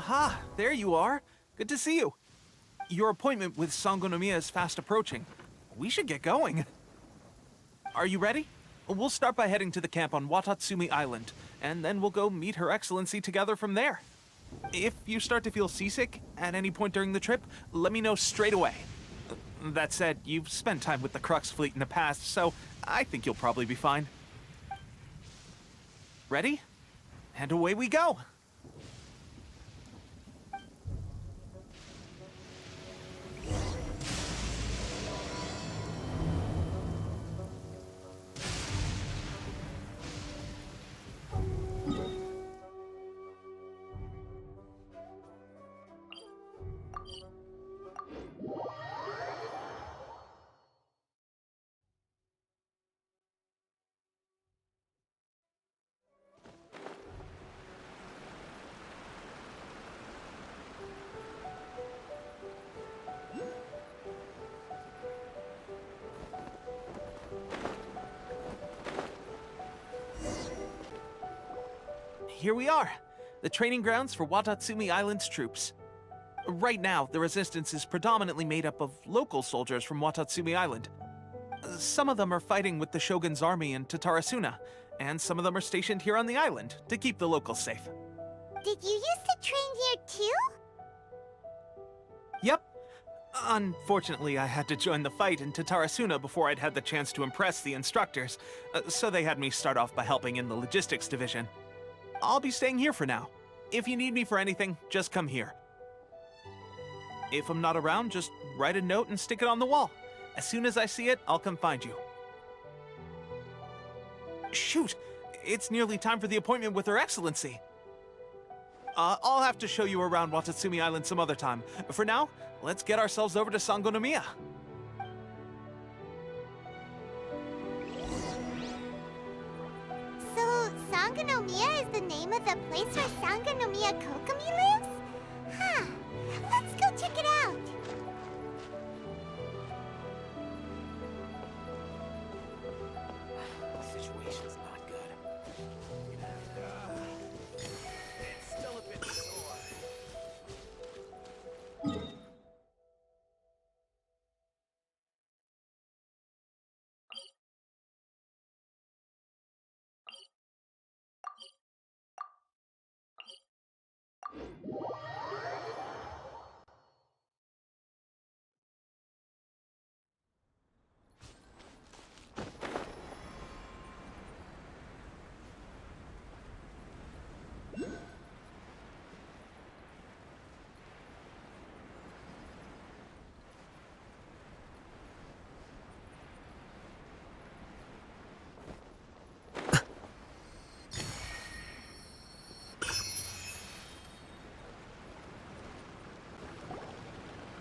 Aha, there you are. Good to see you. Your appointment with Sangonomiya is fast approaching. We should get going. Are you ready? We'll start by heading to the camp on Watatsumi Island, and then we'll go meet Her Excellency together from there. If you start to feel seasick at any point during the trip, let me know straight away. That said, you've spent time with the Crux fleet in the past, so I think you'll probably be fine. Ready? And away we go! Here we are, the training grounds for Watatsumi Island's troops. Right now, the resistance is predominantly made up of local soldiers from Watatsumi Island. Some of them are fighting with the Shogun's army in Tatarasuna, and some of them are stationed here on the island to keep the locals safe. Did you used to train here too? Yep. Unfortunately, I had to join the fight in Tatarasuna before I'd had the chance to impress the instructors, so they had me start off by helping in the logistics division. I'll be staying here for now. If you need me for anything, just come here. If I'm not around, just write a note and stick it on the wall. As soon as I see it, I'll come find you. Shoot! It's nearly time for the appointment with Her Excellency. I'll have to show you around Watatsumi Island some other time. For now, let's get ourselves over to Sangonomiya. So, Sangonomiya is the name of the place where Sangonomiya Kokomi lives? Huh. Let's go check it out. The situation's not good. It's still a bit sore.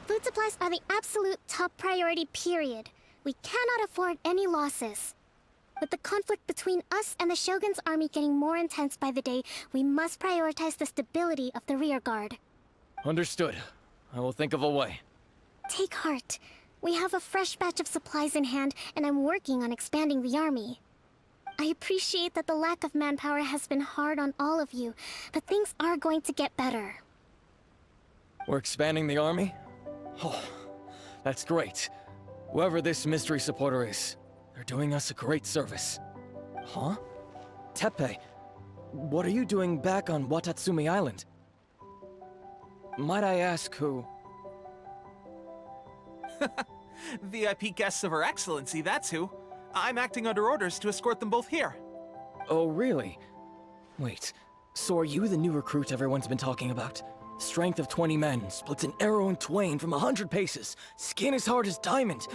Food supplies are the absolute top priority, period. We cannot afford any losses. With the conflict between us and the Shogun's army getting more intense by the day, we must prioritize the stability of the rear guard. Understood. I will think of a way. Take heart. We have a fresh batch of supplies in hand, and I'm working on expanding the army. I appreciate that the lack of manpower has been hard on all of you, but things are going to get better. We're expanding the army? Oh, that's great. Whoever this mystery supporter is, they're doing us a great service. Huh? Teppei, what are you doing back on Watatsumi Island? Might I ask who? VIP guests of Her Excellency, that's who. I'm acting under orders to escort them both here. Oh, really? Wait, so are you the new recruit everyone's been talking about? Strength of 20 men, splits an arrow in twain from 100 paces, skin as hard as diamond.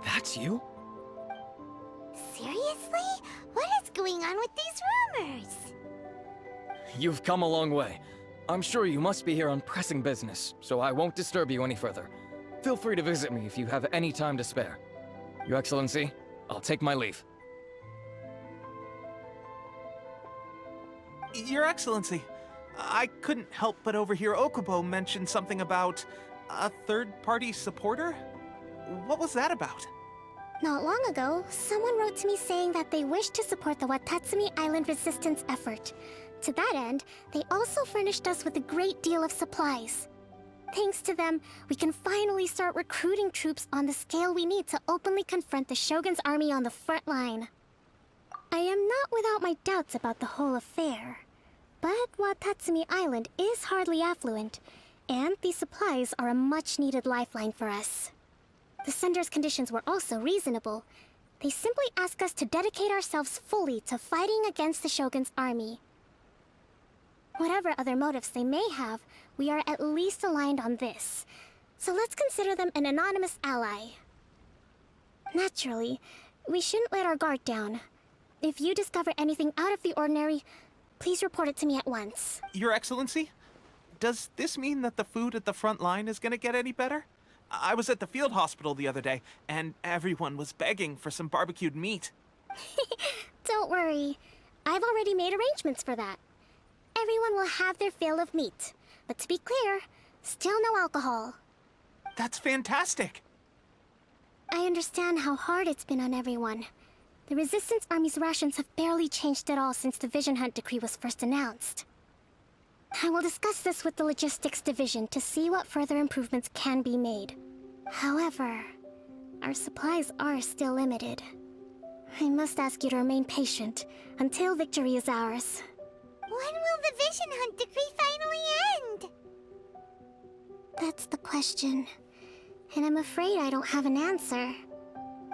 That's you? Seriously? What is going on with these rumors? You've come a long way. I'm sure you must be here on pressing business, so I won't disturb you any further. Feel free to visit me if you have any time to spare. Your Excellency, I'll take my leave. Your Excellency, I couldn't help but overhear Okubo mention something about a third-party supporter? What was that about? Not long ago, someone wrote to me saying that they wish to support the Watatsumi Island resistance effort. To that end, they also furnished us with a great deal of supplies. Thanks to them, we can finally start recruiting troops on the scale we need to openly confront the Shogun's army on the front line. I am not without my doubts about the whole affair, but Watatsumi Island is hardly affluent, and these supplies are a much-needed lifeline for us. The sender's conditions were also reasonable. They simply ask us to dedicate ourselves fully to fighting against the Shogun's army. Whatever other motives they may have, we are at least aligned on this. So let's consider them an anonymous ally. Naturally, we shouldn't let our guard down. If you discover anything out of the ordinary, please report it to me at once. Your Excellency? Does this mean that the food at the front line is gonna get any better? I was at the field hospital the other day, and everyone was begging for some barbecued meat. Don't worry. I've already made arrangements for that. Everyone will have their fill of meat. But to be clear, still no alcohol. That's fantastic! I understand how hard it's been on everyone. The Resistance Army's rations have barely changed at all since the Vision Hunt decree was first announced. I will discuss this with the Logistics Division to see what further improvements can be made. However, our supplies are still limited. I must ask you to remain patient until victory is ours. When will the Vision Hunt decree finally end? That's the question, and I'm afraid I don't have an answer.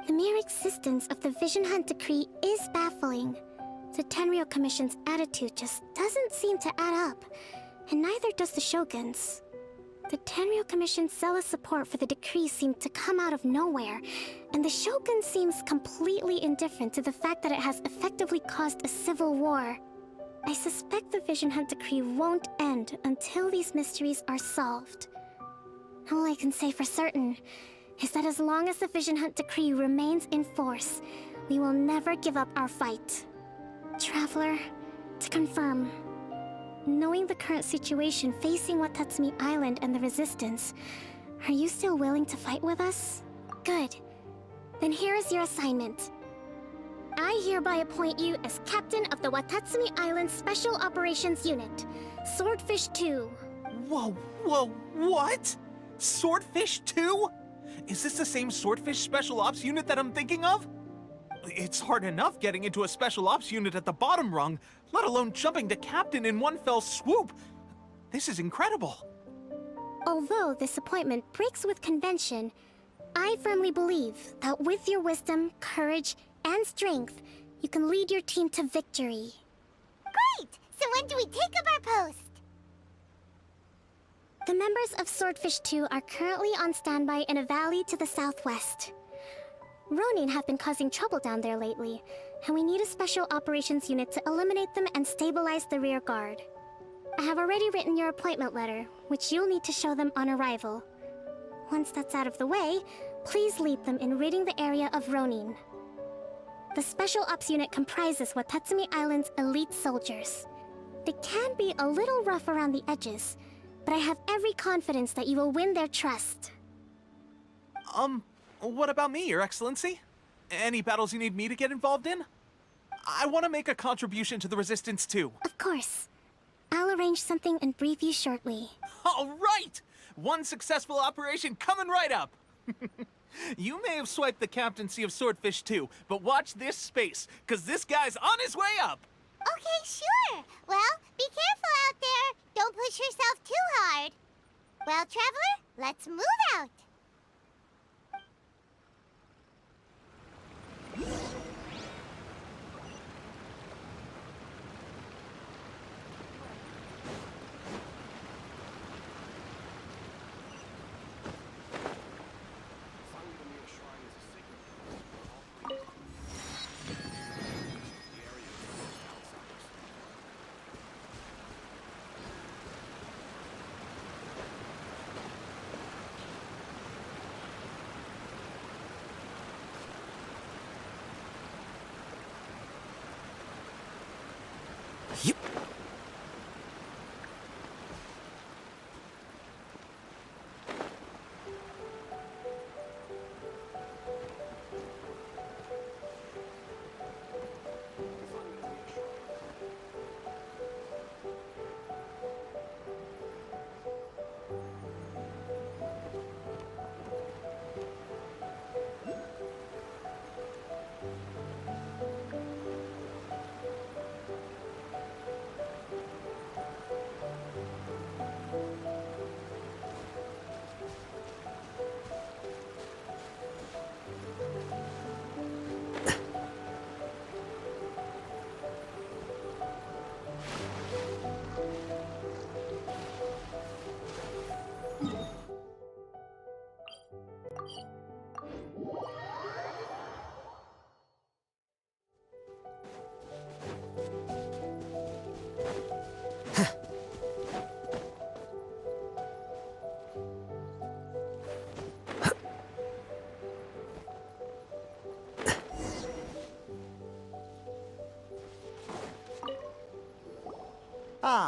The mere existence of the Vision Hunt decree is baffling. The Tenryou Commission's attitude just doesn't seem to add up, and neither does the Shogun's. The Tenryou Commission's zealous support for the decree seemed to come out of nowhere, and the Shogun seems completely indifferent to the fact that it has effectively caused a civil war. I suspect the Vision Hunt decree won't end until these mysteries are solved. All I can say for certain is that as long as the Vision Hunt decree remains in force, we will never give up our fight. Traveler, to confirm, knowing the current situation facing Watatsumi Island and the Resistance, are you still willing to fight with us? Good. Then here is your assignment. I hereby appoint you as Captain of the Watatsumi Island Special Operations Unit, Swordfish 2. Whoa, what? Swordfish 2? Is this the same Swordfish Special Ops unit that I'm thinking of? It's hard enough getting into a Special Ops unit at the bottom rung, let alone jumping to Captain in one fell swoop. This is incredible. Although this appointment breaks with convention, I firmly believe that with your wisdom, courage, and strength, you can lead your team to victory. Great! So when do we take up our post? The members of Swordfish 2 are currently on standby in a valley to the southwest. Ronin have been causing trouble down there lately, and we need a special operations unit to eliminate them and stabilize the rear guard. I have already written your appointment letter, which you'll need to show them on arrival. Once that's out of the way, please lead them in ridding the area of Ronin. The Special Ops unit comprises Watatsumi Island's elite soldiers. They can be a little rough around the edges, but I have every confidence that you will win their trust. What about me, Your Excellency? Any battles you need me to get involved in? I want to make a contribution to the Resistance too. Of course. I'll arrange something and brief you shortly. All right! One successful operation coming right up! You may have swiped the captaincy of Swordfish 2, but watch this space, because this guy's on his way up! Okay, sure. Well, be careful out there. Don't push yourself too hard. Well, Traveler, let's move out.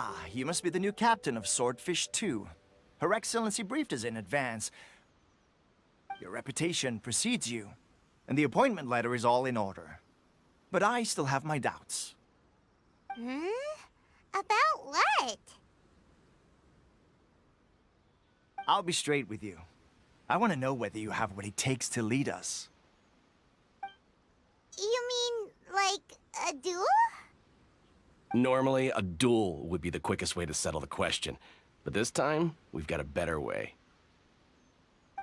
Ah, you must be the new captain of Swordfish 2. Her Excellency briefed us in advance. Your reputation precedes you, and the appointment letter is all in order. But I still have my doubts. About what? I'll be straight with you. I want to know whether you have what it takes to lead us. You mean, like, a duel? Normally, a duel would be the quickest way to settle the question. But this time, we've got a better way.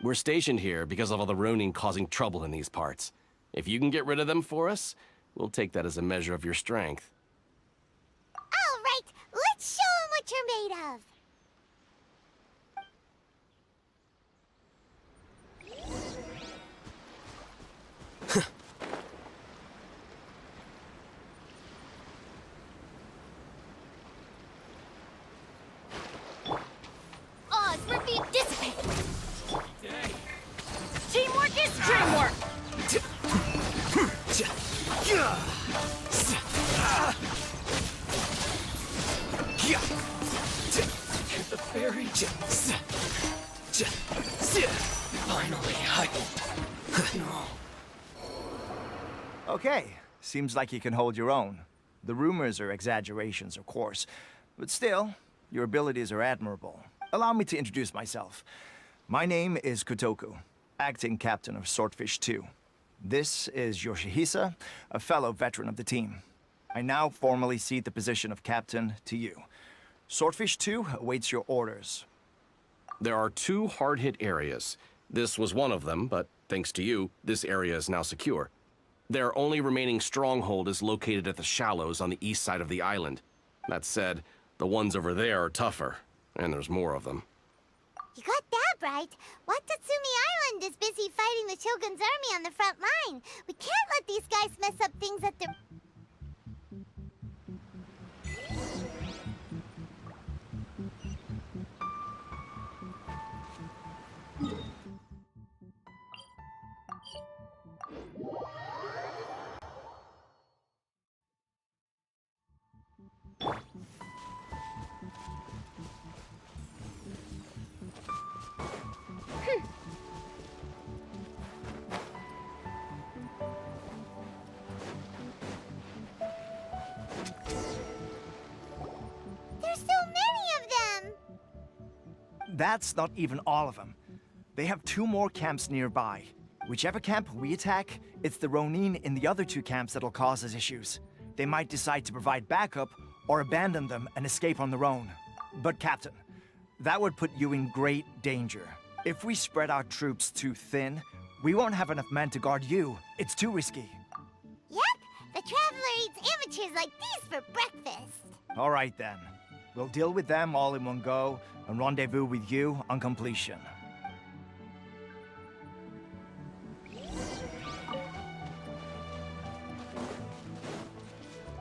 We're stationed here because of all the Ronin causing trouble in these parts. If you can get rid of them for us, we'll take that as a measure of your strength. All right, let's show 'em what you're made of. Oz, repeat, dissipate! Teamwork is dreamwork! The fairy. Finally, Okay, seems like you can hold your own. The rumors are exaggerations, of course, but still, your abilities are admirable. Allow me to introduce myself. My name is Kotoku, acting captain of Swordfish 2. This is Yoshihisa, a fellow veteran of the team. I now formally cede the position of captain to you. Swordfish 2 awaits your orders. There are 2 hard-hit areas. This was one of them, but thanks to you, this area is now secure. Their only remaining stronghold is located at the shallows on the east side of the island. That said, the ones over there are tougher, and there's more of them. You got that right. Watatsumi Island is busy fighting the Shogun's army on the front line. We can't let these guys mess up things at their... There's so many of them! That's not even all of them. They have 2 more camps nearby. Whichever camp we attack, it's the Ronin in the other 2 camps that'll cause us issues. They might decide to provide backup or abandon them and escape on their own. But Captain, that would put you in great danger. If we spread our troops too thin, we won't have enough men to guard you. It's too risky. Yep, the Traveler eats amateurs like these for breakfast. All right then. We'll deal with them all in one go and rendezvous with you on completion.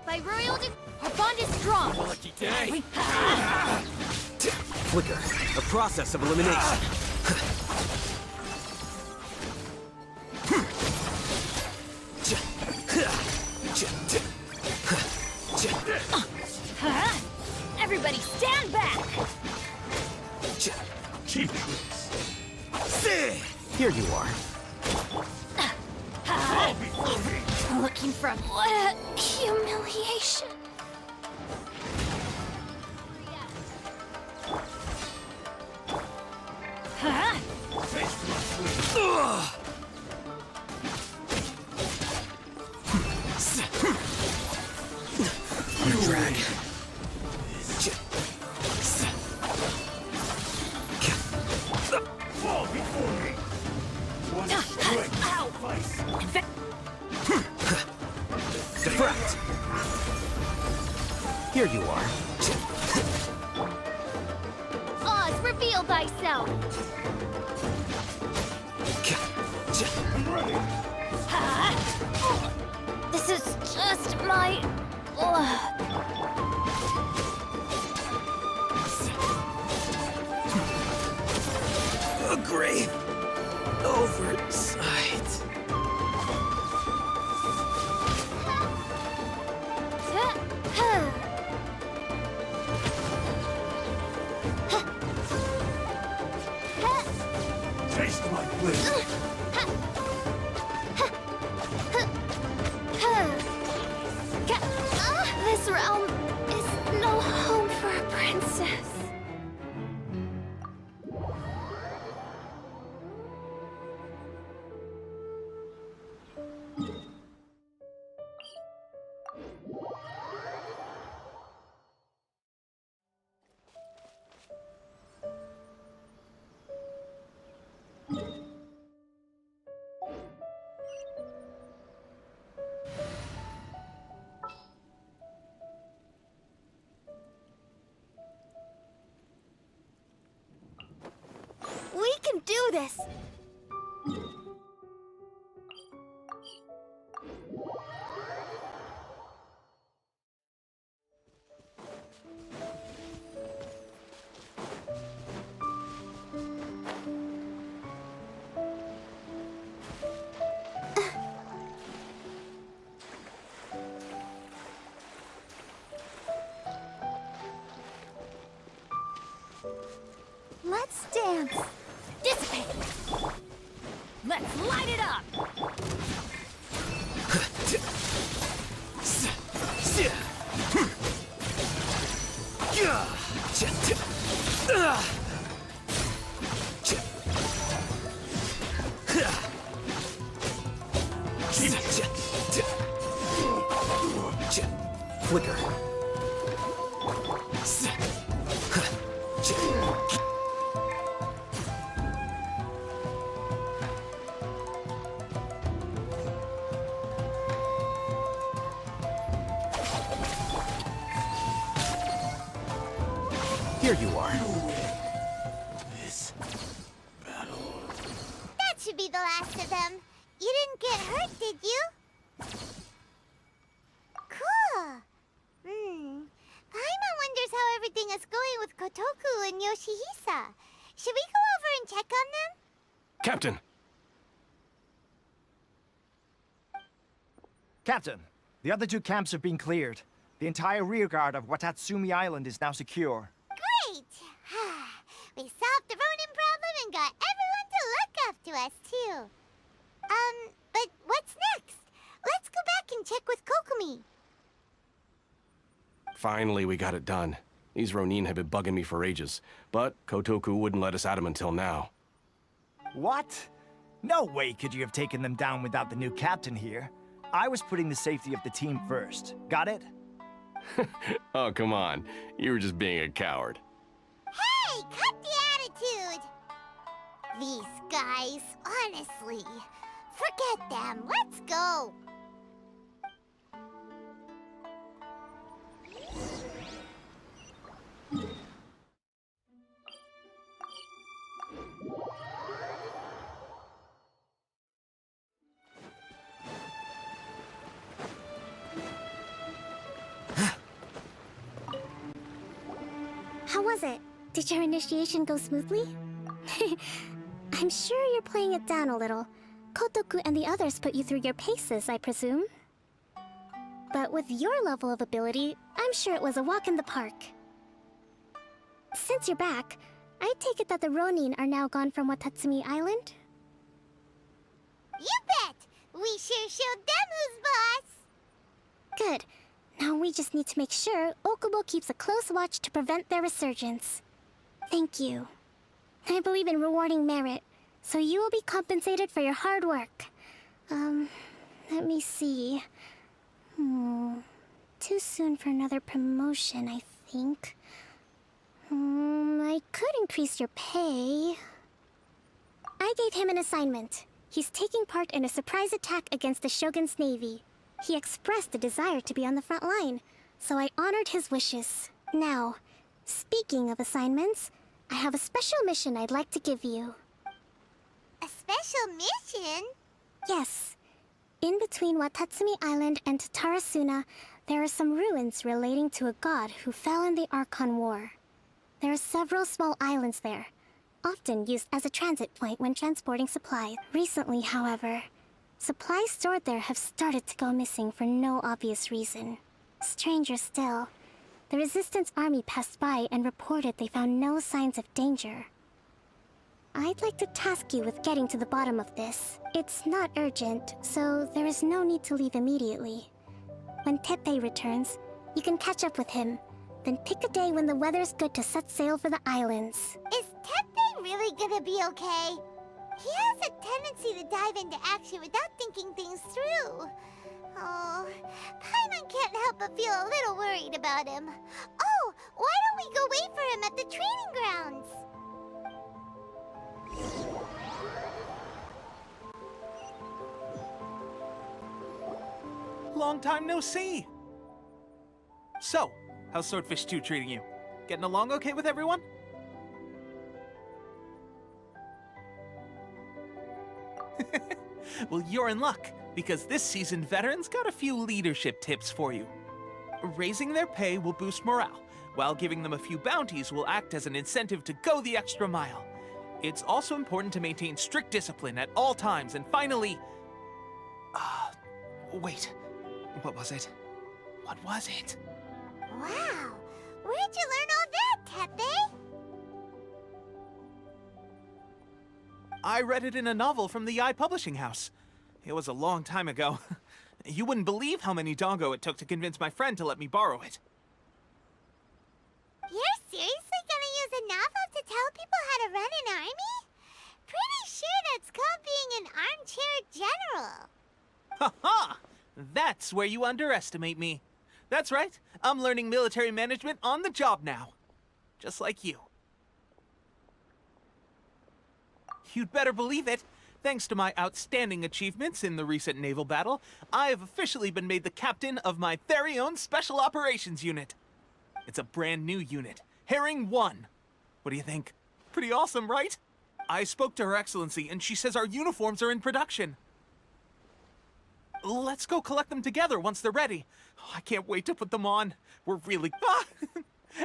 By royal our bond is strong! lucky day. Flicker, a process of elimination. Everybody stand back! Cheap tricks. Here you are. Looking for what? Humiliation. Huh? Drag. Fall before me. One strike. Deflect. Here you are. Oz, reveal thyself! I'm ready. This is just my... A grave oversight. Taste my blade. This realm is no home for a princess. We can do this! Let's dance! Dissipate! Let's light it up! Flicker. Here you are. This battle. That should be the last of them. You didn't get hurt, did you? Cool. Paimon wonders how everything is going with Kotoku and Yoshihisa. Should we go over and check on them? Captain! Captain, the other two camps have been cleared. The entire rearguard of Watatsumi Island is now secure. Great! We solved the Ronin problem and got everyone to look after us, too. But what's next? Let's go back and check with Kokumi. Finally, we got it done. These Ronin have been bugging me for ages, but Kotoku wouldn't let us at them until now. What? No way could you have taken them down without the new captain here. I was putting the safety of the team first. Got it? Oh, come on. You were just being a coward. Hey, cut the attitude! These guys, honestly. Forget them. Let's go. How was it? Did your initiation go smoothly? I'm sure you're playing it down a little. Kotoku and the others put you through your paces, I presume. But with your level of ability, I'm sure it was a walk in the park. Since you're back, I take it that the Ronin are now gone from Watatsumi Island? You bet! We sure showed them who's boss! Good. Now we just need to make sure Okubo keeps a close watch to prevent their resurgence. Thank you. I believe in rewarding merit, so you will be compensated for your hard work. Let me see. Too soon for another promotion, I think. I could increase your pay. I gave him an assignment. He's taking part in a surprise attack against the Shogun's navy. He expressed a desire to be on the front line, so I honored his wishes. Now, speaking of assignments, I have a special mission I'd like to give you. A special mission? Yes. In between Watatsumi Island and Tatarasuna, there are some ruins relating to a god who fell in the Archon War. There are several small islands there, often used as a transit point when transporting supplies. Recently, however, supplies stored there have started to go missing for no obvious reason. Stranger still, the Resistance army passed by and reported they found no signs of danger. I'd like to task you with getting to the bottom of this. It's not urgent, so there is no need to leave immediately. When Tepe returns, you can catch up with him. Then pick a day when the weather's good to set sail for the islands. Is Tepe really gonna be okay? He has a tendency to dive into action without thinking things through. Oh, Paimon can't help but feel a little worried about him. Oh, why don't we go wait for him at the training grounds? Long time no see. So, how's Swordfish 2 treating you? Getting along okay with everyone? Well, you're in luck, because this seasoned veterans got a few leadership tips for you. Raising their pay will boost morale, while giving them a few bounties will act as an incentive to go the extra mile. It's also important to maintain strict discipline at all times, and finally... wait. What was it? What was it? Wow, where'd you learn all that, Tepe? I read it in a novel from the Publishing House. It was a long time ago. You wouldn't believe how many dongo it took to convince my friend to let me borrow it. You're seriously gonna use a novel to tell people how to run an army? Pretty sure that's called being an armchair general. Ha ha! That's where you underestimate me. That's right, I'm learning military management on the job now. Just like you. You'd better believe it. Thanks to my outstanding achievements in the recent naval battle, I have officially been made the captain of my very own Special Operations Unit. It's a brand new unit, Herring 1. What do you think? Pretty awesome, right? I spoke to Her Excellency, and she says our uniforms are in production. Let's go collect them together once they're ready. I can't wait to put them on. We're really...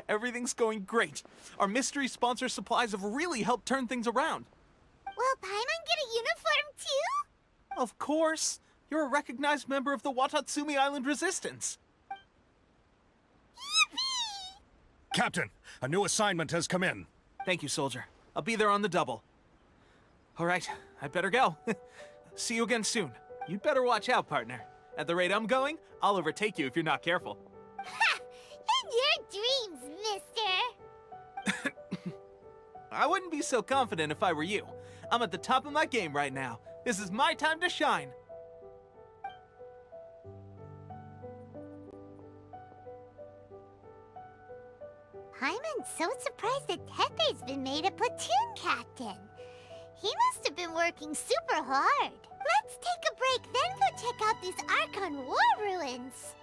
Everything's going great. Our mystery sponsor supplies have really helped turn things around. Will Paimon get a uniform too? Of course. You're a recognized member of the Watatsumi Island Resistance. Yippee! Captain, a new assignment has come in. Thank you, soldier. I'll be there on the double. All right, I'd better go. See you again soon. You'd better watch out, partner. At the rate I'm going, I'll overtake you if you're not careful. Ha! In your dreams, mister! I wouldn't be so confident if I were you. I'm at the top of my game right now. This is my time to shine. Paimon's so surprised that Tepe's been made a platoon captain. He must have been working super hard. Let's take a break, then go check out these Archon war ruins.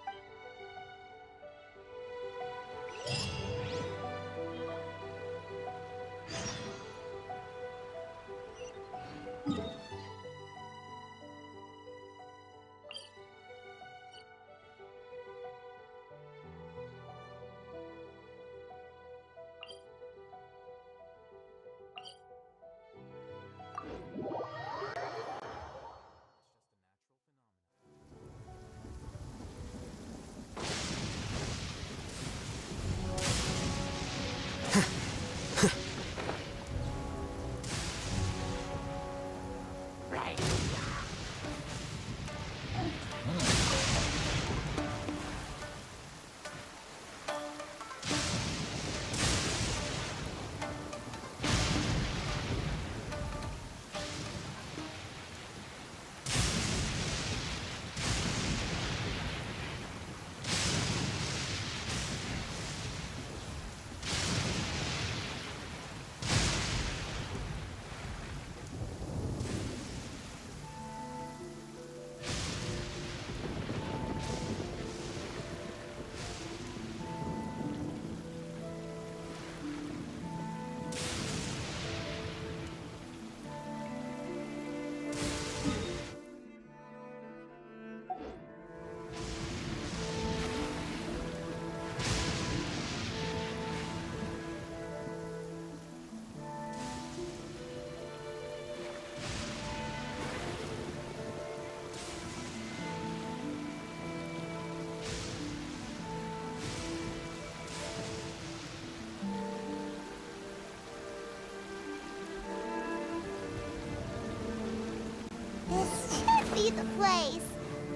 the place.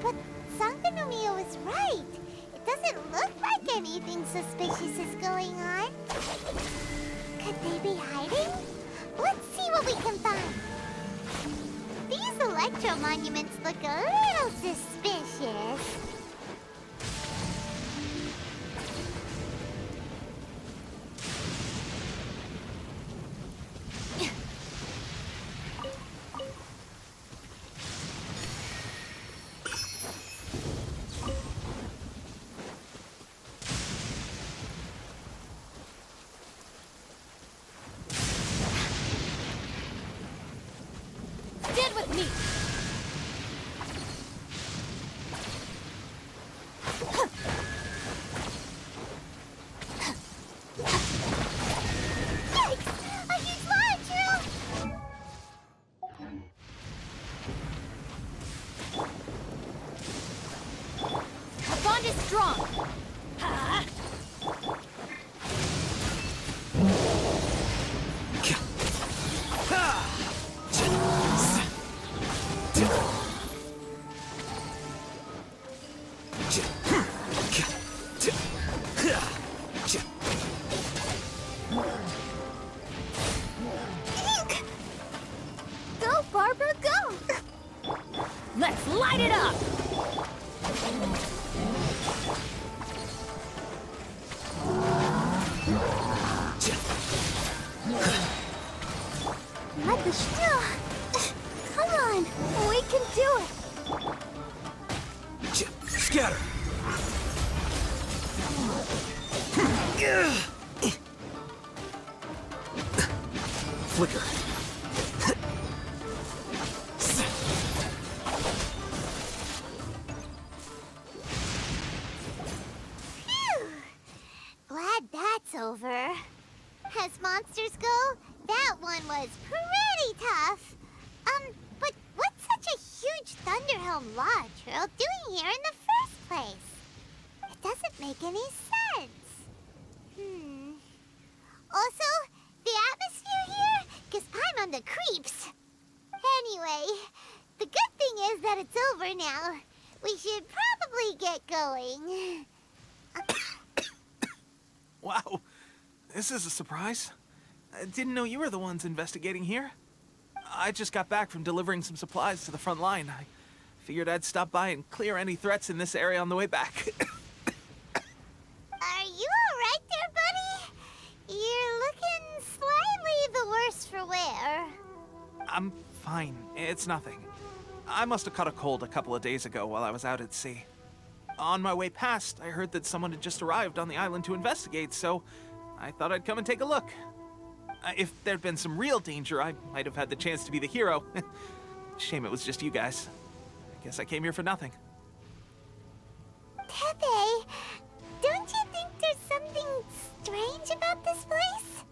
But Sangonomiya was right. It doesn't look like anything suspicious is going on. Could they be hiding? Let's see what we can find. These electro monuments look a little suspicious. Stand with me! Yikes! A huge launcher! Our bond is strong! Go, Barbara, go! Let's light it up! What the still? Come on, we can do it. Scatter! Flicker. Phew. Glad that's over. As monsters go, that one was pretty tough. But what's such a huge Thunderhelm Lodge Earl doing here in the first place? It doesn't make any sense. Also, the atmosphere here gives Paimon the creeps. Anyway, the good thing is that it's over now. We should probably get going. Wow, this is a surprise. I didn't know you were the ones investigating here. I just got back from delivering some supplies to the front line. I figured I'd stop by and clear any threats in this area on the way back. Are you alright there, buddy? You're looking slightly the worse for wear. I'm fine. It's nothing. I must have caught a cold a couple of days ago while I was out at sea. On my way past, I heard that someone had just arrived on the island to investigate, so I thought I'd come and take a look. If there'd been some real danger, I might have had the chance to be the hero. Shame it was just you guys. I guess I came here for nothing. Tepe, don't you think there's something strange about this place?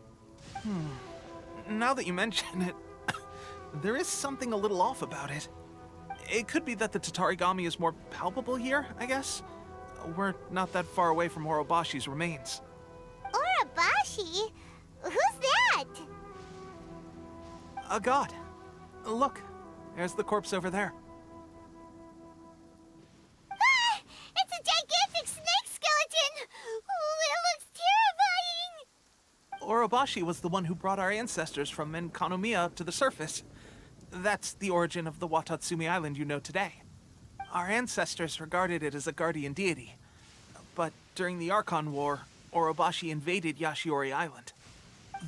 Now that you mention it, there is something a little off about it. It could be that the Tatarigami is more palpable here, I guess. We're not that far away from Orobashi's remains. Orobashi? Who's that? A god. Look, there's the corpse over there. Ah! It's a gigantic snake skeleton! Oh, it looks terrifying! Orobashi was the one who brought our ancestors from Enkanomiya to the surface. That's the origin of the Watatsumi Island you know today. Our ancestors regarded it as a guardian deity. But during the Archon War, Orobashi invaded Yashiori Island.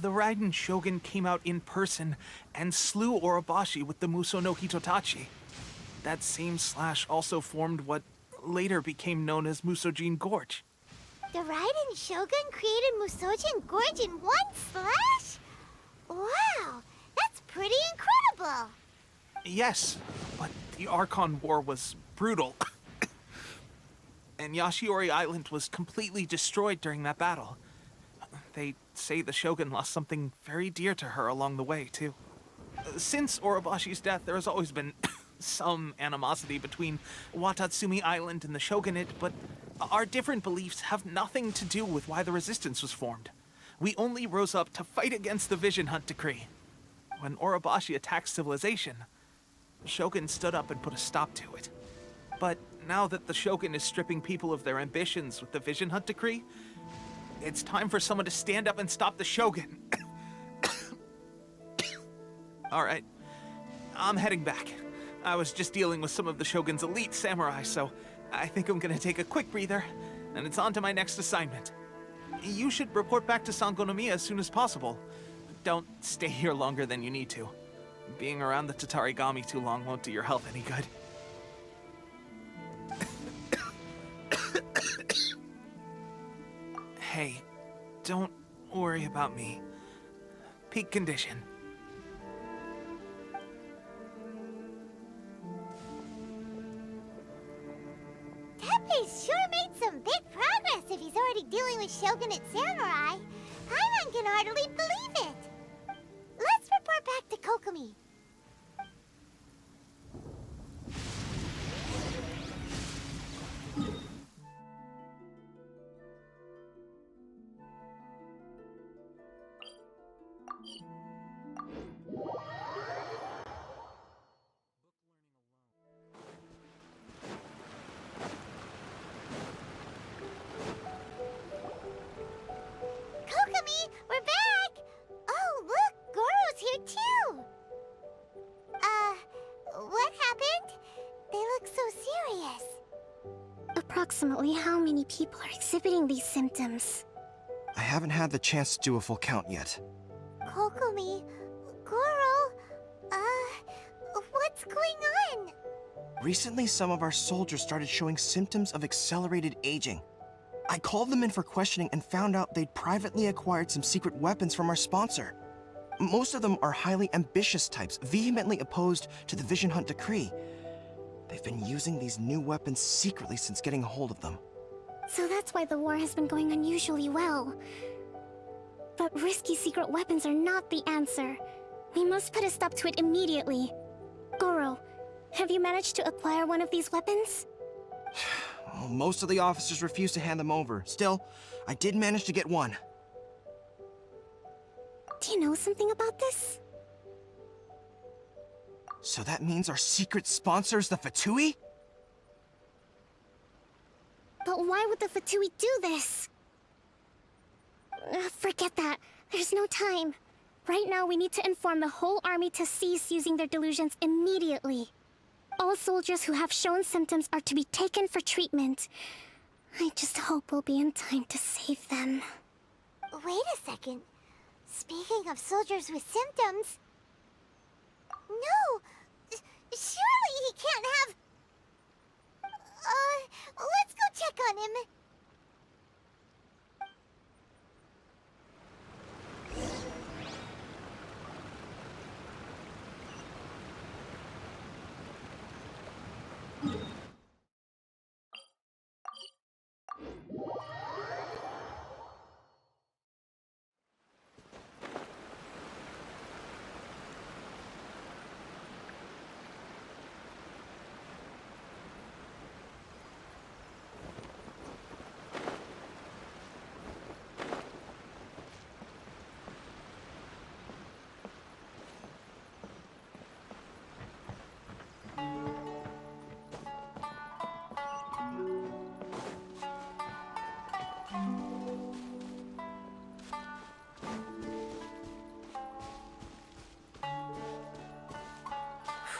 The Raiden Shogun came out in person and slew Orobashi with the Muso no Hitotachi. That same slash also formed what later became known as Musojin Gorge. The Raiden Shogun created Musojin Gorge in one slash? Wow, that's pretty incredible! Yes, but the Archon War was brutal. And Yashiori Island was completely destroyed during that battle. They say the Shogun lost something very dear to her along the way, too. Since Orobashi's death, there has always been some animosity between Watatsumi Island and the Shogunate, but our different beliefs have nothing to do with why the resistance was formed. We only rose up to fight against the Vision Hunt Decree. When Orobashi attacked civilization, Shogun stood up and put a stop to it. But now that the Shogun is stripping people of their ambitions with the Vision Hunt decree, it's time for someone to stand up and stop the Shogun. All right, I'm heading back. I was just dealing with some of the Shogun's elite samurai, so I think I'm gonna take a quick breather, and it's on to my next assignment. You should report back to Sangonomiya as soon as possible. Don't stay here longer than you need to. Being around the Tatarigami too long won't do your health any good. Hey, don't worry about me. Peak condition. Teppei's sure made some big progress if he's already dealing with Shogunate samurai. Paimon can hardly believe it. Let's report back to Kokomi. Kokomi, we're back! Oh, look, Goro's here too! What happened? They look so serious. Approximately how many people are exhibiting these symptoms? I haven't had the chance to do a full count yet. Kokomi, Goro, what's going on? Recently, some of our soldiers started showing symptoms of accelerated aging. I called them in for questioning and found out they'd privately acquired some secret weapons from our sponsor. Most of them are highly ambitious types, vehemently opposed to the Vision Hunt decree. They've been using these new weapons secretly since getting a hold of them. So that's why the war has been going unusually well. But risky secret weapons are not the answer. We must put a stop to it immediately. Goro, have you managed to acquire one of these weapons? Well, most of the officers refused to hand them over. Still, I did manage to get one. Do you know something about this? So that means our secret sponsor is the Fatui? But why would the Fatui do this? Forget that. There's no time. Right now, we need to inform the whole army to cease using their delusions immediately. All soldiers who have shown symptoms are to be taken for treatment. I just hope we'll be in time to save them. Wait a second. Speaking of soldiers with symptoms... No! Surely he can't have... let's go check on him.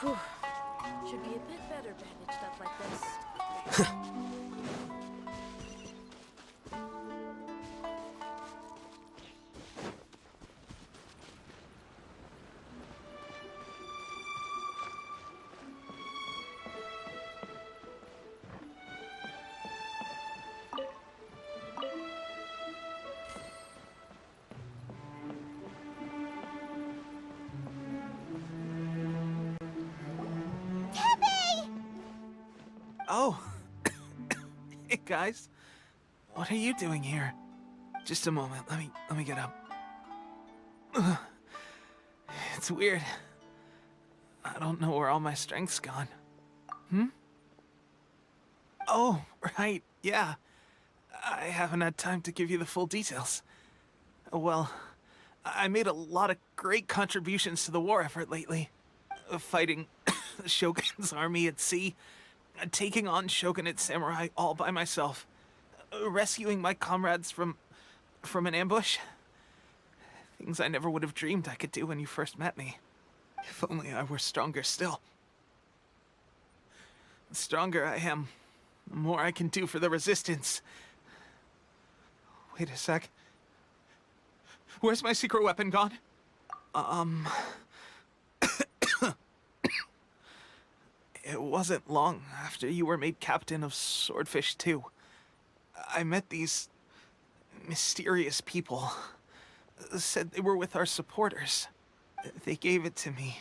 Whew. Should be a bit better bandaged up like this. Oh. Hey guys. What are you doing here? Just a moment. Let me get up. Ugh. It's weird. I don't know where all my strength's gone. Oh, right. Yeah. I haven't had time to give you the full details. Well, I made a lot of great contributions to the war effort lately. Fighting the Shogun's army at sea, taking on Shogunate samurai all by myself, rescuing my comrades from an ambush. Things I never would have dreamed I could do when you first met me. If only I were stronger still. The stronger I am, the more I can do for the Resistance. Wait a sec. Where's my secret weapon gone? It wasn't long after you were made captain of Swordfish 2. I met these mysterious people. Said they were with our supporters. They gave it to me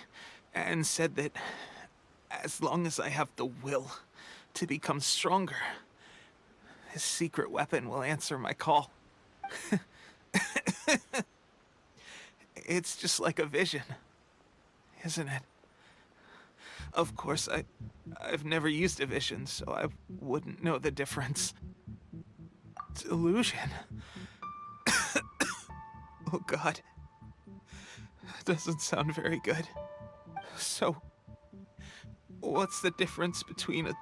and said that as long as I have the will to become stronger, his secret weapon will answer my call. It's just like a vision, isn't it? Of course, I've never used a vision, so I wouldn't know the difference. Delusion. Oh God. Doesn't sound very good. So, what's the difference between a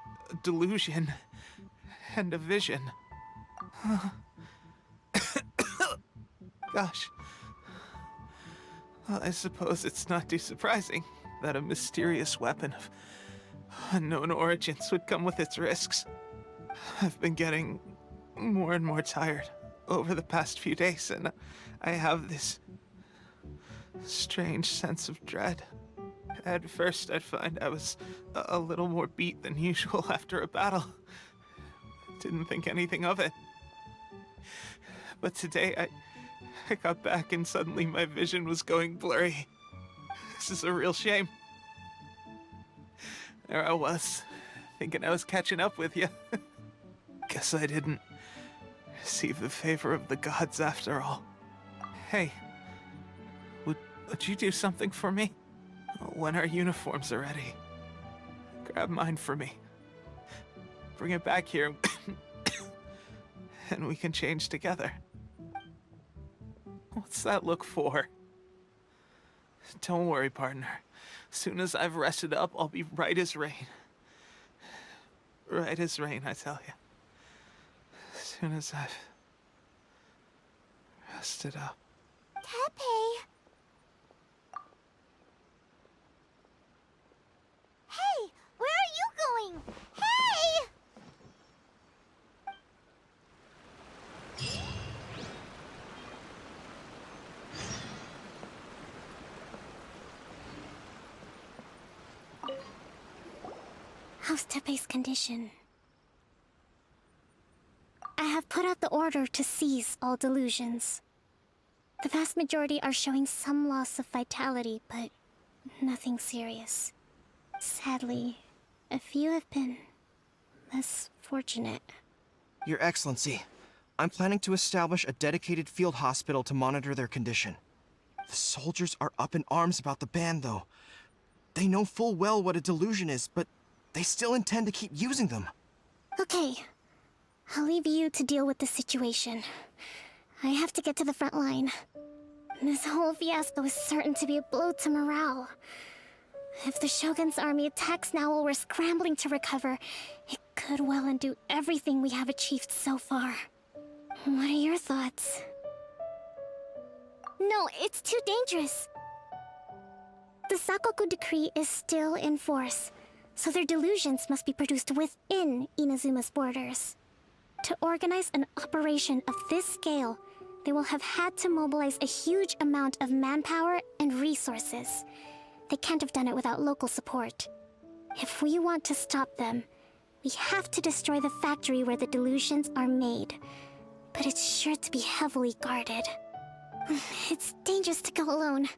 delusion and a vision? Gosh. Well, I suppose it's not too surprising that a mysterious weapon of unknown origins would come with its risks. I've been getting more and more tired over the past few days, and I have this strange sense of dread. At first, I'd find I was a little more beat than usual after a battle. Didn't think anything of it. But today, I got back and suddenly my vision was going blurry. This is a real shame. There I was, thinking I was catching up with you. Guess I didn't receive the favor of the gods after all. Hey, would you do something for me? When our uniforms are ready, grab mine for me. Bring it back here, and we can change together. What's that look for? Don't worry, partner. Soon as I've rested up, I'll be right as rain. Right as rain, I tell you. Soon as I've rested up. Tepe! Hey! Where are you going? Hey! How's Tepe's condition? I have put out the order to seize all delusions. The vast majority are showing some loss of vitality, but nothing serious. Sadly, a few have been less fortunate. Your Excellency, I'm planning to establish a dedicated field hospital to monitor their condition. The soldiers are up in arms about the ban, though. They know full well what a delusion is, but they still intend to keep using them. Okay, I'll leave you to deal with the situation. I have to get to the front line. This whole fiasco is certain to be a blow to morale. If the Shogun's army attacks now while we're scrambling to recover, it could well undo everything we have achieved so far. What are your thoughts? No, it's too dangerous. The Sakoku decree is still in force, so their delusions must be produced within Inazuma's borders. To organize an operation of this scale, they will have had to mobilize a huge amount of manpower and resources. They can't have done it without local support. If we want to stop them, we have to destroy the factory where the delusions are made. But it's sure to be heavily guarded. It's dangerous to go alone.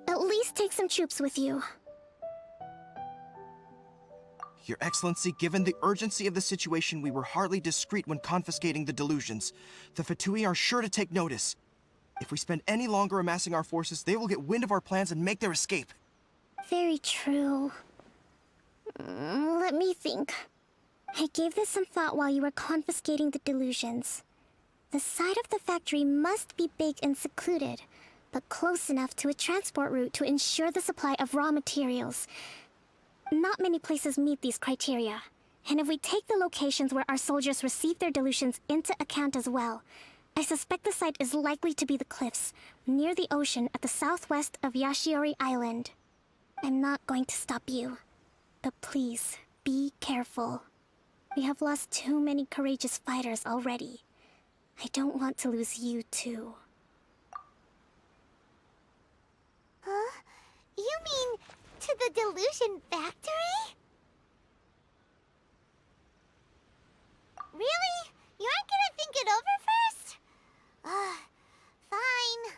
At least take some troops with you. Your Excellency, given the urgency of the situation, we were hardly discreet when confiscating the delusions. The Fatui are sure to take notice. If we spend any longer amassing our forces, they will get wind of our plans and make their escape. Very true. Let me think. I gave this some thought while you were confiscating the delusions. The side of the factory must be big and secluded, but close enough to a transport route to ensure the supply of raw materials. Not many places meet these criteria. And if we take the locations where our soldiers receive their dilutions into account as well, I suspect the site is likely to be the cliffs, near the ocean at the southwest of Yashiori Island. I'm not going to stop you, but please, be careful. We have lost too many courageous fighters already. I don't want to lose you too. Huh? You mean to the delusion factory? Really? You aren't gonna think it over first? Fine.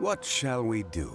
What shall we do?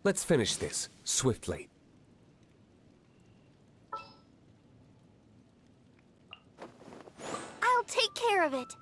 Let's finish this, swiftly. I'll take care of it.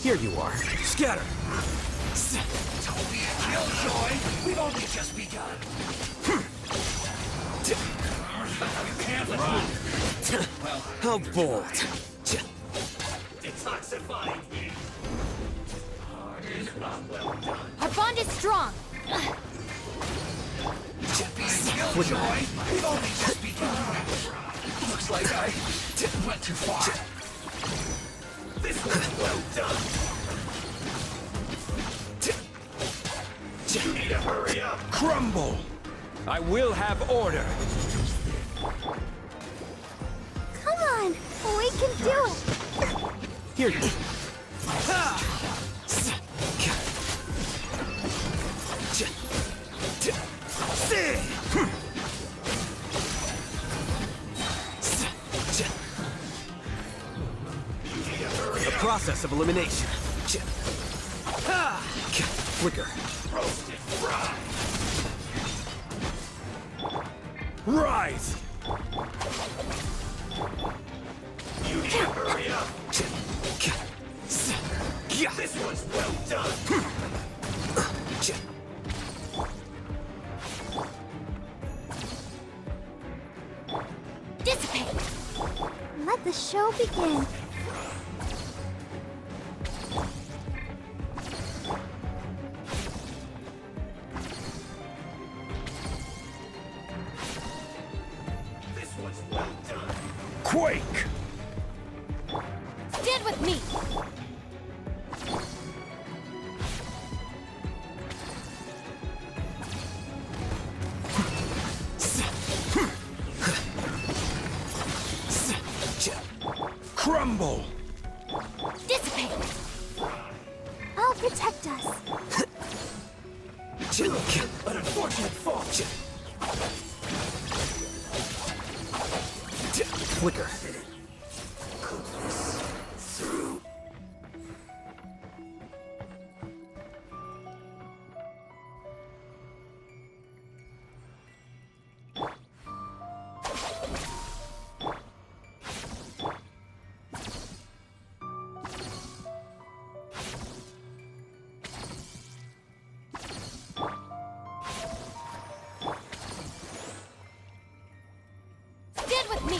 Here you are. Scatter! Don't be a killjoy! We've only just begun! You can't run! Well, How bold! detoxifying me! Well done. Our bond is strong. Don't be a killjoy! We've only just begun! Looks like I went too far. This was well done! You need to hurry up! Crumble! I will have order! Come on, we can do it. Here you The process of elimination. Flicker. Roasted fry! Rise! You need to hurry up! This one's well done! Dissipate. Let the show begin. This one's well done! Quake! Stand with me. Crumble! Dissipate. I'll protect us. An unfortunate fall! Flicker. Stand with me.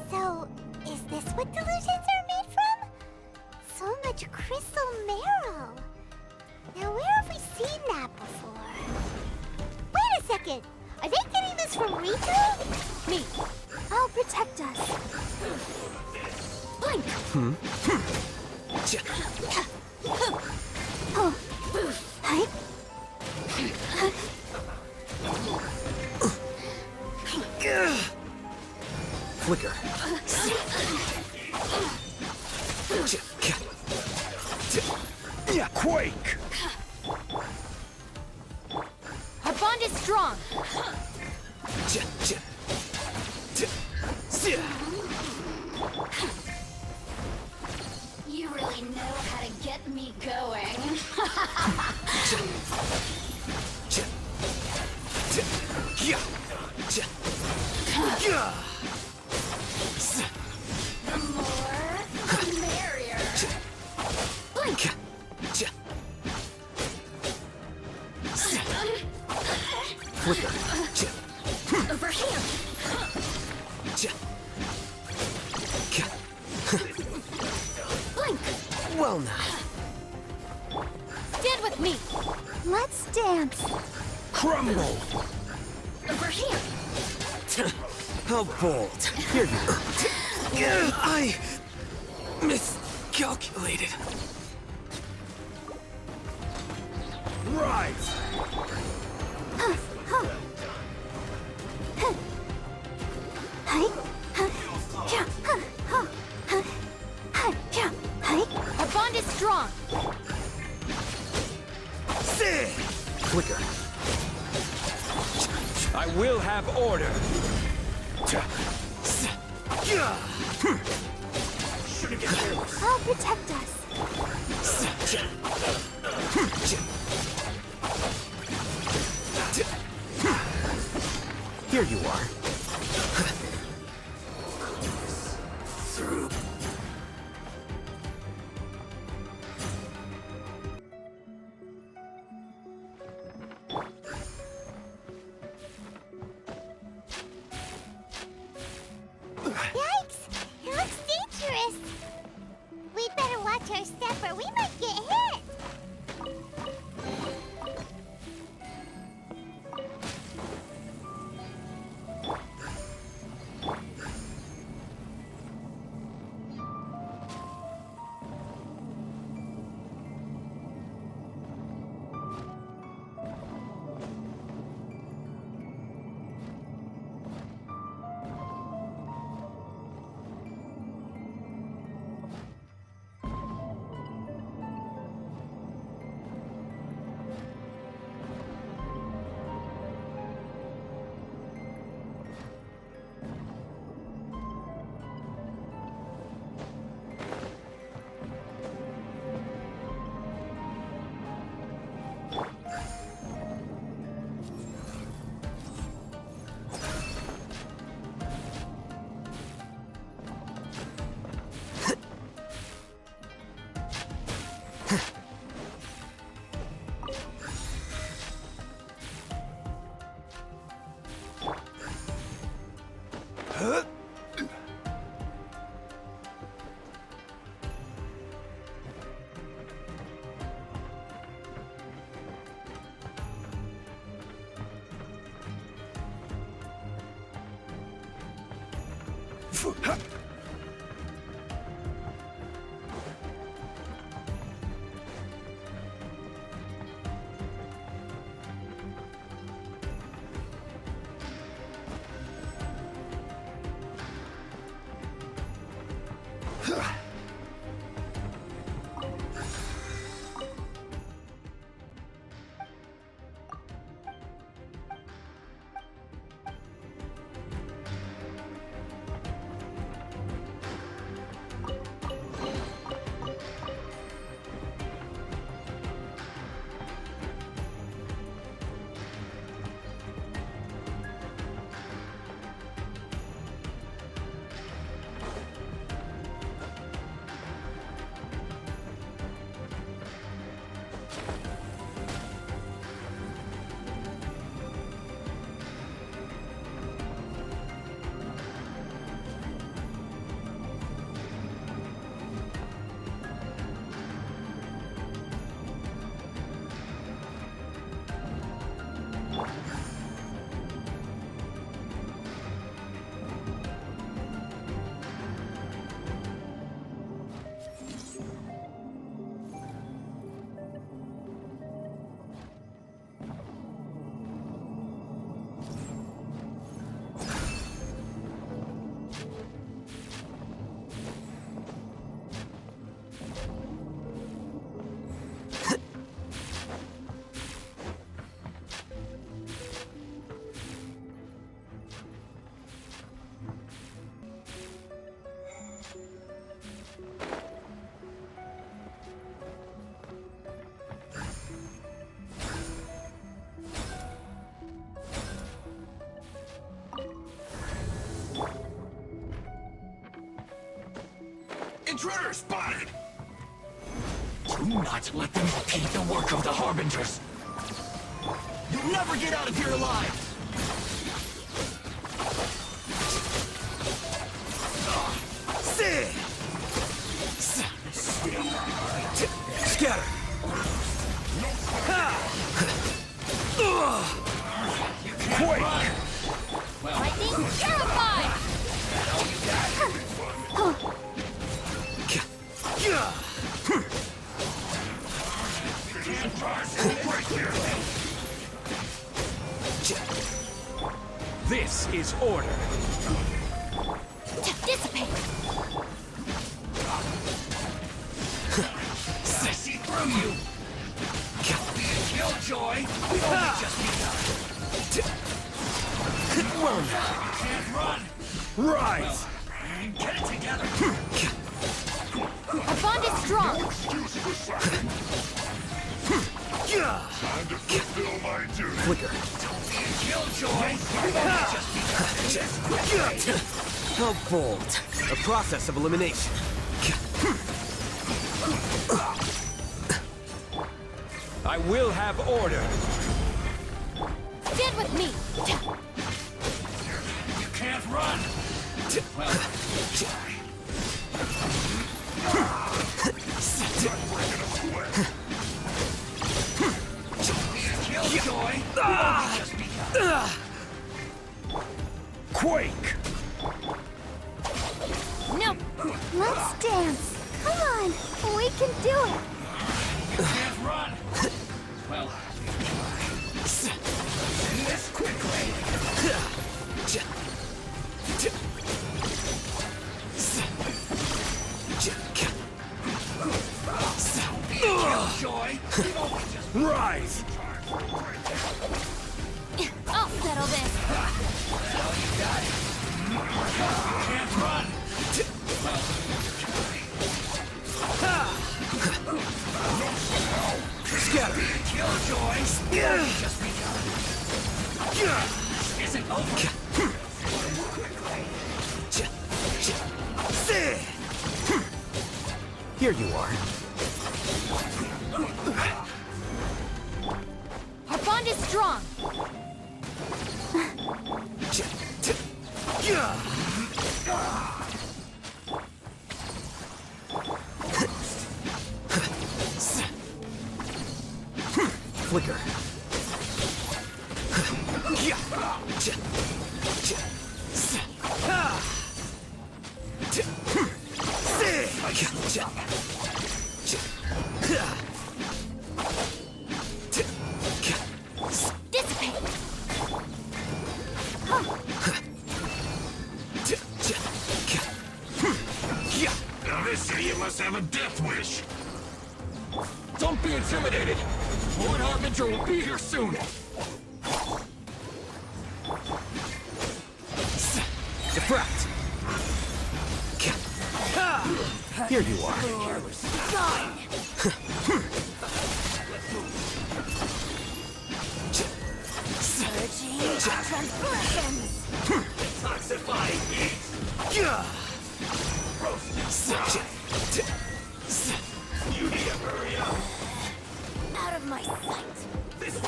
So, is this what delusions are made from? So much crystal marrow. Now, where have we seen that before? Wait a second! Are they getting this from Riku? Me. I'll protect us. Blink. Oh. Hi. Flicker. Quake! Our bond is strong. You really know how to get me going. The more, the merrier. Blink. Flicker. Over here. Blink. Well now. Stand with me. Let's dance. Crumble! Over here. How bold. Here you go. I miscalculated. Rise! Our bond is strong. have order. I'll protect us. Here you are. Yikes! It looks dangerous. We'd better watch our step or we might get hit. Intruder spotted! Do not let them repeat the work of the Harbingers! You'll never get out of here alive! Scatter! Quake! Lightning terrified! This is order. Dissipate! I see through you! Killjoy! We only just begun! Well now. Can't run. Rise! Get it together. Our bond is strong. Time to fulfill my duty. Flicker. Killjoy. How bold. A process of elimination. I will have order. Stand with me. You can't run. Well, Killjoy. Just begun. Quake! No. Let's dance. Come on, we can do it. Can't run. Well, this quickly. Killjoy. Rise! I'll settle this. Can't run. Scatter! Killjoy. Just begun. This isn't over. Here you are. Our bond is strong. Flicker. Dissipate. Now this idiot must have a death wish. Don't be intimidated. Lord Harbinger will be here soon. Defract. Here you are. Surging transgressions. Toxifying heat. You need to hurry up. Out of my sight.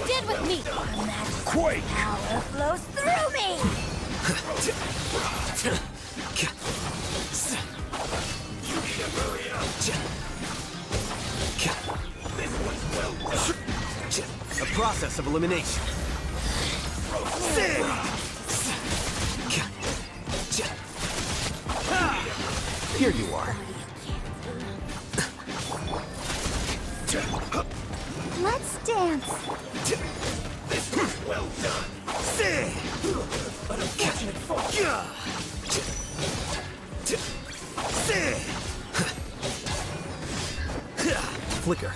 Stand with me. The magic Quake! power flows through me. You need to hurry up. This one's well done. A process of elimination. Here you are. Let's dance. This one's well done. An unfortunate fall. Flicker.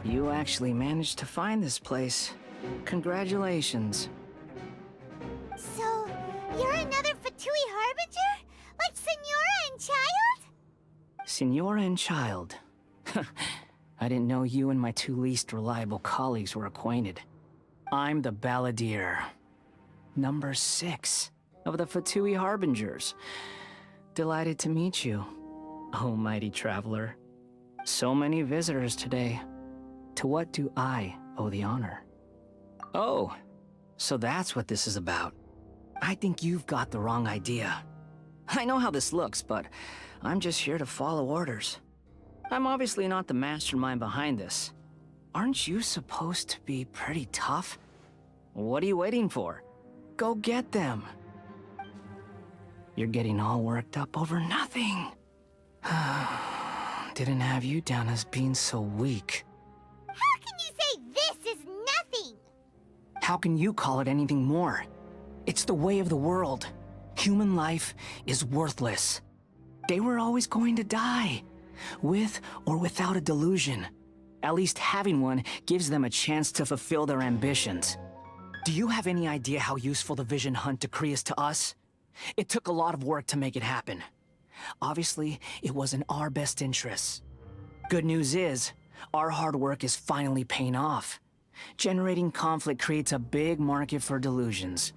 You actually managed to find this place. Congratulations. So, you're another Fatui Harbinger? Like Senora and Child? Senora and Child. I didn't know you and my two least reliable colleagues were acquainted. I'm the Balladeer. Number 6 of the Fatui Harbingers. Delighted to meet you, oh mighty traveler. So many visitors today. To what do I owe the honor? Oh, so that's what this is about. I think you've got the wrong idea. I know how this looks, but I'm just here to follow orders. I'm obviously not the mastermind behind this. Aren't you supposed to be pretty tough? What are you waiting for? Go get them. You're getting all worked up over nothing. Didn't have you down as being so weak. How can you say this is nothing? How can you call it anything more? It's the way of the world. Human life is worthless. They were always going to die, with or without a delusion. At least having one gives them a chance to fulfill their ambitions. Do you have any idea how useful the Vision Hunt decree is to us? It took a lot of work to make it happen. Obviously, it was in our best interests. Good news is, our hard work is finally paying off. Generating conflict creates a big market for delusions.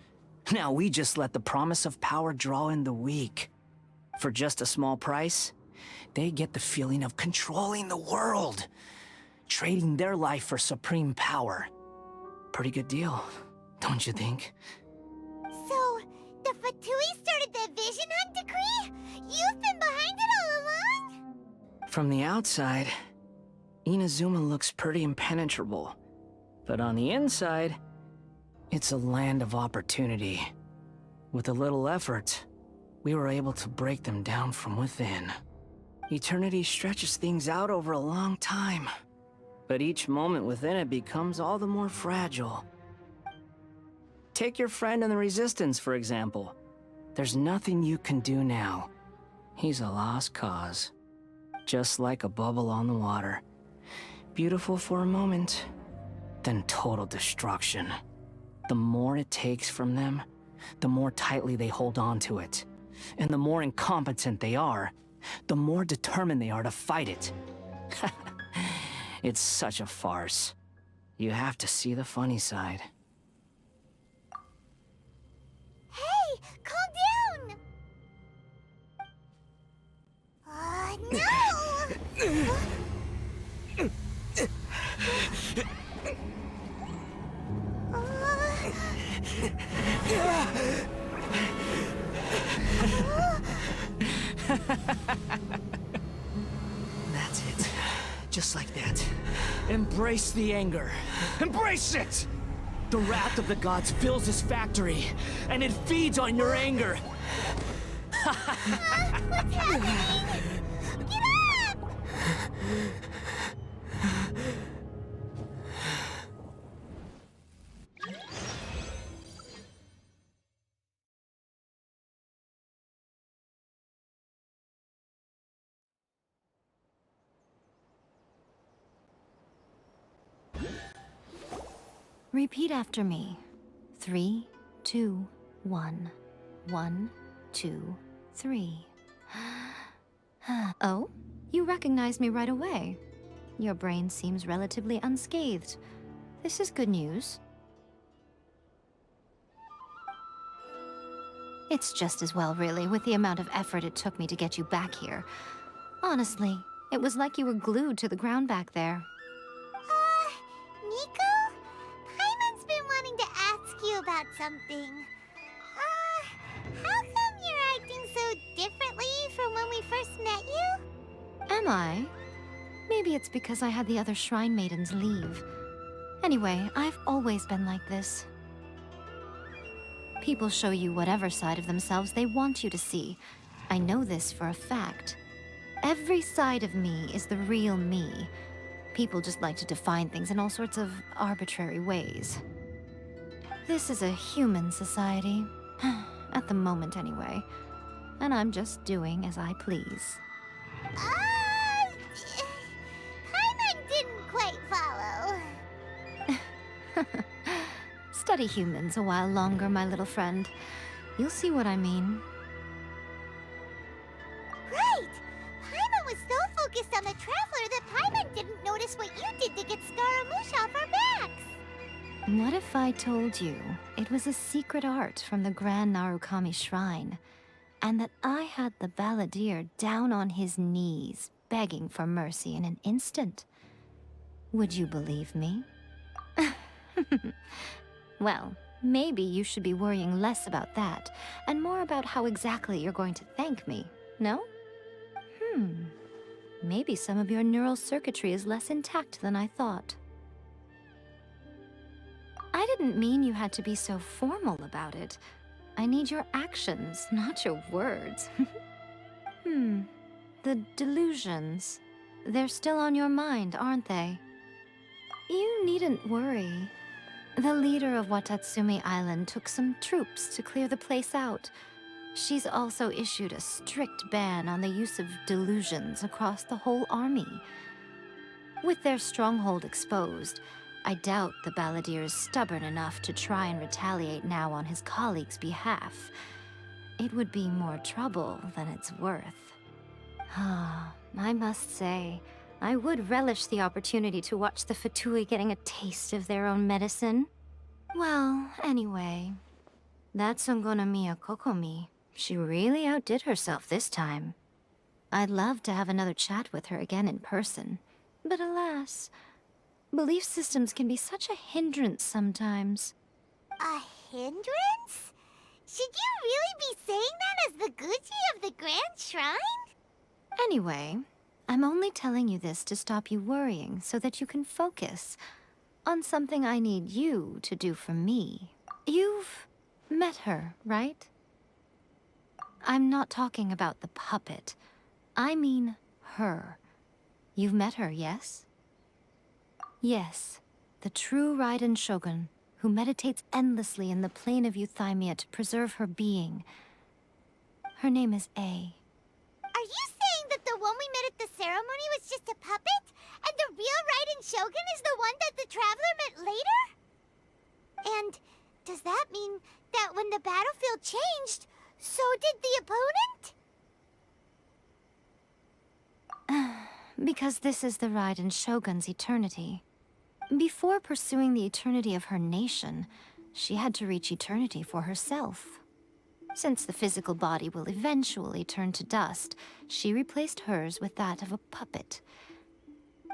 Now we just let the promise of power draw in the weak. For just a small price, they get the feeling of controlling the world, trading their life for supreme power. Pretty good deal, don't you think? So, the Fatui started the Vision Hunt decree? You've been behind it all along? From the outside, Inazuma looks pretty impenetrable. But on the inside, it's a land of opportunity. With a little effort, we were able to break them down from within. Eternity stretches things out over a long time, but each moment within it becomes all the more fragile. Take your friend in the Resistance, for example. There's nothing you can do now. He's a lost cause. Just like a bubble on the water. Beautiful for a moment, then total destruction. The more it takes from them, the more tightly they hold on to it. And the more incompetent they are, the more determined they are to fight it. It's such a farce. You have to see the funny side. Hey, calm down! No! That's it. Just like that. Embrace the anger. Embrace it! The wrath of the gods fills this factory, and it feeds on your anger. What's happening? Get up! Repeat after me. 3, 2, 1. 1, 2, 3. Oh? You recognized me right away. Your brain seems relatively unscathed. This is good news. It's just as well, really, with the amount of effort it took me to get you back here. Honestly, it was like you were glued to the ground back there. Nico? Paimon's been wanting to ask you about something. How come you're acting so differently from when we first met you? Am I? Maybe it's because I had the other Shrine Maidens leave. Anyway, I've always been like this. People show you whatever side of themselves they want you to see. I know this for a fact. Every side of me is the real me. People just like to define things in all sorts of arbitrary ways. This is a human society. At the moment, anyway. And I'm just doing as I please. Paimon didn't quite follow. Study humans a while longer, my little friend. You'll see what I mean. Right! Paimon was so focused on the Traveler that Paimon didn't notice what you did to get Scaramouche off our backs. What if I told you it was a secret art from the Grand Narukami Shrine, and that I had the Balladeer down on his knees, begging for mercy in an instant? Would you believe me? Well, maybe you should be worrying less about that, and more about how exactly you're going to thank me, no? Maybe some of your neural circuitry is less intact than I thought. I didn't mean you had to be so formal about it. I need your actions, not your words. The delusions. They're still on your mind, aren't they? You needn't worry. The leader of Watatsumi Island took some troops to clear the place out. She's also issued a strict ban on the use of delusions across the whole army. With their stronghold exposed, I doubt the Balladeer is stubborn enough to try and retaliate now on his colleague's behalf. It would be more trouble than it's worth. I must say, I would relish the opportunity to watch the Fatui getting a taste of their own medicine. Well, anyway, that Sangonomiya Kokomi, she really outdid herself this time. I'd love to have another chat with her again in person, but alas, belief systems can be such a hindrance sometimes. A hindrance? Should you really be saying that as the Gucci of the Grand Shrine? Anyway, I'm only telling you this to stop you worrying so that you can focus on something I need you to do for me. You've met her, right? I'm not talking about the puppet. I mean her. You've met her, yes? Yes, the true Raiden Shogun, who meditates endlessly in the plane of Euthymia to preserve her being. Her name is A. Are you saying that the one we met at the ceremony was just a puppet? And the real Raiden Shogun is the one that the Traveler met later? And does that mean that when the battlefield changed, so did the opponent? Because this is the Raiden Shogun's eternity. Before pursuing the eternity of her nation, she had to reach eternity for herself. Since the physical body will eventually turn to dust, she replaced hers with that of a puppet.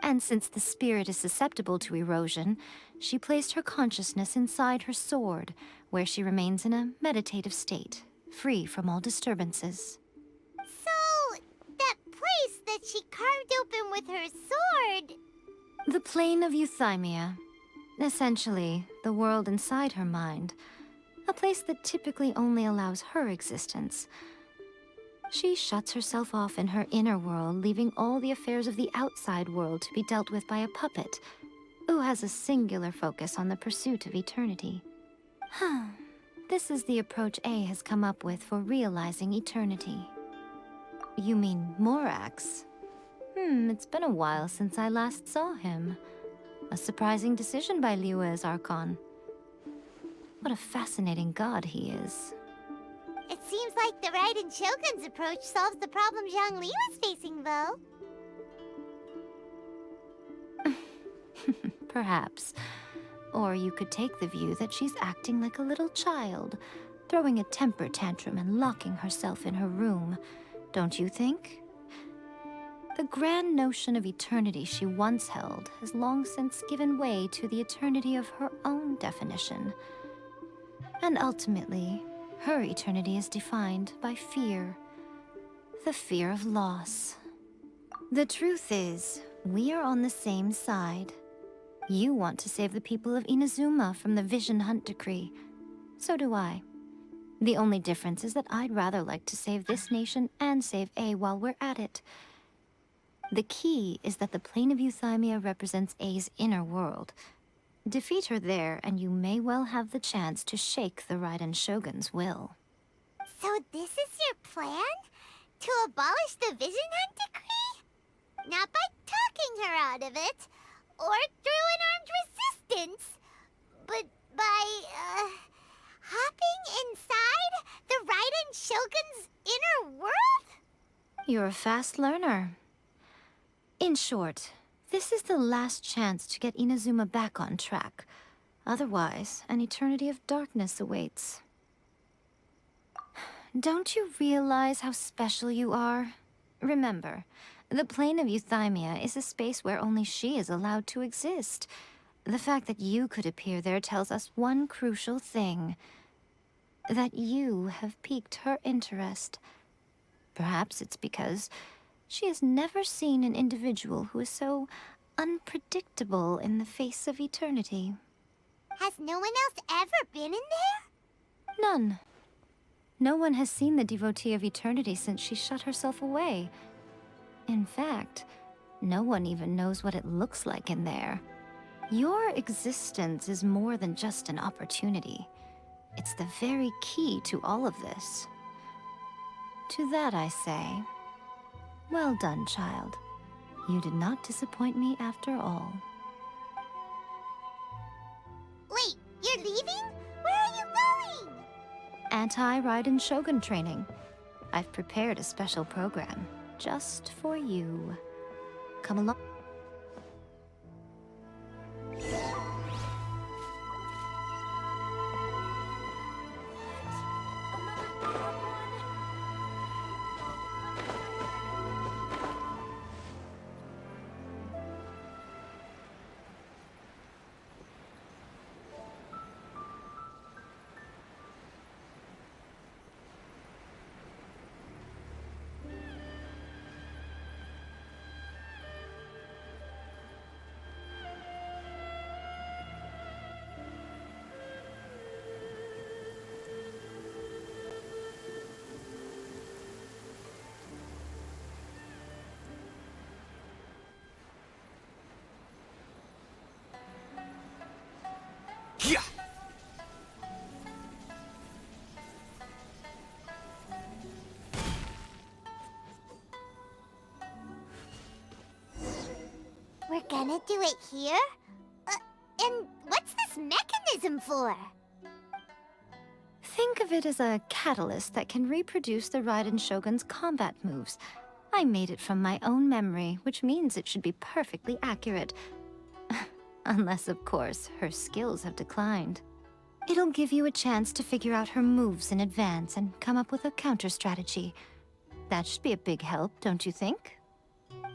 And since the spirit is susceptible to erosion, she placed her consciousness inside her sword, where she remains in a meditative state, free from all disturbances. So, that place that she carved open with her sword... The plane of Euthymia. Essentially, the world inside her mind. A place that typically only allows her existence. She shuts herself off in her inner world, leaving all the affairs of the outside world to be dealt with by a puppet, who has a singular focus on the pursuit of eternity. This is the approach A has come up with for realizing eternity. You mean Morax? It's been a while since I last saw him. A surprising decision by Liyue's Archon. What a fascinating god he is. It seems like the Raiden Shogun's approach solves the problem Zhongli was facing, though. Perhaps. Or you could take the view that she's acting like a little child, throwing a temper tantrum and locking herself in her room. Don't you think? The grand notion of eternity she once held has long since given way to the eternity of her own definition. And ultimately, her eternity is defined by fear. The fear of loss. The truth is, we are on the same side. You want to save the people of Inazuma from the Vision Hunt decree. So do I. The only difference is that I'd rather like to save this nation and save A while we're at it. The key is that the plane of Euthymia represents A's inner world. Defeat her there, and you may well have the chance to shake the Raiden Shogun's will. So this is your plan? To abolish the Vision Hunt decree? Not by talking her out of it, or through an armed resistance, but by, hopping inside the Raiden Shogun's inner world? You're a fast learner. In short, this is the last chance to get Inazuma back on track. Otherwise, an eternity of darkness awaits. Don't you realize how special you are? Remember, the plane of Euthymia is a space where only she is allowed to exist. The fact that you could appear there tells us one crucial thing. That you have piqued her interest. Perhaps it's because she has never seen an individual who is so unpredictable in the face of eternity. Has no one else ever been in there? None. No one has seen the devotee of eternity since she shut herself away. In fact, no one even knows what it looks like in there. Your existence is more than just an opportunity. It's the very key to all of this. To that I say, well done, child. You did not disappoint me after all. Wait, you're leaving? Where are you going? Anti-Raiden Shogun training. I've prepared a special program just for you. Come along. Yeah. We're gonna do it here? And what's this mechanism for? Think of it as a catalyst that can reproduce the Raiden Shogun's combat moves. I made it from my own memory, which means it should be perfectly accurate. Unless, of course, her skills have declined. It'll give you a chance to figure out her moves in advance and come up with a counter-strategy. That should be a big help, don't you think?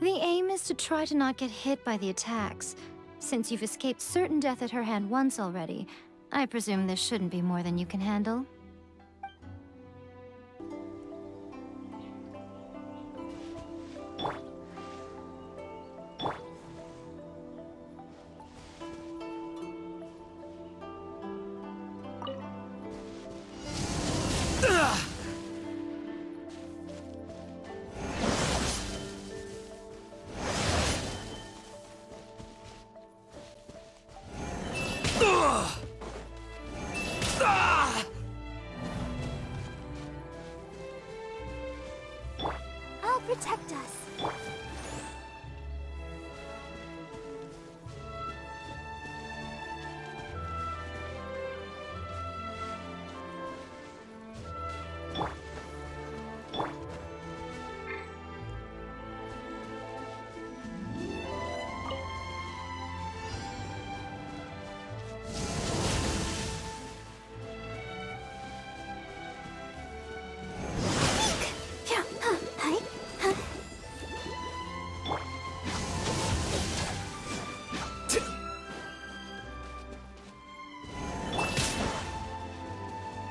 The aim is to try to not get hit by the attacks. Since you've escaped certain death at her hand once already, I presume this shouldn't be more than you can handle. I'll protect us.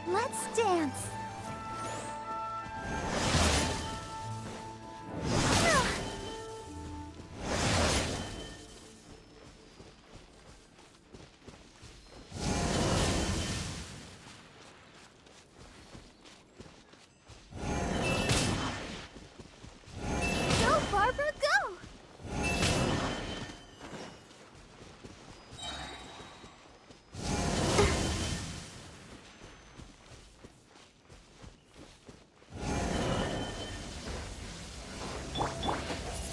Let's dance. Go, Barbara, go!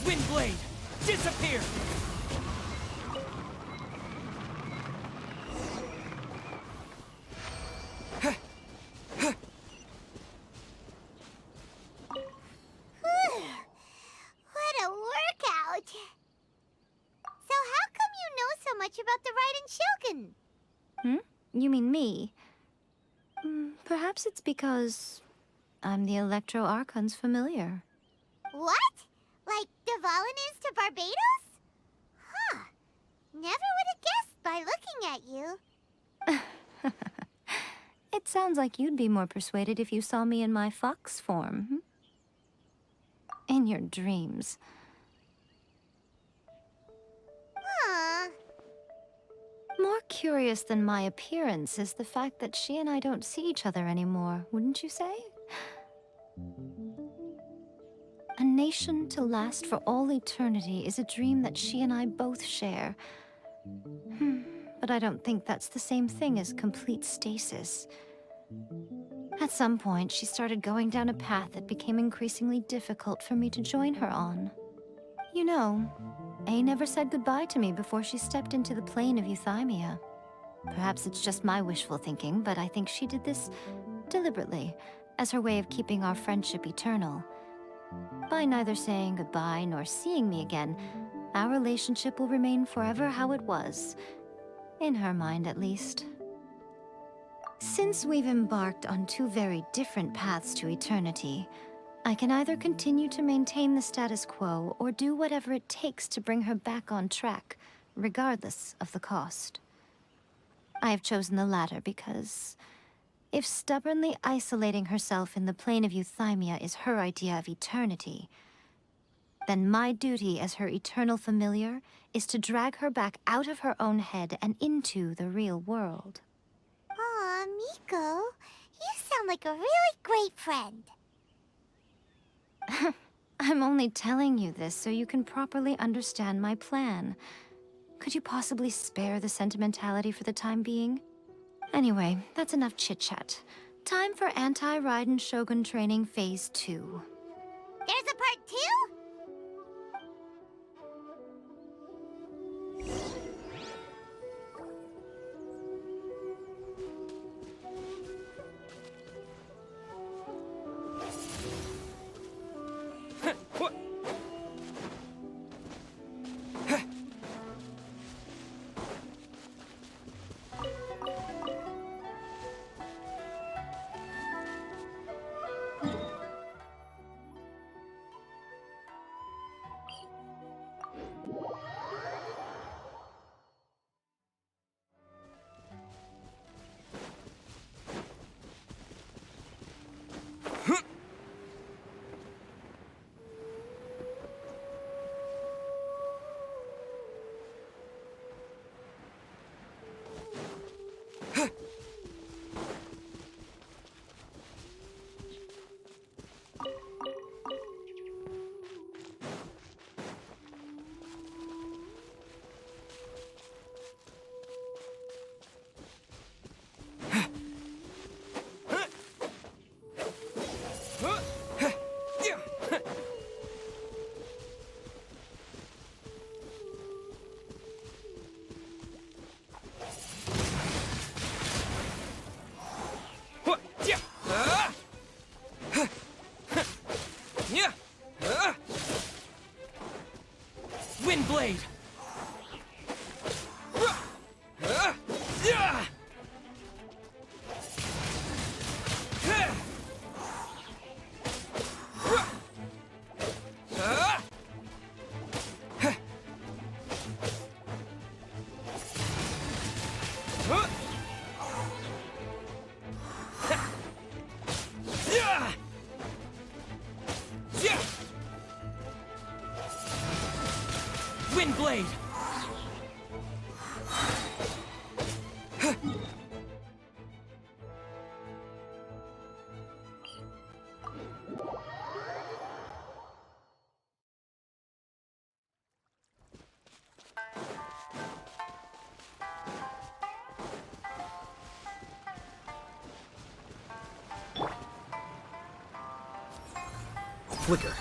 Windblade, disappear! What a workout! So how come you know so much about the Raiden Shogun? You mean me? Perhaps it's because I'm the Electro Archon's familiar. What? Like Devalin is to Barbados? Huh. Never would have guessed by looking at you. It sounds like you'd be more persuaded if you saw me in my fox form. In your dreams. Huh. More curious than my appearance is the fact that she and I don't see each other anymore, wouldn't you say? A nation to last for all eternity is a dream that she and I both share. But I don't think that's the same thing as complete stasis. At some point, she started going down a path that became increasingly difficult for me to join her on. You know, A never said goodbye to me before she stepped into the plane of euthymia. Perhaps it's just my wishful thinking, but I think she did this deliberately, as her way of keeping our friendship eternal. By neither saying goodbye nor seeing me again, our relationship will remain forever how it was. In her mind, at least. Since we've embarked on two very different paths to eternity, I can either continue to maintain the status quo or do whatever it takes to bring her back on track, regardless of the cost. I have chosen the latter because if stubbornly isolating herself in the plane of euthymia is her idea of eternity, then my duty as her eternal familiar is to drag her back out of her own head and into the real world. Aw, Miko, you sound like a really great friend. I'm only telling you this so you can properly understand my plan. Could you possibly spare the sentimentality for the time being? Anyway, that's enough chit-chat. Time for Anti-Raiden Shogun Training Phase 2. There's a part 2? Windblade! Windblade! Flicker.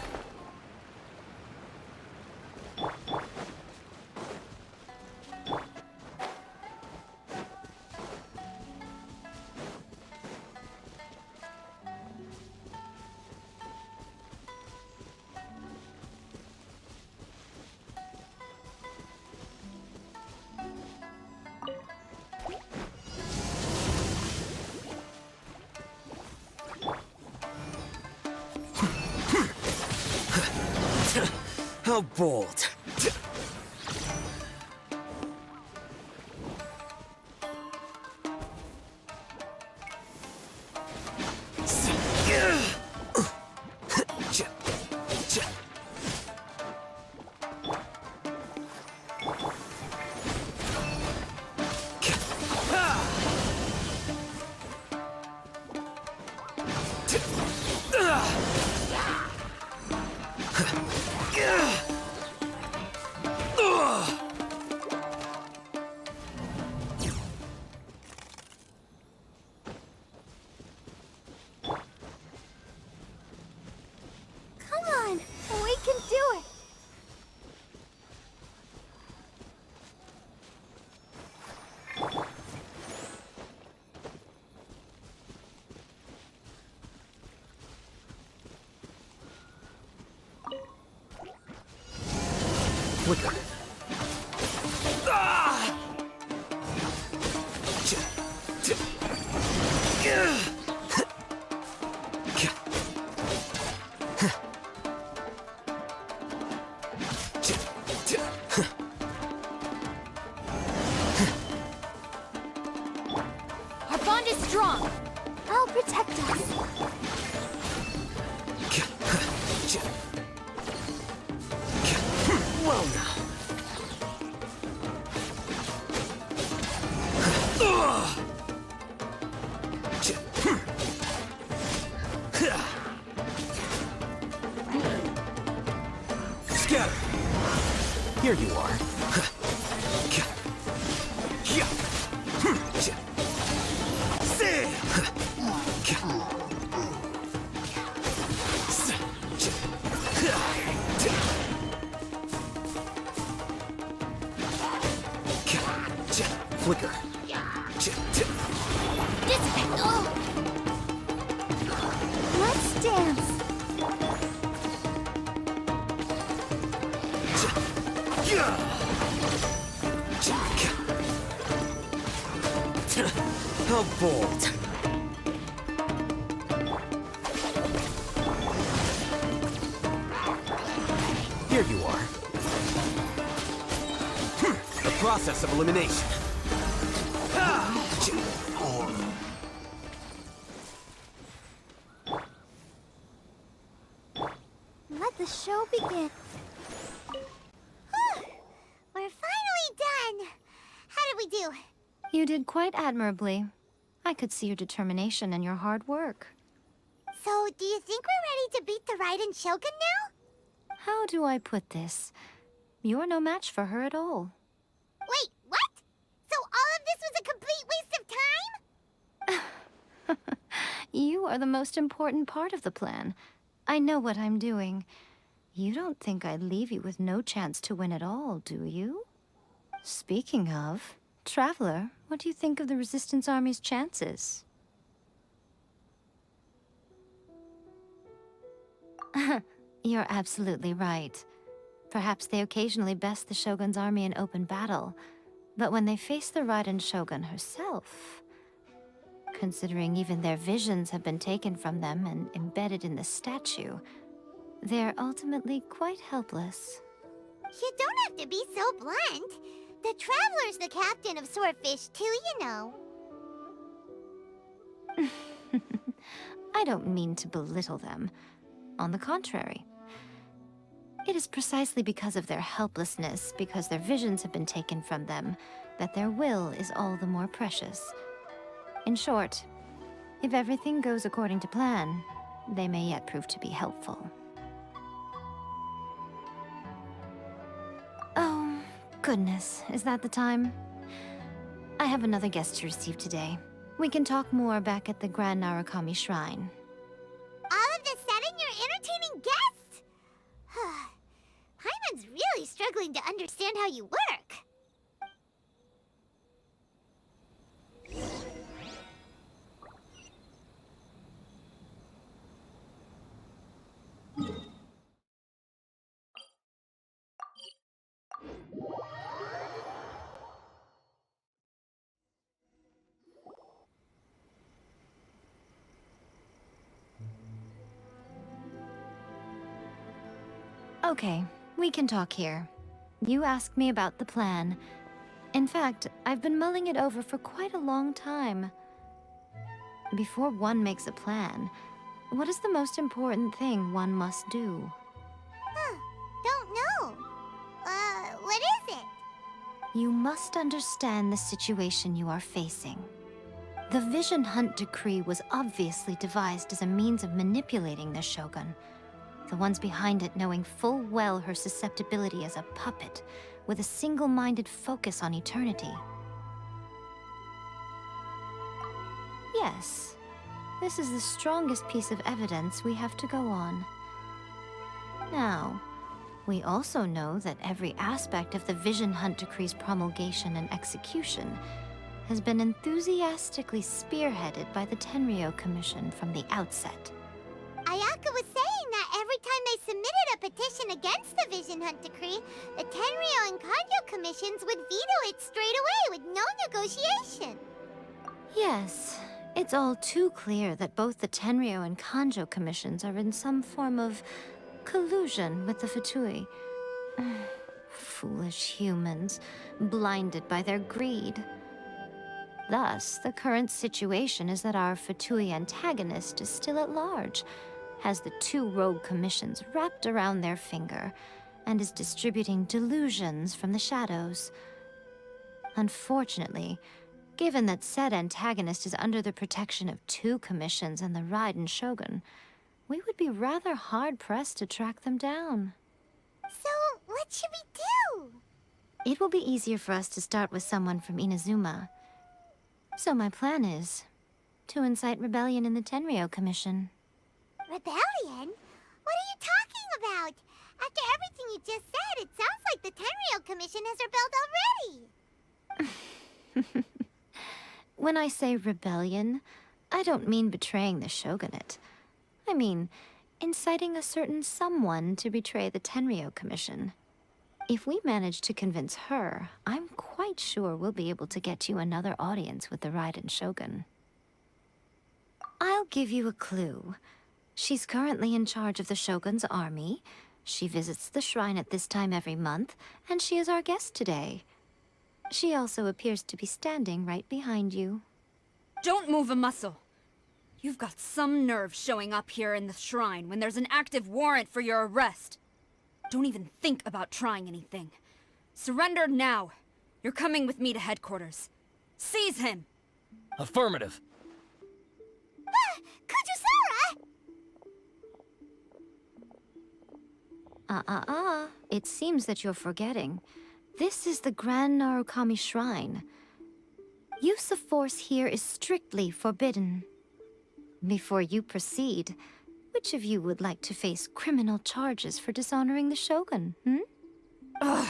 How bold. Flicker. Our bond is strong. I'll protect us. Well now. Scatter. Here you are. Flicker. Dissipate. Oh. Let's dance. How bold. Here you are. The process of elimination. Let the show begin. Whew. We're finally done. How did we do? You did quite admirably. I could see your determination and your hard work. So, do you think we're ready to beat the Raiden Shogun now? How do I put this? You're no match for her at all. Wait, what? So all of this was a complete waste of time? You are the most important part of the plan. I know what I'm doing. You don't think I'd leave you with no chance to win at all, do you? Speaking of, Traveler, what do you think of the Resistance Army's chances? You're absolutely right. Perhaps they occasionally best the Shogun's army in open battle, but when they face the Raiden Shogun herself, considering even their visions have been taken from them and embedded in the statue, they're ultimately quite helpless. You don't have to be so blunt. The Traveler's the captain of Swordfish too, you know. I don't mean to belittle them. On the contrary. It is precisely because of their helplessness, because their visions have been taken from them, that their will is all the more precious. In short, if everything goes according to plan, they may yet prove to be helpful. Oh, goodness, is that the time? I have another guest to receive today. We can talk more back at the Grand Narukami Shrine. All of a sudden, you're entertaining guests? Paimon's really struggling to understand how you work. Okay, we can talk here. You asked me about the plan. In fact, I've been mulling it over for quite a long time. Before one makes a plan, what is the most important thing one must do? Don't know. What is it? You must understand the situation you are facing. The Vision Hunt Decree was obviously devised as a means of manipulating the Shogun. The ones behind it knowing full well her susceptibility as a puppet, with a single-minded focus on eternity. Yes, this is the strongest piece of evidence we have to go on. Now, we also know that every aspect of the Vision Hunt Decree's promulgation and execution has been enthusiastically spearheaded by the Tenryo Commission from the outset. Ayaka was saying that every time they submitted a petition against the Vision Hunt Decree, the Tenryou and Kanjo commissions would veto it straight away with no negotiation. Yes, it's all too clear that both the Tenryou and Kanjo commissions are in some form of collusion with the Fatui. Foolish humans, blinded by their greed. Thus, the current situation is that our Fatui antagonist is still at large, has the two rogue commissions wrapped around their finger, and is distributing delusions from the shadows. Unfortunately, given that said antagonist is under the protection of two commissions and the Raiden Shogun, we would be rather hard-pressed to track them down. So, what should we do? It will be easier for us to start with someone from Inazuma. So my plan is to incite rebellion in the Tenryou Commission. Rebellion? What are you talking about? After everything you just said, it sounds like the Tenryou Commission has rebelled already. When I say rebellion, I don't mean betraying the shogunate. I mean inciting a certain someone to betray the Tenryou Commission. If we manage to convince her, I'm quite sure we'll be able to get you another audience with the Raiden Shogun. I'll give you a clue. She's currently in charge of the Shogun's army. She visits the shrine at this time every month, and she is our guest today. She also appears to be standing right behind you. Don't move a muscle. You've got some nerve showing up here in the shrine when there's an active warrant for your arrest. Don't even think about trying anything. Surrender now. You're coming with me to headquarters. Seize him! Affirmative. Kujusara! It seems that you're forgetting. This is the Grand Narukami Shrine. Use of force here is strictly forbidden. Before you proceed, which of you would like to face criminal charges for dishonoring the Shogun, Ugh.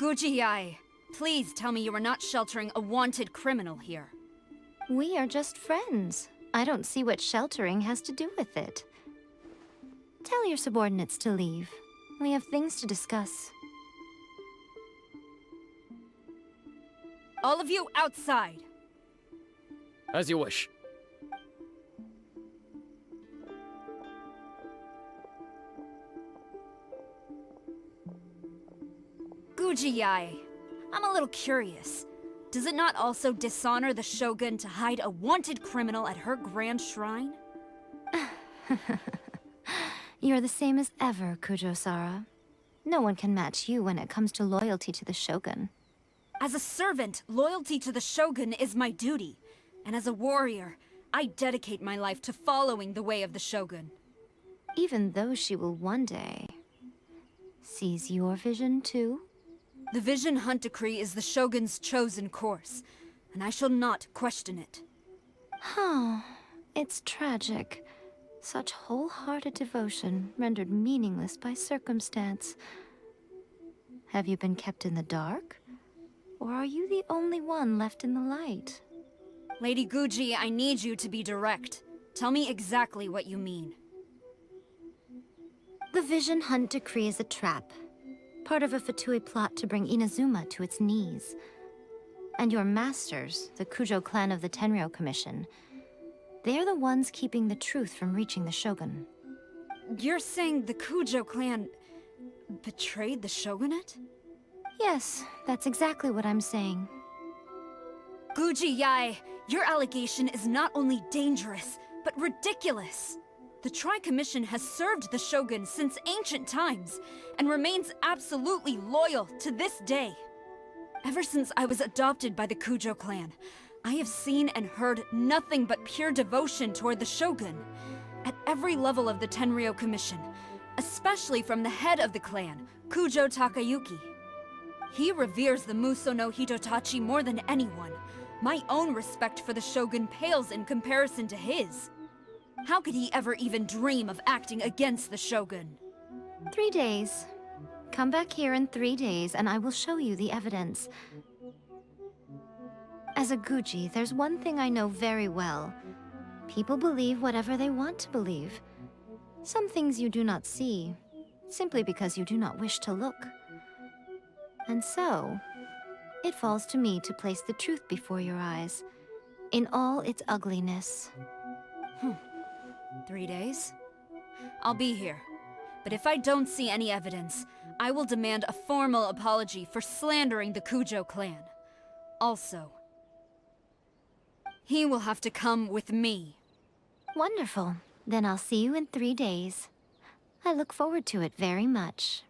Guji-ai, please tell me you are not sheltering a wanted criminal here. We are just friends. I don't see what sheltering has to do with it. Tell your subordinates to leave. We have things to discuss. All of you outside. As you wish. Guji-ai, I'm a little curious. Does it not also dishonor the Shogun to hide a wanted criminal at her grand shrine? You're the same as ever, Kujo-sara. No one can match you when it comes to loyalty to the Shogun. As a servant, loyalty to the Shogun is my duty. And as a warrior, I dedicate my life to following the way of the Shogun. Even though she will one day seize your vision too? The Vision Hunt Decree is the Shogun's chosen course, and I shall not question it. Oh, it's tragic. Such wholehearted devotion rendered meaningless by circumstance. Have you been kept in the dark? Or are you the only one left in the light? Lady Guji, I need you to be direct. Tell me exactly what you mean. The Vision Hunt Decree is a trap. Part of a Fatui plot to bring Inazuma to its knees. And your masters, the Kujo clan of the Tenryou Commission, they're the ones keeping the truth from reaching the Shogun. You're saying the Kujo clan betrayed the Shogunate? Yes, that's exactly what I'm saying. Guji-ai, your allegation is not only dangerous, but ridiculous. The Tri-Commission has served the Shogun since ancient times, and remains absolutely loyal to this day. Ever since I was adopted by the Kujo clan, I have seen and heard nothing but pure devotion toward the Shogun. At every level of the Tenryou Commission, especially from the head of the clan, Kujo Takayuki. He reveres the Muso no Hitotachi more than anyone. My own respect for the Shogun pales in comparison to his. How could he ever even dream of acting against the Shogun? 3 days. Come back here in 3 days and I will show you the evidence. As a Guji, there's one thing I know very well. People believe whatever they want to believe. Some things you do not see, simply because you do not wish to look. And so, it falls to me to place the truth before your eyes, in all its ugliness. 3 days? I'll be here. But if I don't see any evidence, I will demand a formal apology for slandering the Kujo clan. Also, he will have to come with me. Wonderful. Then I'll see you in 3 days. I look forward to it very much.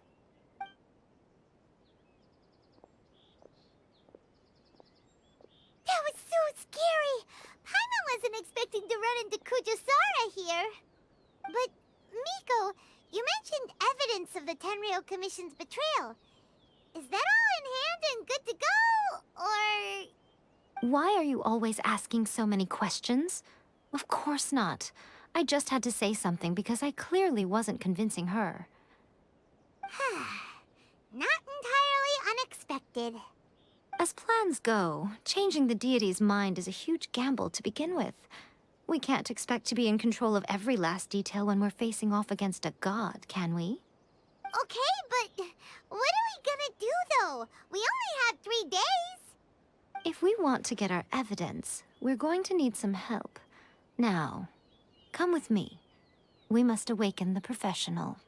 That was so scary! Paimon wasn't expecting to run into Kujosara here. But, Miko, you mentioned evidence of the Tenryou Commission's betrayal. Is that all in hand and good to go, or...? Why are you always asking so many questions? Of course not. I just had to say something because I clearly wasn't convincing her. Not entirely unexpected. As plans go, changing the deity's mind is a huge gamble to begin with. We can't expect to be in control of every last detail when we're facing off against a god, can we? Okay, but what are we gonna do, though? We only have 3 days. If we want to get our evidence, we're going to need some help. Now, come with me. We must awaken the professional.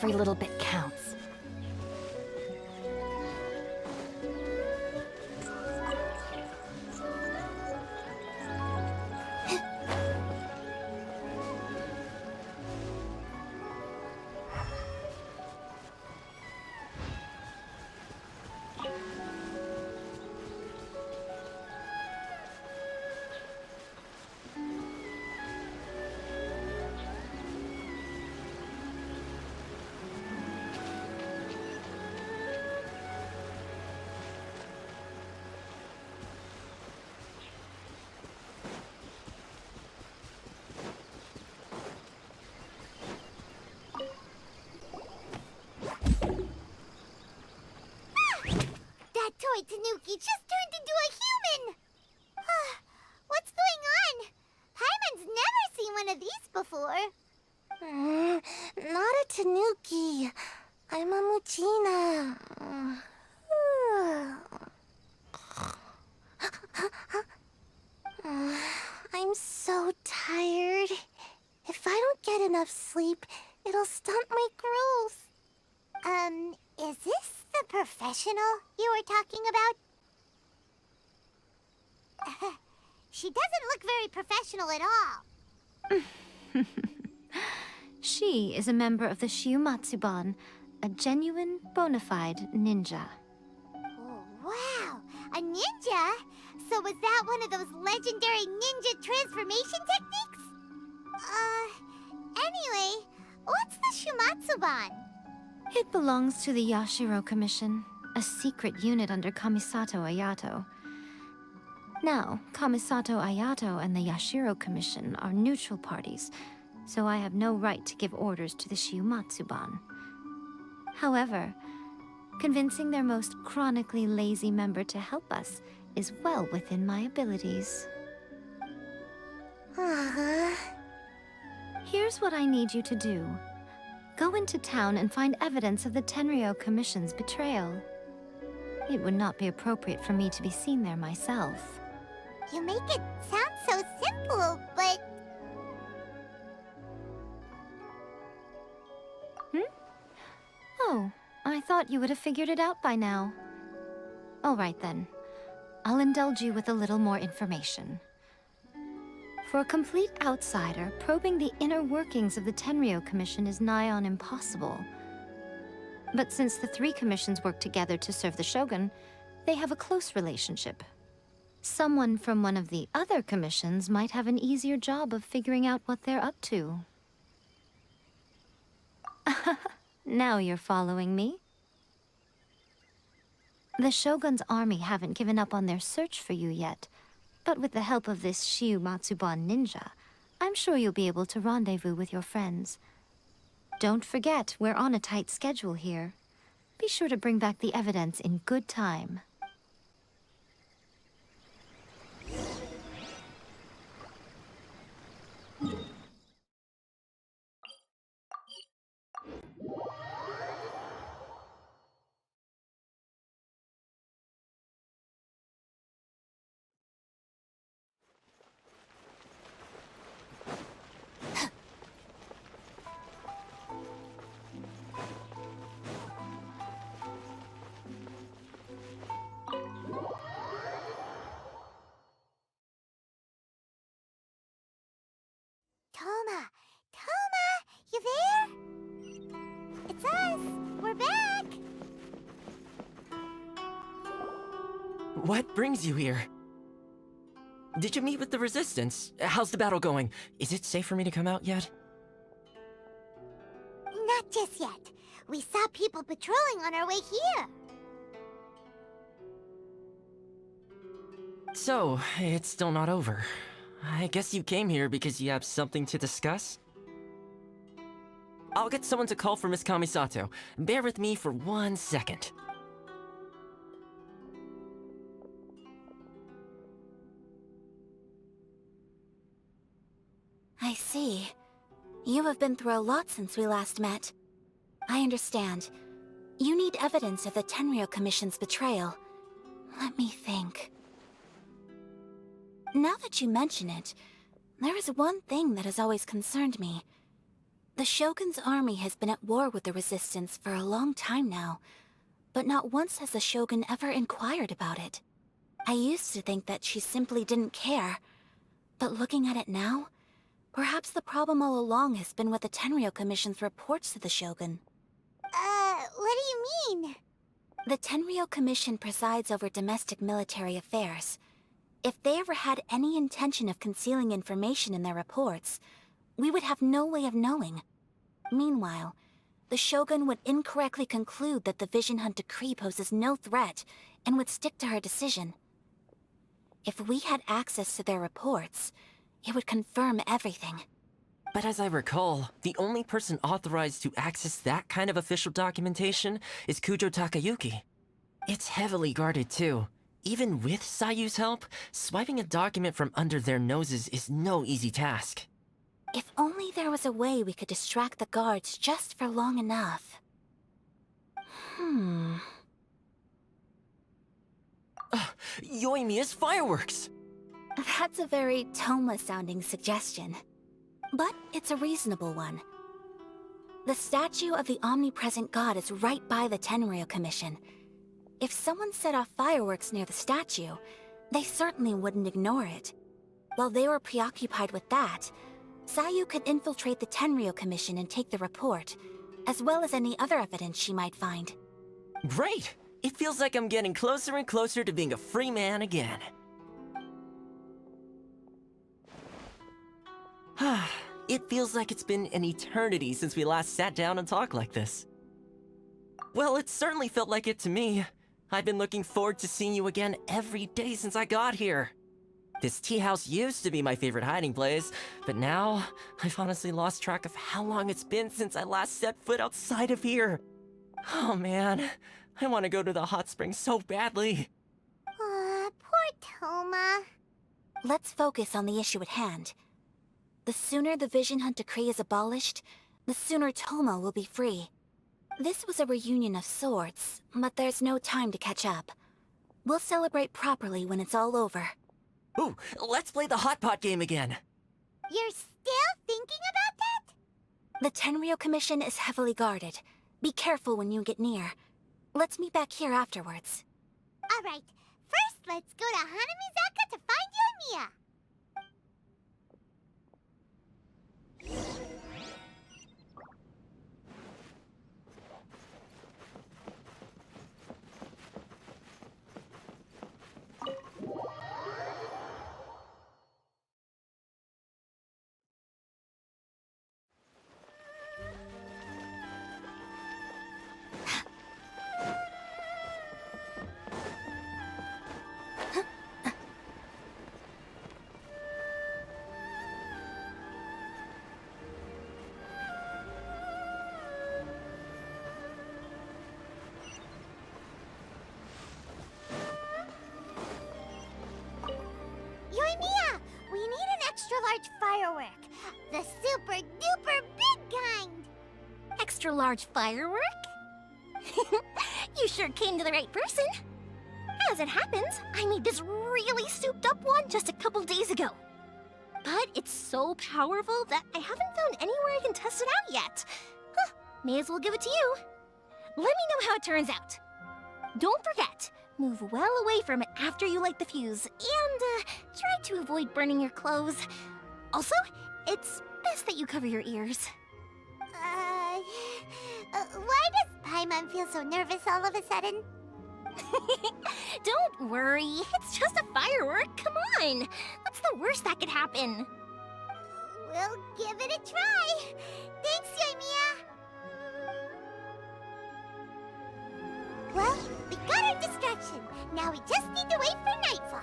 Every little bit counts. That toy Tanuki just turned into a human! What's going on? Paimon's never seen one of these before. Not a Tanuki. I'm a Muchina. I'm so tired. If I don't get enough sleep, it'll stunt my growth. Is this the professional you were talking about? She doesn't look very professional at all. She is a member of the Shiumatsuban, a genuine, bona fide ninja. Oh, wow! A ninja? So was that one of those legendary ninja transformation techniques? Anyway, what's the Shumatsuban? It belongs to the Yashiro Commission, a secret unit under Kamisato Ayato. Now, Kamisato Ayato and the Yashiro Commission are neutral parties, so I have no right to give orders to the Shiumatsuban. However, convincing their most chronically lazy member to help us is well within my abilities. Here's what I need you to do. Go into town and find evidence of the Tenryou Commission's betrayal. It would not be appropriate for me to be seen there myself. You make it sound so simple, but... Oh, I thought you would have figured it out by now. All right then. I'll indulge you with a little more information. For a complete outsider, probing the inner workings of the Tenryou Commission is nigh on impossible. But since the three commissions work together to serve the Shogun, they have a close relationship. Someone from one of the other commissions might have an easier job of figuring out what they're up to. Now you're following me. The Shogun's army haven't given up on their search for you yet, but with the help of this Shiu Matsuban ninja, I'm sure you'll be able to rendezvous with your friends. Don't forget, we're on a tight schedule here. Be sure to bring back the evidence in good time. Toma, you there? It's us. We're back. What brings you here? Did you meet with the Resistance? How's the battle going? Is it safe for me to come out yet? Not just yet. We saw people patrolling on our way here. So, it's still not over. I guess you came here because you have something to discuss? I'll get someone to call for Miss Kamisato. Bear with me for 1 second. I see. You have been through a lot since we last met. I understand. You need evidence of the Tenryou Commission's betrayal. Let me think. Now that you mention it, there is one thing that has always concerned me. The Shogun's army has been at war with the Resistance for a long time now, but not once has the Shogun ever inquired about it. I used to think that she simply didn't care, but looking at it now, perhaps the problem all along has been with the Tenryou Commission's reports to the Shogun. What do you mean? The Tenryou Commission presides over domestic military affairs. If they ever had any intention of concealing information in their reports, we would have no way of knowing. Meanwhile, the Shogun would incorrectly conclude that the Vision Hunt decree poses no threat and would stick to her decision. If we had access to their reports, it would confirm everything. But as I recall, the only person authorized to access that kind of official documentation is Kujo Takayuki. It's heavily guarded too. Even with Sayu's help, swiping a document from under their noses is no easy task. If only there was a way we could distract the guards just for long enough. Yoimiya's fireworks! That's a very Toma-sounding suggestion. But it's a reasonable one. The statue of the omnipresent god is right by the Tenryou Commission. If someone set off fireworks near the statue, they certainly wouldn't ignore it. While they were preoccupied with that, Sayu could infiltrate the Tenryou Commission and take the report, as well as any other evidence she might find. Great! It feels like I'm getting closer and closer to being a free man again. It feels like it's been an eternity since we last sat down and talked like this. Well, it certainly felt like it to me. I've been looking forward to seeing you again every day since I got here. This tea house used to be my favorite hiding place, but now I've honestly lost track of how long it's been since I last set foot outside of here. Oh man, I want to go to the hot springs so badly. Poor Toma. Let's focus on the issue at hand. The sooner the Vision Hunt decree is abolished, the sooner Tomo will be free. This was a reunion of sorts, but there's no time to catch up. We'll celebrate properly when it's all over. Ooh, let's play the hot pot game again. You're still thinking about that? The Tenryo Commission is heavily guarded. Be careful when you get near. Let's meet back here afterwards. Alright, first let's go to Hanamizaka to find Yoimiya. Yoimiya, we need an extra-large firework. The super-duper big kind. Extra-large firework? You sure came to the right person. As it happens, I made this really souped-up one just a couple days ago. But it's so powerful that I haven't found anywhere I can test it out yet. Huh, may as well give it to you. Let me know how it turns out. Don't forget, move well away from it after you light the fuse, and try to avoid burning your clothes. Also, it's best that you cover your ears. Why does Paimon feel so nervous all of a sudden? Don't worry, it's just a firework, come on! What's the worst that could happen? We'll give it a try. Thanks, Yoimiya. Well, we got our distraction. Now we just need to wait for nightfall.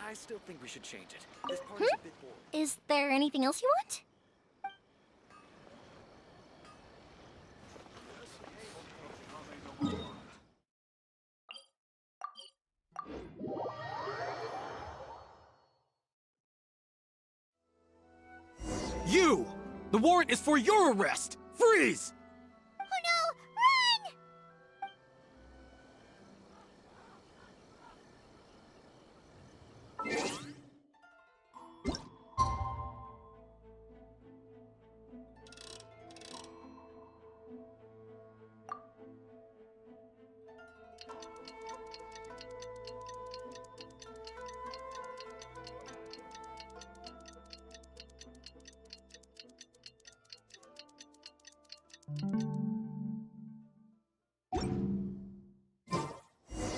I still think we should change it. This party's a bit boring. Is there anything else you want? You! The warrant is for your arrest! Freeze! Oh no! Run!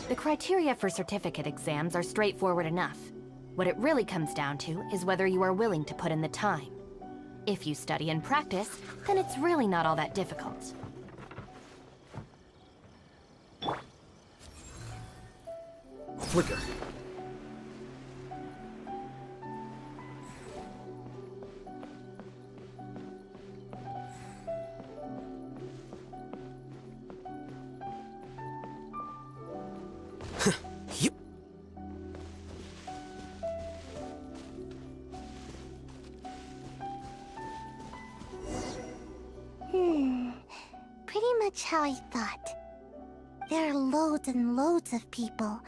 The criteria for certificate exams are straightforward enough. What it really comes down to is whether you are willing to put in the time. If you study and practice, then it's really not all that difficult. Flicker. Yep. Pretty much how I thought. There are loads and loads of people.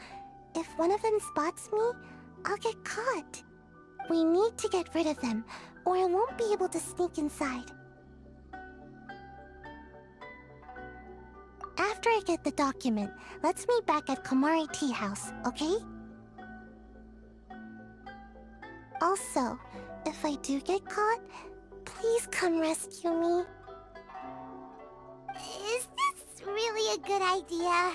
If one of them spots me, I'll get caught. We need to get rid of them, or I won't be able to sneak inside. After I get the document, let's meet back at Komari Tea House, okay? Also, if I do get caught, please come rescue me. Is this really a a good idea.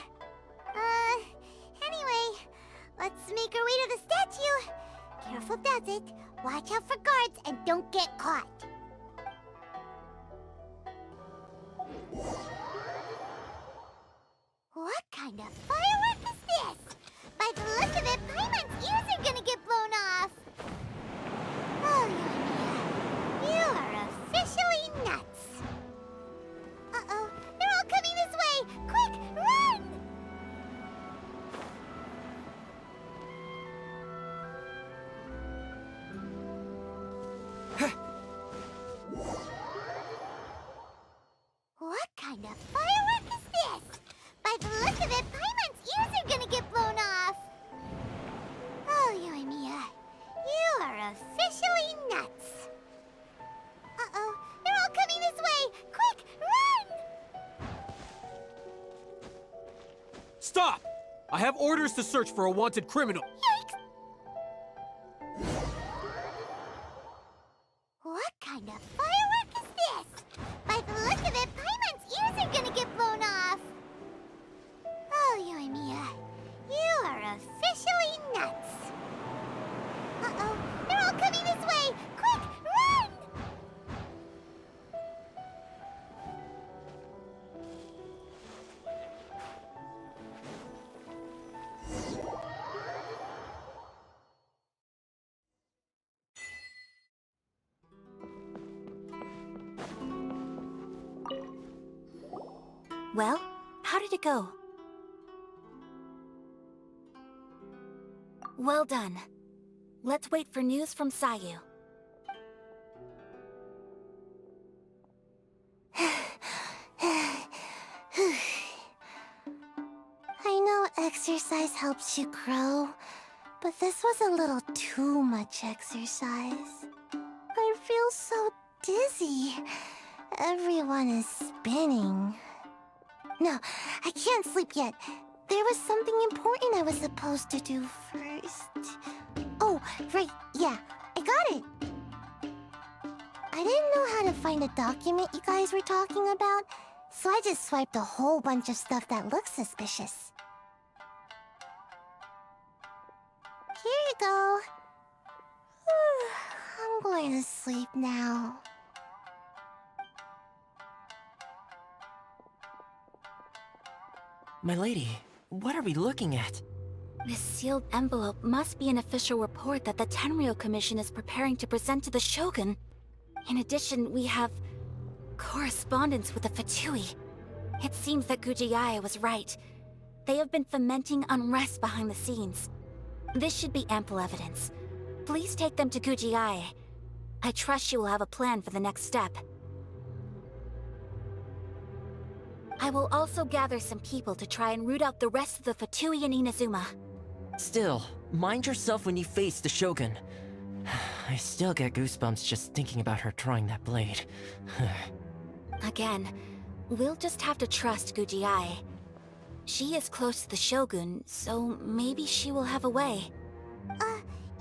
Anyway, let's make our way to the statue. Careful does it. Watch out for guards and don't get caught. What kind of firework is this? By the look of it, Paimon's ears are gonna get blown off. Oh, Yoimiya, you are officially nuts. Uh-oh, they're all coming this way! Quick, run! What kind of firework is this? By the look of it, Paimon's ears are gonna get blown off. Oh, Yoimiya, you are officially nuts. Uh-oh, they're all coming this way! Quick, run! Stop! I have orders to search for a wanted criminal. Yikes! What kind of firework is this? By the look of it, Paimon's ears are gonna get blown off. Oh, Yoimiya, you are officially nuts. Uh-oh, they're all coming this way! Quick, run! Well, how did it go? Well done. Let's wait for news from Sayu. I know exercise helps you grow, but this was a little too much exercise. I feel so dizzy. Everyone is spinning. No, I can't sleep yet. There was something important I was supposed to do first. Oh, right, yeah, I got it. I didn't know how to find a document you guys were talking about, so I just swiped a whole bunch of stuff that looks suspicious. Here you go. I'm going to sleep now. My lady, what are we looking at? This sealed envelope must be an official report that the Tenryou Commission is preparing to present to the Shogun. In addition, we have correspondence with the Fatui. It seems that Gujiae was right. They have been fomenting unrest behind the scenes. This should be ample evidence. Please take them to Gujiae. I trust you will have a plan for the next step. I will also gather some people to try and root out the rest of the Fatui in Inazuma. Still, mind yourself when you face the Shogun. I still get goosebumps just thinking about her drawing that blade. Again, we'll just have to trust Gujiae. She is close to the Shogun, so maybe she will have a way.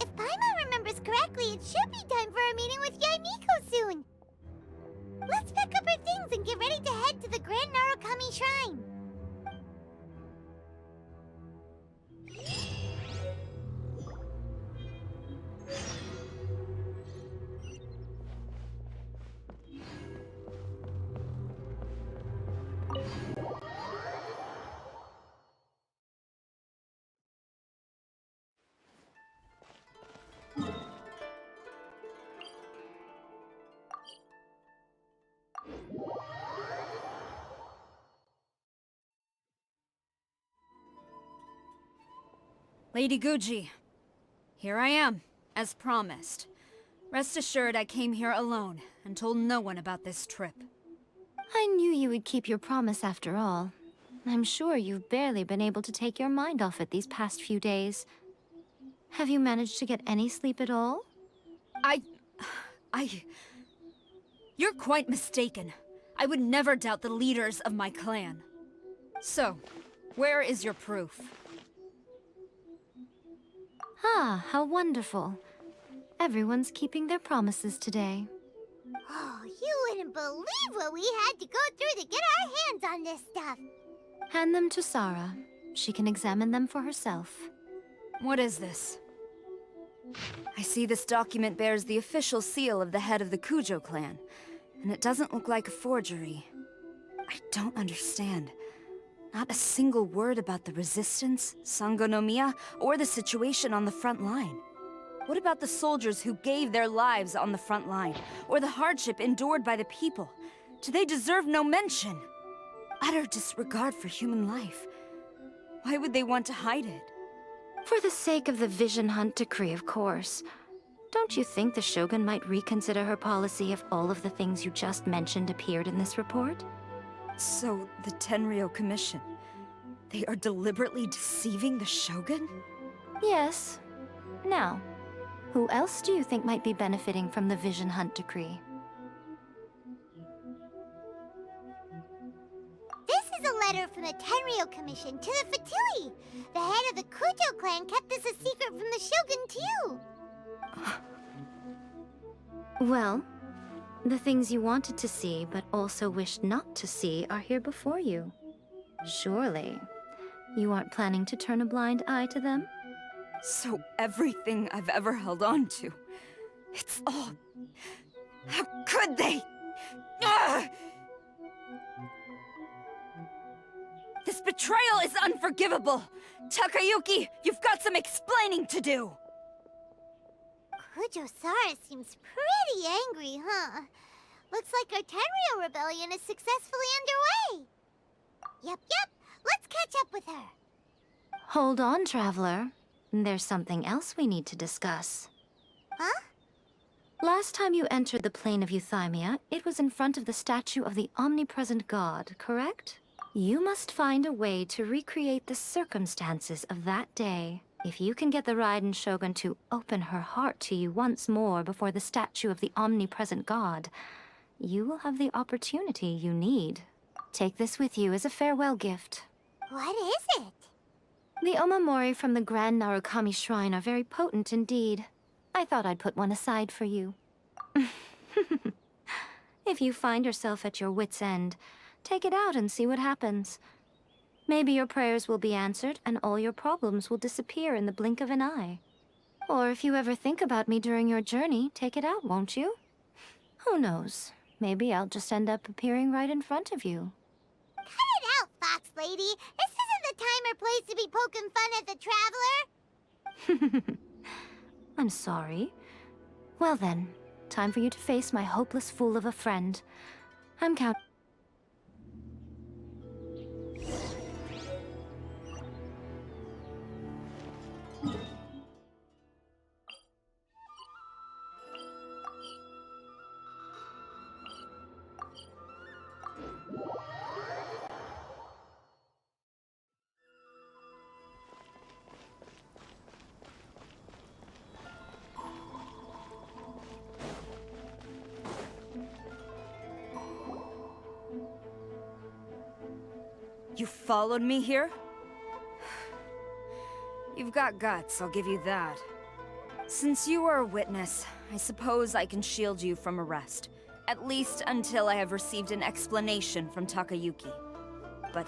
If Paimon remembers correctly, it should be time for a meeting with Yaimiko soon. Let's pack up our things and get ready to head to the Grand Narukami Shrine. Lady Guji, here I am, as promised. Rest assured I came here alone and told no one about this trip. I knew you would keep your promise after all. I'm sure you've barely been able to take your mind off it these past few days. Have you managed to get any sleep at all? You're quite mistaken. I would never doubt the leaders of my clan. So, where is your proof? Ah, how wonderful. Everyone's keeping their promises today. Oh, you wouldn't believe what we had to go through to get our hands on this stuff. Hand them to Sarah. She can examine them for herself. What is this? I see this document bears the official seal of the head of the Kujo clan, and it doesn't look like a forgery. I don't understand. Not a single word about the resistance, Sangonomiya, or the situation on the front line. What about the soldiers who gave their lives on the front line, or the hardship endured by the people? Do they deserve no mention? Utter disregard for human life. Why would they want to hide it? For the sake of the Vision Hunt decree, of course. Don't you think the Shogun might reconsider her policy if all of the things you just mentioned appeared in this report? So, the Tenryou Commission, they are deliberately deceiving the Shogun? Yes. Now, who else do you think might be benefiting from the Vision Hunt decree? This is a letter from the Tenryou Commission to the Fatui. The head of the Kujo clan kept this a secret from the Shogun, too. Well, the things you wanted to see but also wished not to see are here before you. Surely, you aren't planning to turn a blind eye to them? So everything I've ever held on to, it's all... How could they? Ugh! This betrayal is unforgivable! Takayuki, you've got some explaining to do! Kujo-Sara seems pretty angry, huh? Looks like our Tenryou rebellion is successfully underway. Yep. Let's catch up with her. Hold on, Traveler. There's something else we need to discuss. Huh? Last time you entered the plane of Euthymia, it was in front of the statue of the Omnipresent God, correct? You must find a way to recreate the circumstances of that day. If you can get the Raiden Shogun to open her heart to you once more before the statue of the Omnipresent God, you will have the opportunity you need. Take this with you as a farewell gift. What is it? The Omamori from the Grand Narukami Shrine are very potent indeed. I thought I'd put one aside for you. If you find yourself at your wit's end, take it out and see what happens. Maybe your prayers will be answered and all your problems will disappear in the blink of an eye. Or if you ever think about me during your journey, take it out, won't you? Who knows? Maybe I'll just end up appearing right in front of you. Cut it out, Fox Lady. This isn't the time or place to be poking fun at the Traveler. I'm sorry. Well then, time for you to face my hopeless fool of a friend. I'm counting. You followed me here? You've got guts, I'll give you that. Since you are a witness, I suppose I can shield you from arrest. At least until I have received an explanation from Takayuki. But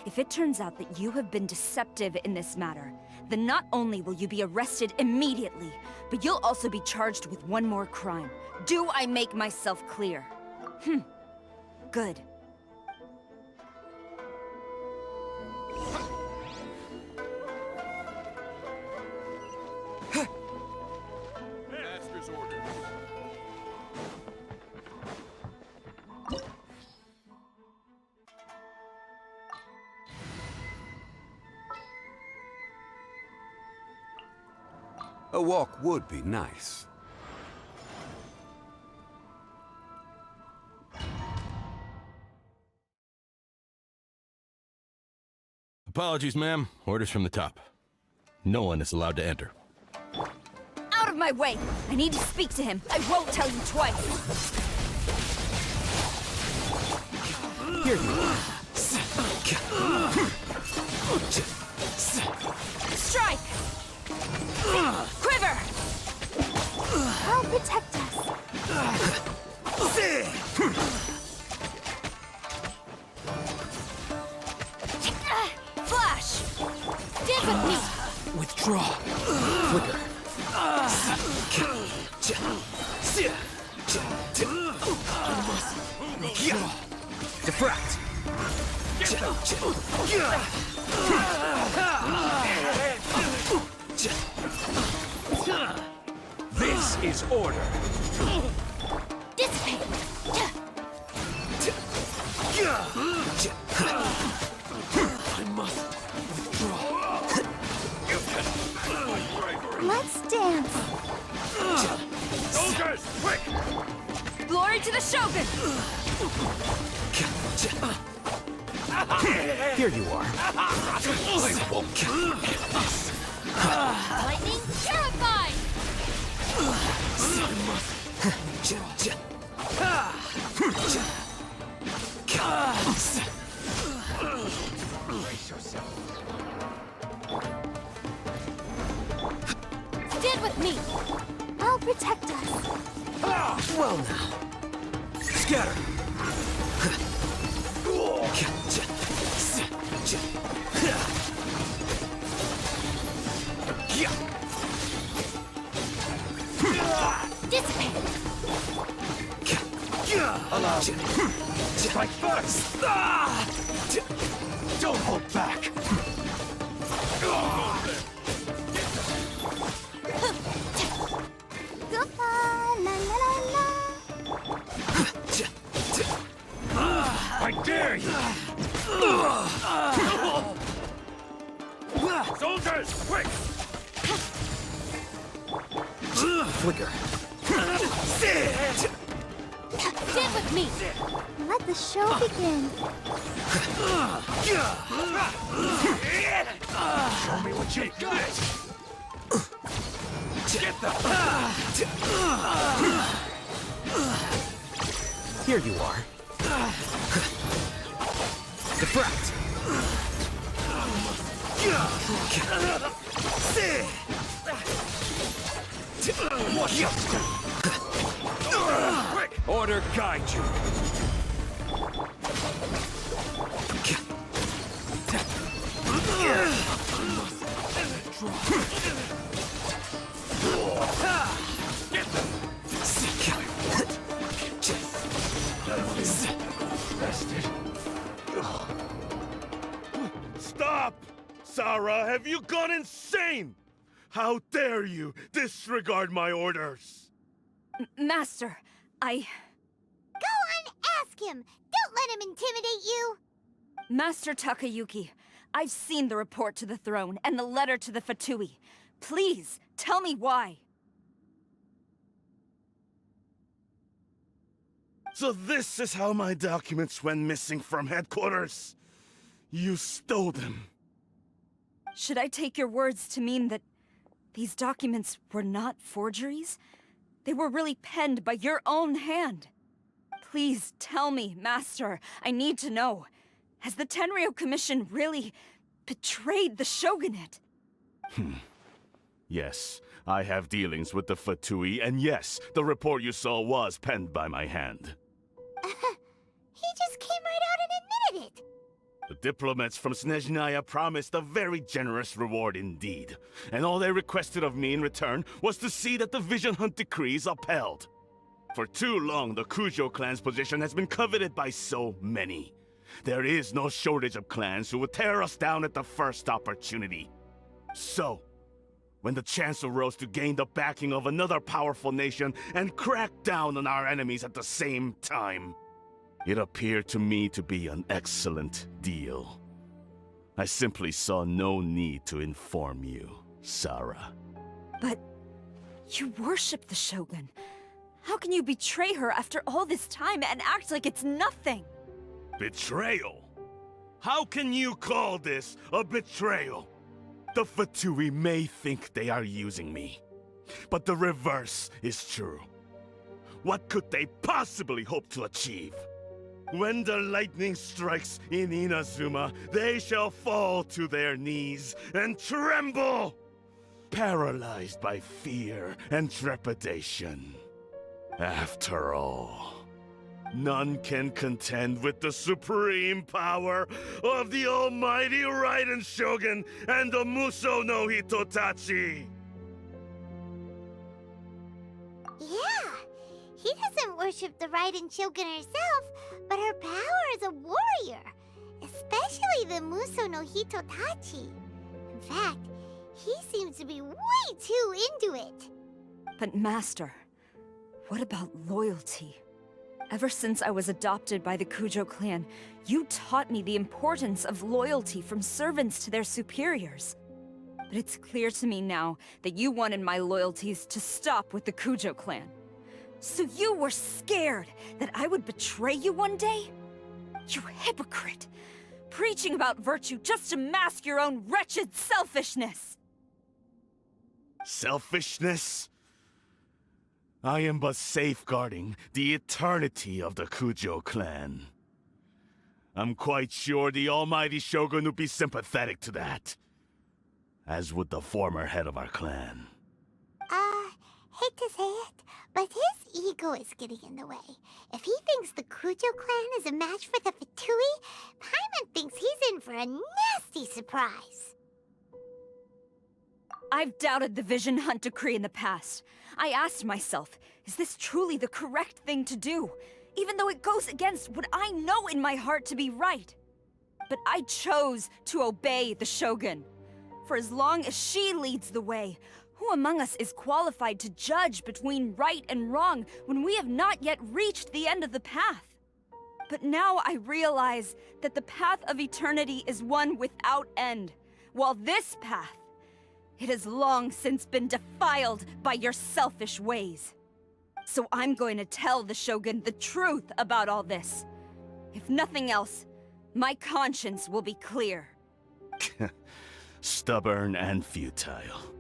if it turns out that you have been deceptive in this matter, then not only will you be arrested immediately, but you'll also be charged with one more crime. Do I make myself clear? Good. Master's orders. A walk would be nice. Apologies, ma'am. Orders from the top. No one is allowed to enter. Out of my way! I need to speak to him. I won't tell you twice. Here you are. Strike! Quiver! I'll protect us. with me! Withdraw. Flicker. Withdraw. Diffract. This is order. Dissipate! I must withdraw. Let's dance. Soldiers, quick! Glory to the Shogun! Here you are. I won't. Lightning terrified! Brace yourself. Stand with me! I'll protect us. Well now. Scatter. Dissipate! Allow me. Strike first. Don't hold back. Goodbye, la la la la. I dare you! Soldiers, quick! Flicker. Stand with me! Let the show begin. Show me what you got! Get the... Here you are. Diffract. Quick! Order guide you. Get them! Rested. Stop! Sarah, have you gone insane? How dare you disregard my orders? Master, Go on, ask him. Don't let him intimidate you. Master Takayuki, I've seen the report to the throne and the letter to the Fatui. Please, tell me why. So this is how my documents went missing from headquarters. You stole them. Should I take your words to mean that these documents were not forgeries? They were really penned by your own hand. Please tell me, Master. I need to know. Has the Tenryou Commission really betrayed the Shogunate? Yes, I have dealings with the Fatui, and yes, the report you saw was penned by my hand. He just came right out and admitted it. The diplomats from Snezhnaya promised a very generous reward indeed, and all they requested of me in return was to see that the Vision Hunt decree is upheld. For too long, the Kujo clan's position has been coveted by so many. There is no shortage of clans who would tear us down at the first opportunity. So, when the chance arose to gain the backing of another powerful nation and crack down on our enemies at the same time, it appeared to me to be an excellent deal. I simply saw no need to inform you, Sarah. But you worship the Shogun. How can you betray her after all this time and act like it's nothing? Betrayal? How can you call this a betrayal? The Fatui may think they are using me, but the reverse is true. What could they possibly hope to achieve? When the lightning strikes in Inazuma, they shall fall to their knees and tremble, paralyzed by fear and trepidation. After all, None can contend with the supreme power of the almighty Raiden Shogun and the Muso no Hitotachi! Yeah, he doesn't worship the Raiden Shogun herself, but her power as a warrior, especially the Muso no Hitotachi. In fact, he seems to be way too into it. But Master, what about loyalty? Ever since I was adopted by the Kujo clan, you taught me the importance of loyalty from servants to their superiors. But it's clear to me now that you wanted my loyalties to stop with the Kujo clan. So you were scared that I would betray you one day? You hypocrite! Preaching about virtue just to mask your own wretched selfishness! Selfishness? I am but safeguarding the eternity of the Kujo clan. I'm quite sure the almighty Shogun would be sympathetic to that. As would the former head of our clan. Hate to say it, but his ego is getting in the way. If he thinks the Kujo clan is a match for the Fatui, Paimon thinks he's in for a nasty surprise. I've doubted the Vision Hunt decree in the past. I asked myself, is this truly the correct thing to do? Even though it goes against what I know in my heart to be right. But I chose to obey the Shogun. For as long as she leads the way, who among us is qualified to judge between right and wrong when we have not yet reached the end of the path? But now I realize that the path of eternity is one without end, while this path, it has long since been defiled by your selfish ways. So I'm going to tell the Shogun the truth about all this. If nothing else, my conscience will be clear. Stubborn and futile.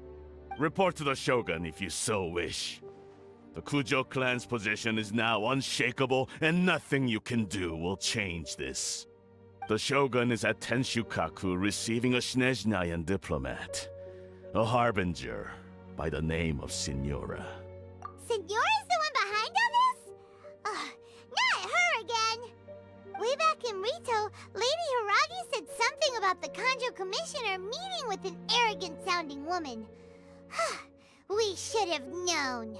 Report to the Shogun if you so wish. The Kujo clan's position is now unshakable, and nothing you can do will change this. The Shogun is at Tenshukaku receiving a Snezhnayan diplomat. A harbinger by the name of Signora. Signora's the one behind all this? Not her again! Way back in Rito, Lady Hiragi said something about the Kanjo Commissioner meeting with an arrogant-sounding woman. We should have known.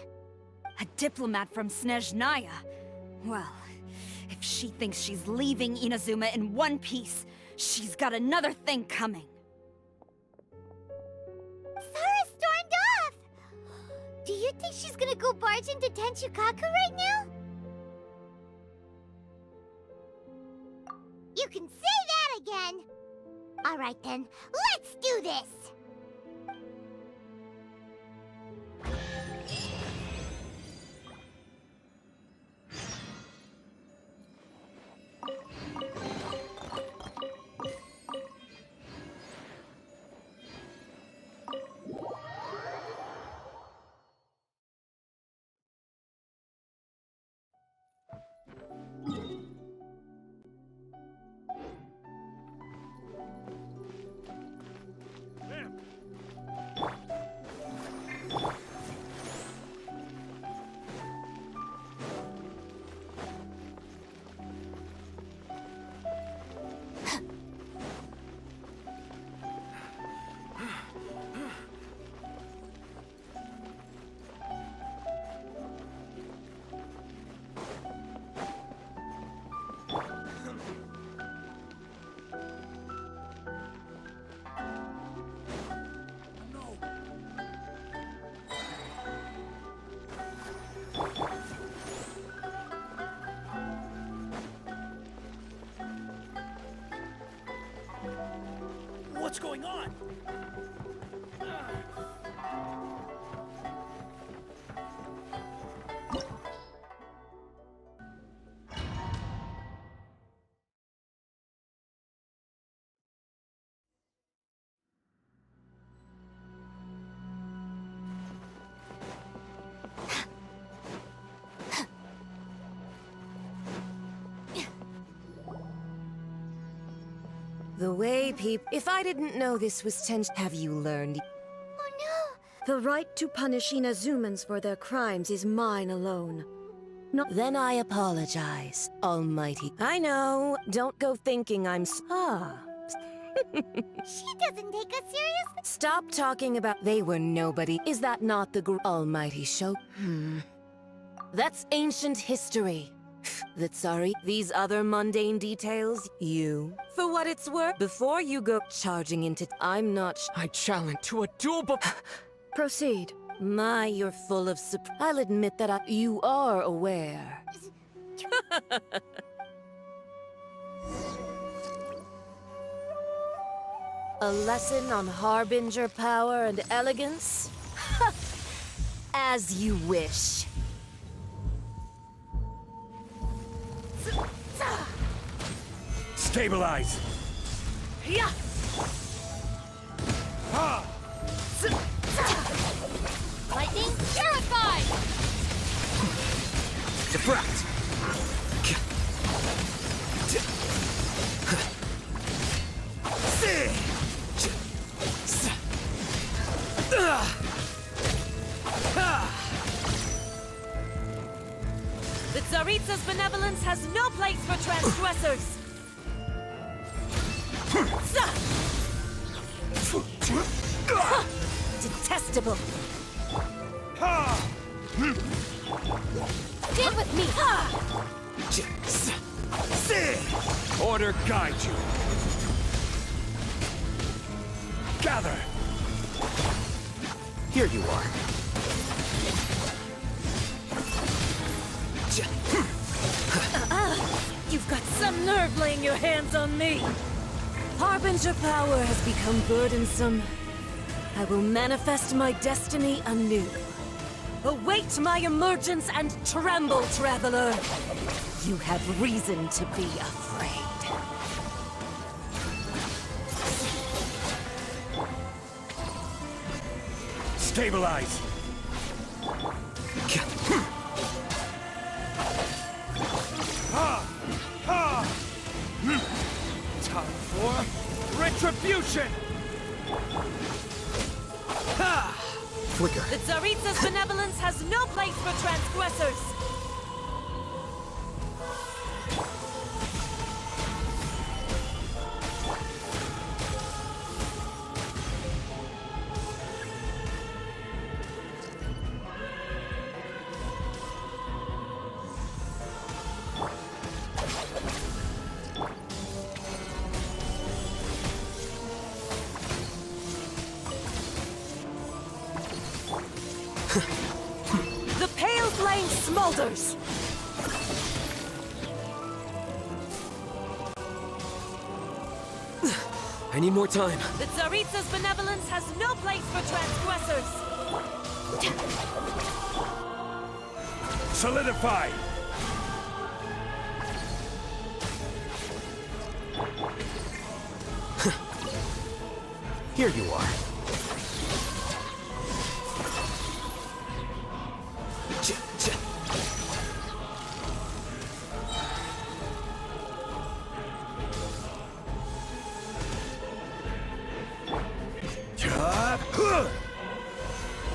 A diplomat from Snezhnaya? Well, if she thinks she's leaving Inazuma in one piece, she's got another thing coming. Sara stormed off! Do you think she's gonna go barge into Tenshukaku right now? You can say that again! Alright then, let's do this! What's going on? The way If I didn't know this was have you learned? Oh no! The right to punish Inazumans for their crimes is mine alone. No, then I apologize, Almighty. I know. Don't go thinking I'm She doesn't take us seriously. Stop talking about they were nobody. Is that not the Almighty show? That's ancient history. That's sorry. These other mundane details, for what it's worth, before you go charging into, I'm not. I challenge to a duel. Proceed. You're full of I'll admit that you are aware. A lesson on Harbinger power and elegance? As you wish. Stabilize! Yeah. Lightning purified! Deflect! The Tsaritsa's benevolence has no place for transgressors! Detestable! Stand with me! Order guide you! Gather! Here you are. You've got some nerve laying your hands on me! Harbinger power has become burdensome. I will manifest my destiny anew. Await my emergence and tremble, traveler! You have reason to be afraid. Stabilize! Time for retribution! Flicker. The Tsaritsa's benevolence has no place for transgressors! The pale flame smolders! I need more time. The Tsaritsa's benevolence has no place for transgressors! Solidify! Here you are.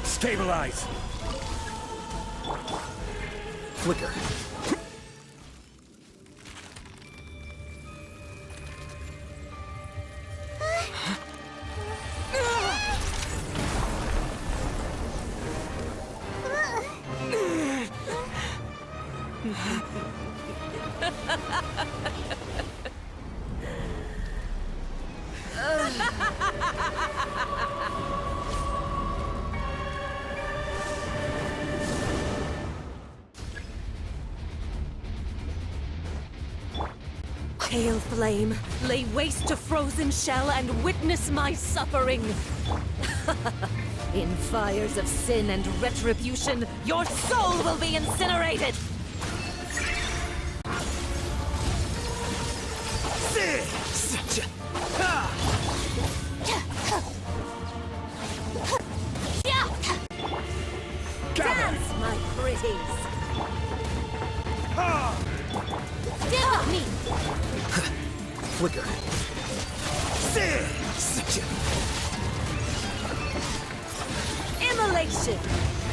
Stabilize! Flicker. Pale flame, lay waste to frozen shell and witness my suffering! In fires of sin and retribution, your soul will be incinerated! Dance, my pretties! Stand with me! Flicker. Immolation!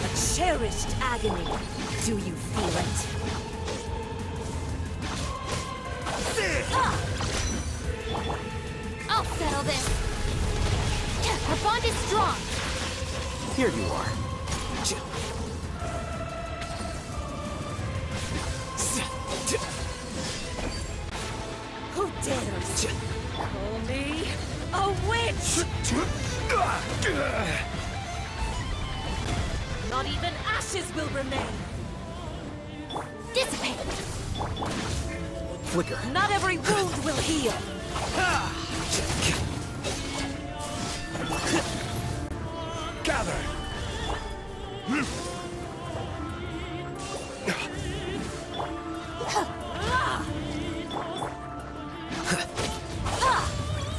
A cherished agony. Do you feel it? handle this! Our bond is strong! Here you are. Who dares call me a witch? Not even ashes will remain. Dissipate! Flicker. Not every wound will heal. Gather!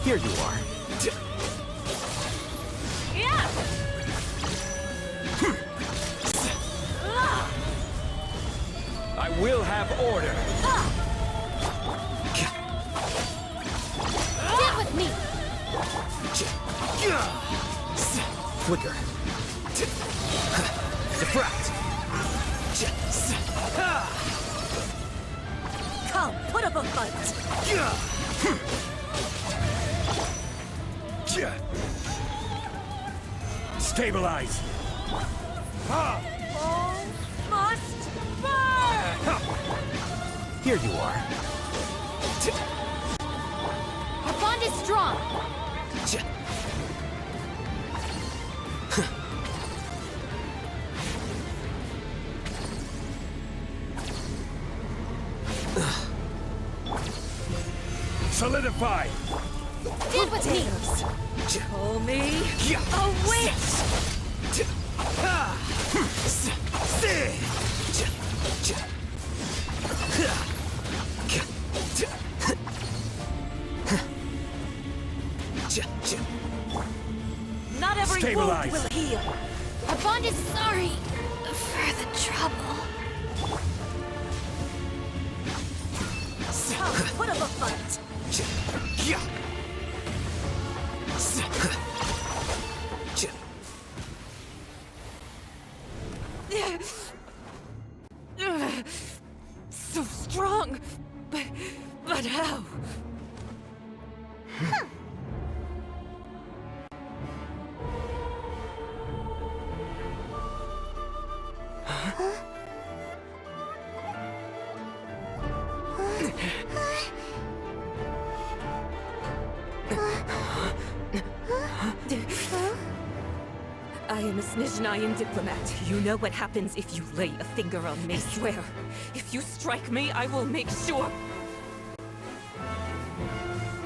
Here you are. I will have order. Get with me! Flicker. Defract. Come, put up a fight. Stabilize. All must burn! Here you are. Our bond is strong! Solidify. Get with me! Call me a witch! Not every Stabilize. wound will heal. Our bond is sorry for the trouble. Come, put up a fight. So strong, but how? I am a Snezhnayan diplomat. You know what happens if you lay a finger on me. I swear, if you strike me, I will make sure...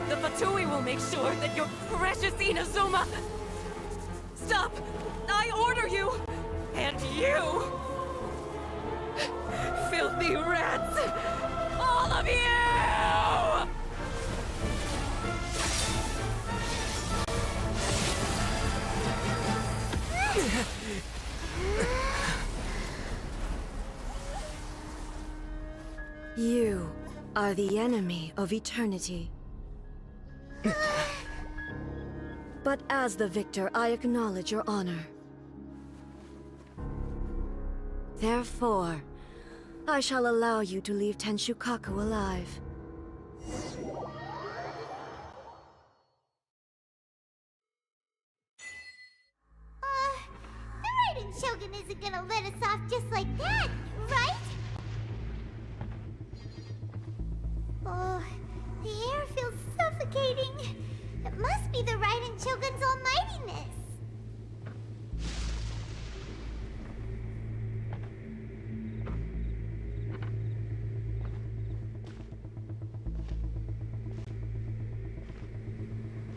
The Fatui will make sure that your precious Inazuma... Stop! I order you! And you! Filthy rats! All of you! You are the enemy of eternity. But as the victor, I acknowledge your honor. Therefore, I shall allow you to leave Tenshukaku alive. The Raiden Shogun isn't gonna let us off just like that, right? Oh, the air feels suffocating. It must be the Raiden Shogun's almightiness.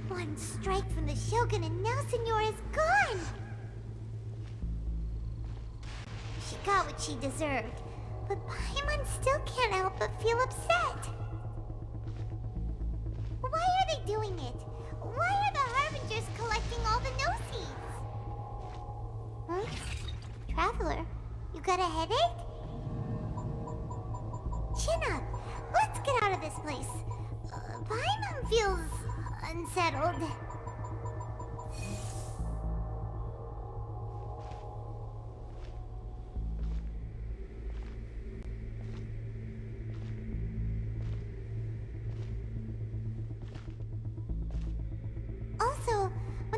One strike from the Shogun and now Senora is gone! She got what she deserved, but Paimon still can't help but feel upset. Why are they doing it? Why are the Harbingers collecting all the no-seeds? Huh? Traveler, you got a headache? Chin up. Let's get out of this place. Paimon feels unsettled.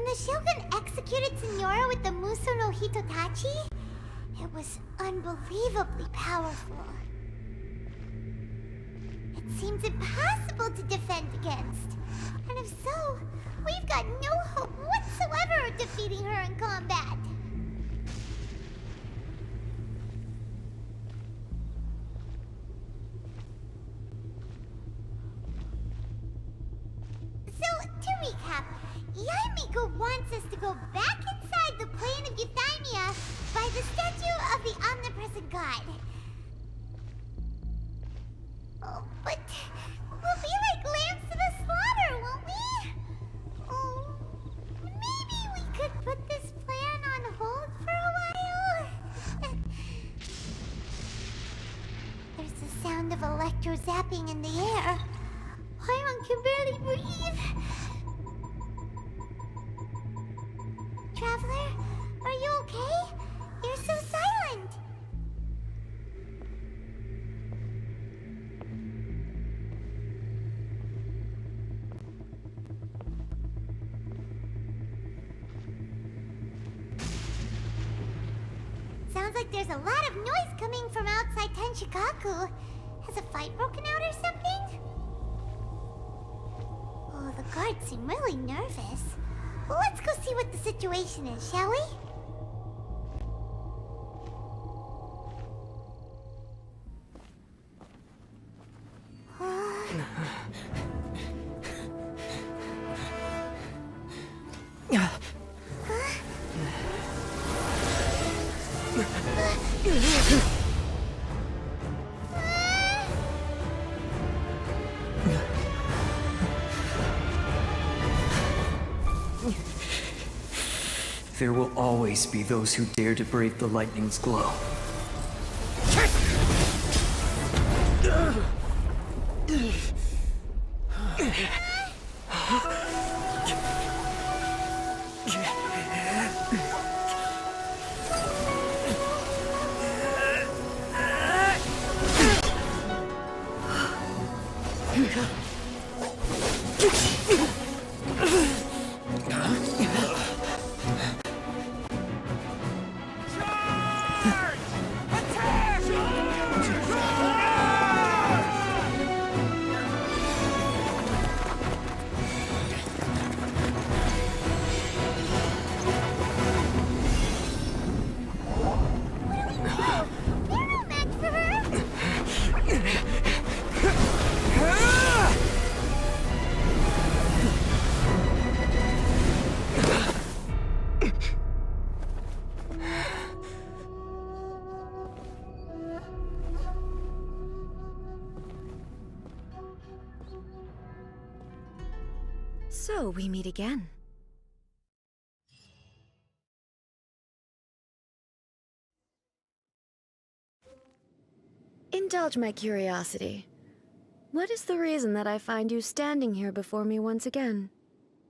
the Shogun executed Signora with the Muso no Hitotachi, it was unbelievably powerful. It seems impossible to defend against. And if so, we've got no hope whatsoever of defeating her in combat. So, to recap, Yaemiko wants us to go back inside the plane of Euthymia by the statue of the Omnipresent God. Oh, but we'll be like lambs to the slaughter, won't we? Oh, maybe we could put this plan on hold for a while? There's the sound of electro zapping in the air. Paimon can barely breathe. Traveler, are you okay? You're so silent. Sounds like there's a lot of noise coming from outside Tenshikaku. Has a fight broken out or something? Oh, the guards seem really nervous. Let's go see what the situation is, shall we? There will always be those who dare to brave the lightning's glow. So we meet again. Indulge my curiosity. What is the reason that I find you standing here before me once again?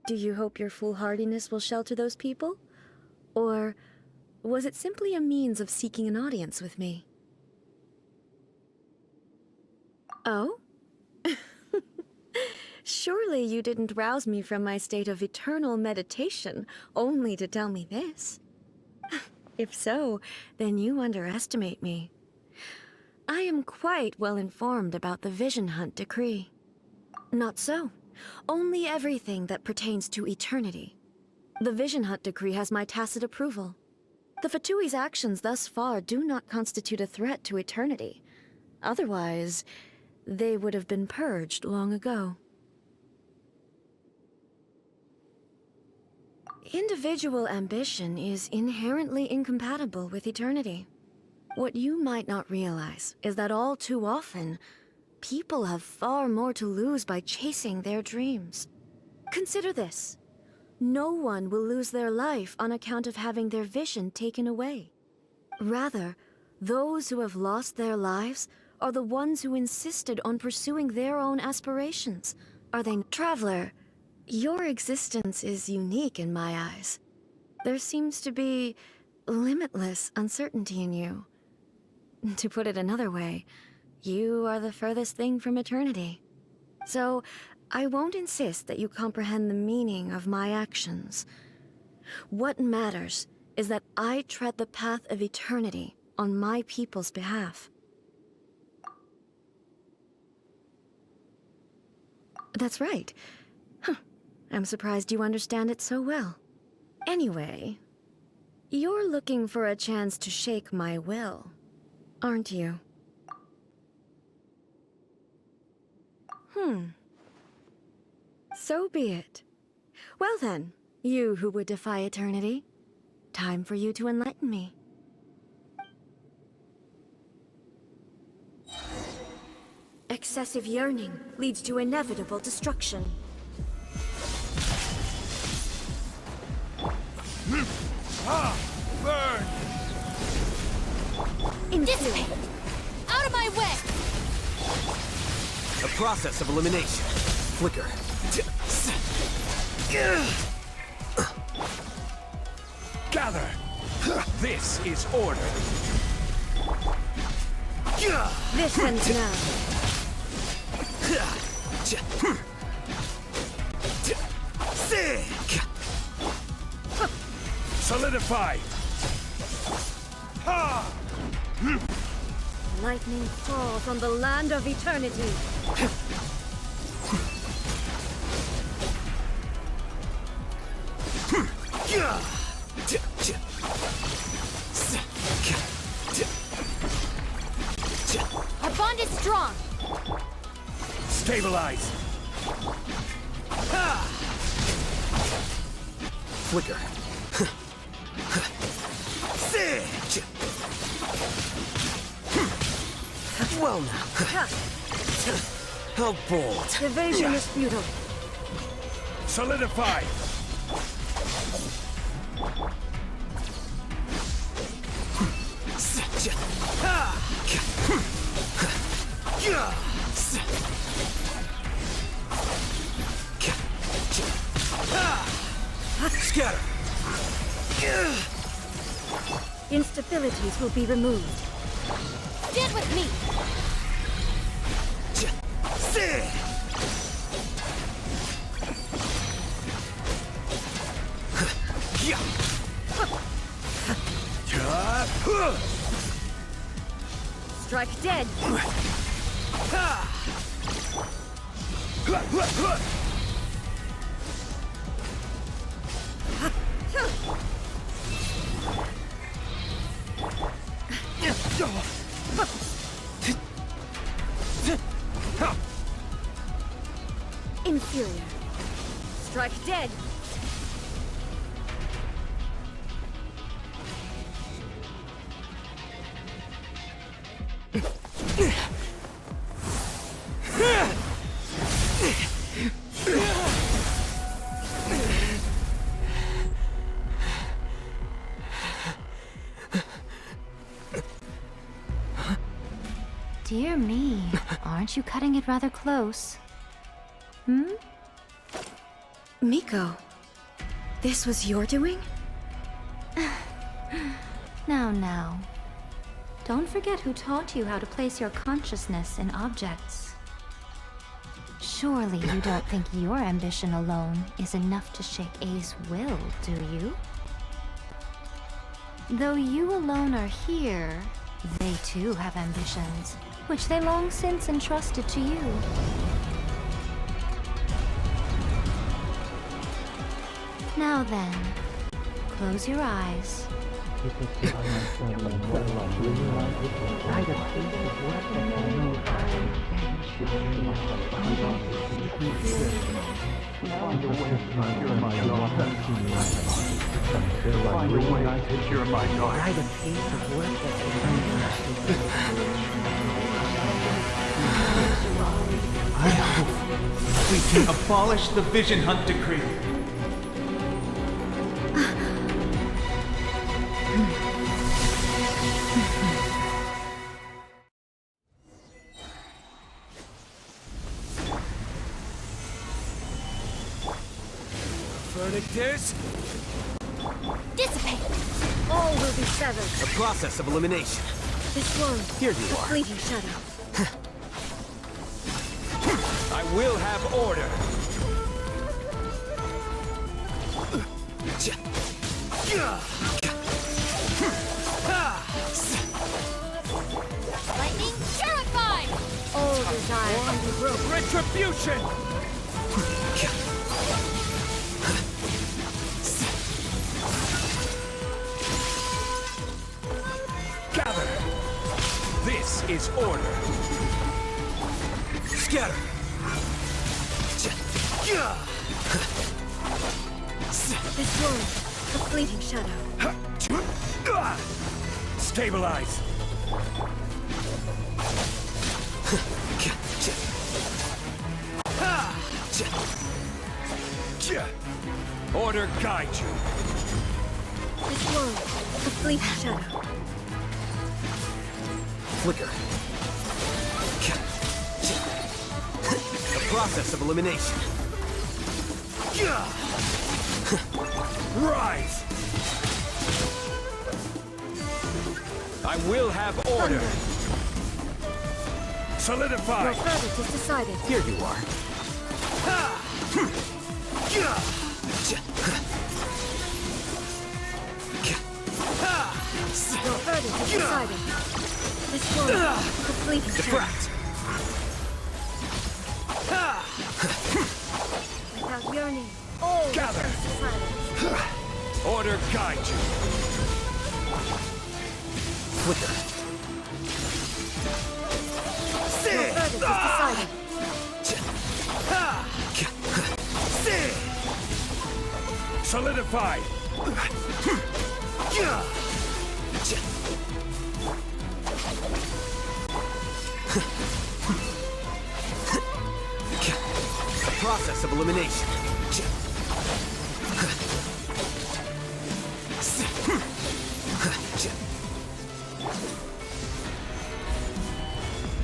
Do you hope your foolhardiness will shelter those people? Or was it simply a means of seeking an audience with me? Oh? Surely you didn't rouse me from my state of eternal meditation only to tell me this. If so, then you underestimate me. I am quite well informed about the Vision Hunt decree. Not so. Only everything that pertains to eternity. The Vision Hunt decree has my tacit approval. The Fatui's actions thus far do not constitute a threat to eternity. Otherwise, they would have been purged long ago. Individual ambition is inherently incompatible with eternity. What you might not realize is that all too often, people have far more to lose by chasing their dreams. Consider this. No one will lose their life on account of having their vision taken away. Rather, those who have lost their lives are the ones who insisted on pursuing their own aspirations. Are they... Traveler, your existence is unique in my eyes. There seems to be limitless uncertainty in you. To put it another way, you are the furthest thing from eternity. So, I won't insist that you comprehend the meaning of my actions. What matters is that I tread the path of eternity on my people's behalf. That's right. Huh. I'm surprised you understand it so well. Anyway, you're looking for a chance to shake my will, aren't you? So be it. Well then, you who would defy eternity, time for you to enlighten me. Excessive yearning leads to inevitable destruction. Burn! Dissipate! Out of my way! A process of elimination. Flicker. Gather! This is order. This ends now. Solidify! Lightning falls on the land of eternity. Our bond is strong! Stabilize! Flicker. Well now. How bold. Evasion is futile. Solidify! Scatter! Instabilities will be removed. Stand with me! Strike dead. Inferior. Strike dead. Dear me, aren't you cutting it rather close? Miko, this was your doing? Now. Don't forget who taught you how to place your consciousness in objects. Surely you don't think your ambition alone is enough to shake A's will, do you? Though you alone are here, they too have ambitions, which they long since entrusted to you. Now then, close your eyes. I hope we can abolish the Vision Hunt Decree. Verdict is... Dissipate! All will be severed. A process of elimination. This one, Here you a are. fleeting shadow. I will have order. Lightning purified! All desire can be broken. Retribution! Gather! This is order. Scatter! This one, a fleeting shadow. Stabilize! Order guide you. This one, a fleeting shadow. Flicker. The process of elimination. Rise! I will have order. Solidify! Your verdict is decided. Here you are. Your verdict is decided. This one, a fleeting shadow. Without yearning, all gather. is decided. Order guide you. Flicker. Your verdict is decided. Solidify. The process of elimination.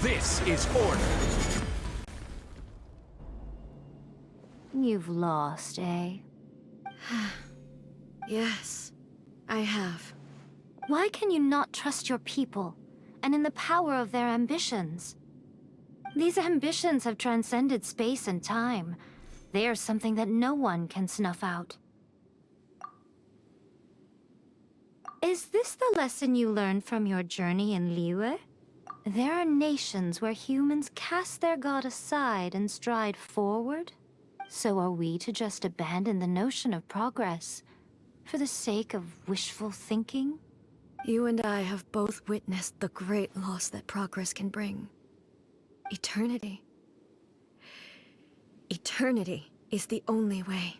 This is order. You've lost, eh? Yes, I have. Why can you not trust your people, and in the power of their ambitions? These ambitions have transcended space and time. They are something that no one can snuff out. Is this the lesson you learned from your journey in Liyue? There are nations where humans cast their god aside and stride forward. So are we to just abandon the notion of progress for the sake of wishful thinking? You and I have both witnessed the great loss that progress can bring. Eternity. Eternity is the only way.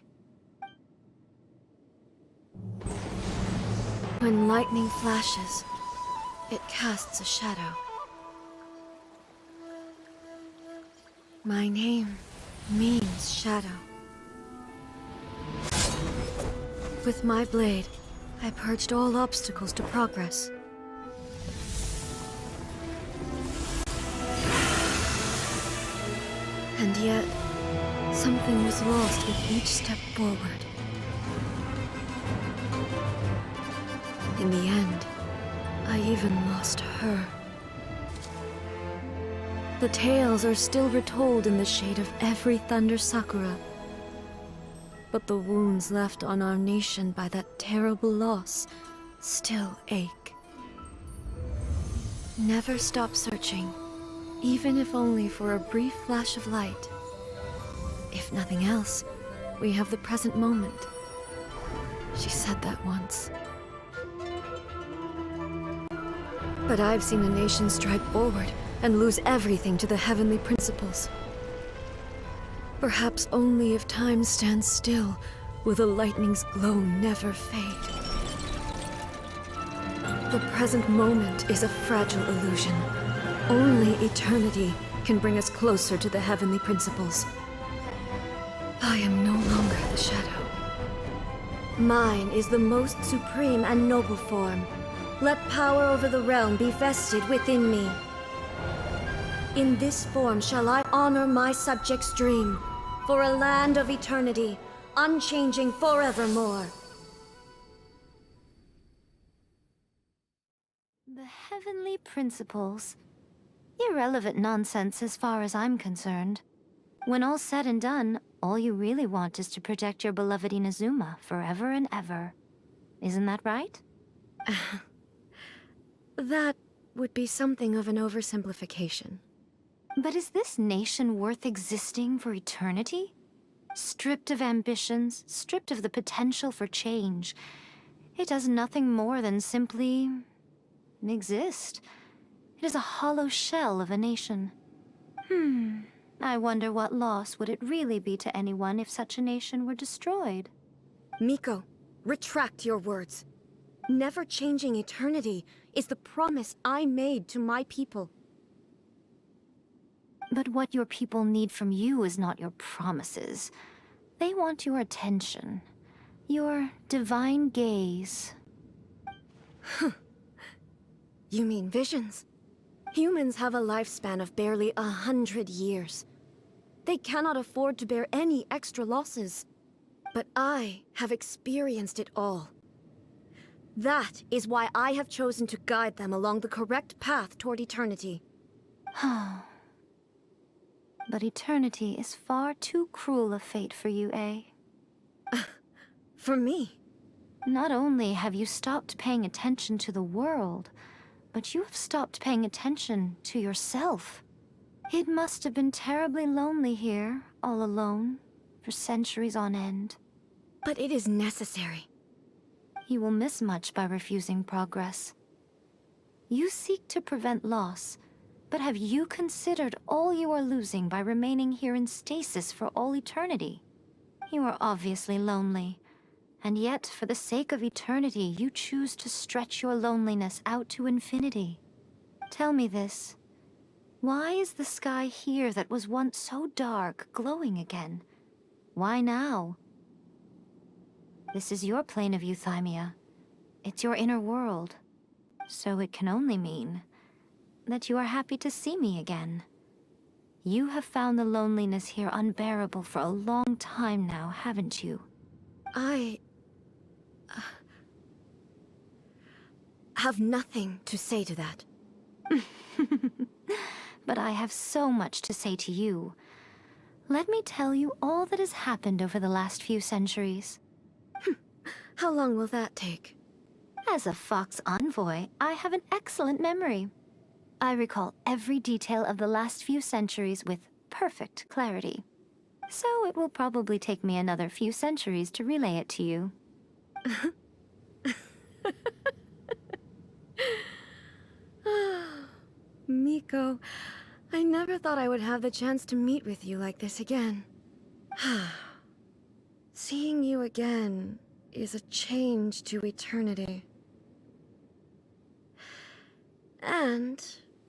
When lightning flashes, it casts a shadow. My name means shadow. With my blade, I purged all obstacles to progress. And yet, something was lost with each step forward. In the end, I even lost her. The tales are still retold in the shade of every Thunder Sakura. But the wounds left on our nation by that terrible loss still ache. Never stop searching, even if only for a brief flash of light. If nothing else, we have the present moment. She said that once. But I've seen a nation stride forward and lose everything to the heavenly principles. Perhaps only if time stands still will the lightning's glow never fade. The present moment is a fragile illusion. Only eternity can bring us closer to the heavenly principles. I am no longer the shadow. Mine is the most supreme and noble form. Let power over the realm be vested within me. In this form shall I honor my subjects' dream, for a land of eternity, unchanging forevermore. The heavenly principles. Irrelevant nonsense as far as I'm concerned. When all's said and done, all you really want is to protect your beloved Inazuma forever and ever. Isn't that right? That would be something of an oversimplification. But is this nation worth existing for eternity? Stripped of ambitions, stripped of the potential for change, it does nothing more than simply exist. It is a hollow shell of a nation. I wonder what loss would it really be to anyone if such a nation were destroyed? Miko, retract your words. Never changing eternity is the promise I made to my people. But what your people need from you is not your promises. They want your attention. Your divine gaze. You mean visions? Humans have a lifespan of barely 100 years. They cannot afford to bear any extra losses. But I have experienced it all. That is why I have chosen to guide them along the correct path toward eternity. But eternity is far too cruel a fate for you, eh? For me? Not only have you stopped paying attention to the world, but you have stopped paying attention to yourself. It must have been terribly lonely here, all alone, for centuries on end. But it is necessary. You will miss much by refusing progress. You seek to prevent loss, but have you considered all you are losing by remaining here in stasis for all eternity? You are obviously lonely, and yet for the sake of eternity you choose to stretch your loneliness out to infinity. Tell me this. Why is the sky here that was once so dark glowing again? Why now? This is your plane of euthymia. It's your inner world. So it can only mean that you are happy to see me again. You have found the loneliness here unbearable for a long time now, haven't you? I have nothing to say to that. But I have so much to say to you. Let me tell you all that has happened over the last few centuries. How long will that take? As a Fox envoy, I have an excellent memory. I recall every detail of the last few centuries with perfect clarity. So it will probably take me another few centuries to relay it to you. Miko, I never thought I would have the chance to meet with you like this again. Seeing you again is a change to eternity. And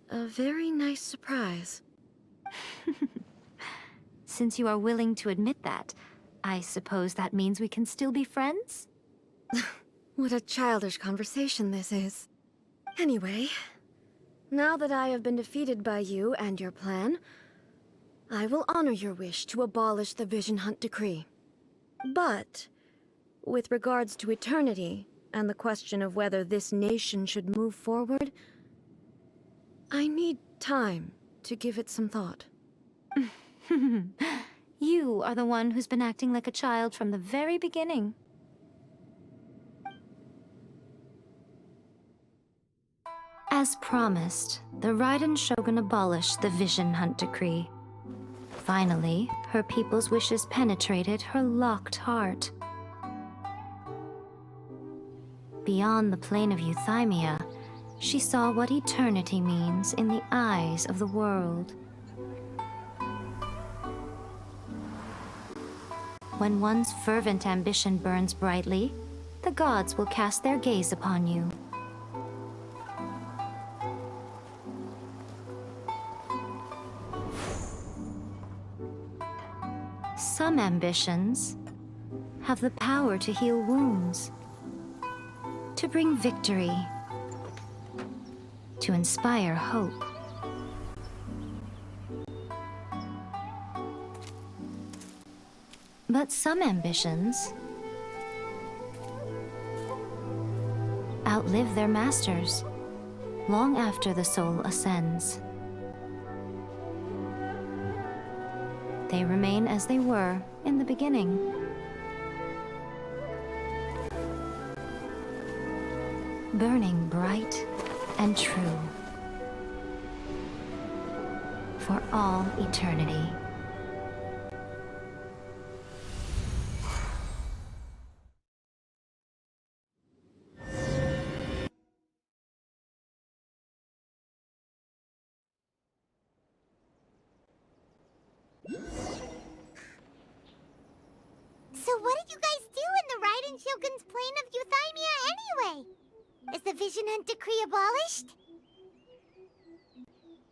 a very nice surprise. Since you are willing to admit that, I suppose that means we can still be friends? What a childish conversation this is. Anyway, now that I have been defeated by you and your plan, I will honor your wish to abolish the Vision Hunt Decree. But, with regards to eternity, and the question of whether this nation should move forward, I need time to give it some thought. You are the one who's been acting like a child from the very beginning. As promised, the Raiden Shogun abolished the Vision Hunt Decree. Finally, her people's wishes penetrated her locked heart. Beyond the plane of euthymia, she saw what eternity means in the eyes of the world. When one's fervent ambition burns brightly, the gods will cast their gaze upon you. Some ambitions have the power to heal wounds, to bring victory, to inspire hope. But some ambitions outlive their masters long after the soul ascends. They remain as they were in the beginning. burning bright and true for all eternity. So what did you guys do in the Raiden Shogun's plane of Euthymia anyway? Is the Vision Hunt decree abolished?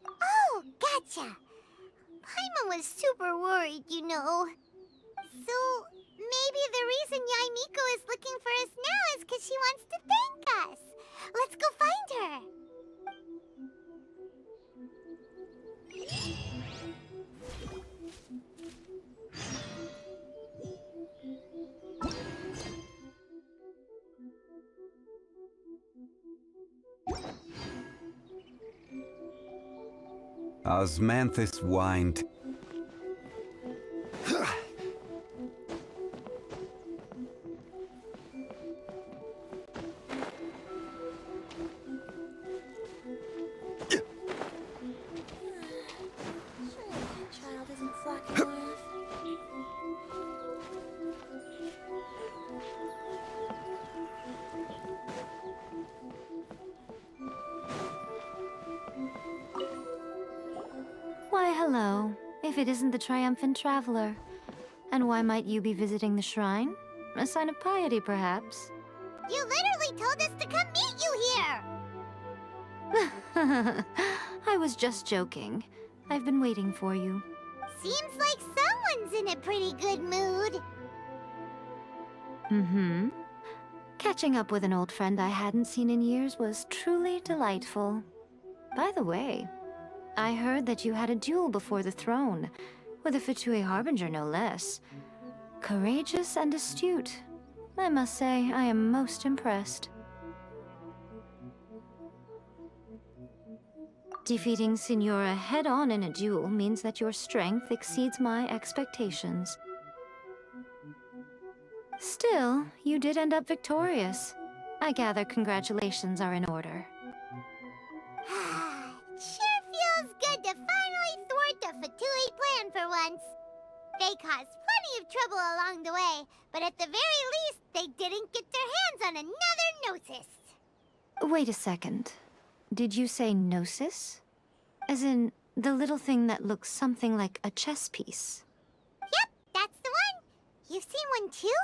Oh, gotcha. Paimon was super worried, you know. So maybe the reason Yaimiko is looking for us now is because she wants to thank us. Let's go find her. Osmanthus whined. Child isn't flacking enough. Why, hello, if it isn't the triumphant traveler. And why might you be visiting the shrine? A sign of piety, perhaps? You literally told us to come meet you here! I was just joking. I've been waiting for you. Seems like someone's in a pretty good mood. Mm-hmm. Catching up with an old friend I hadn't seen in years was truly delightful. By the way, I heard that you had a duel before the throne, with a Fatui Harbinger no less. Courageous and astute. I must say, I am most impressed. Defeating Signora head-on in a duel means that your strength exceeds my expectations. Still, you did end up victorious. I gather congratulations are in order. Sure feels good to finally thwart the Fatui plan for once. They caused plenty of trouble along the way, but at the very least, they didn't get their hands on another Gnosis. Wait a second. Did you say Gnosis? As in, the little thing that looks something like a chess piece? Yep, that's the one. You've seen one too?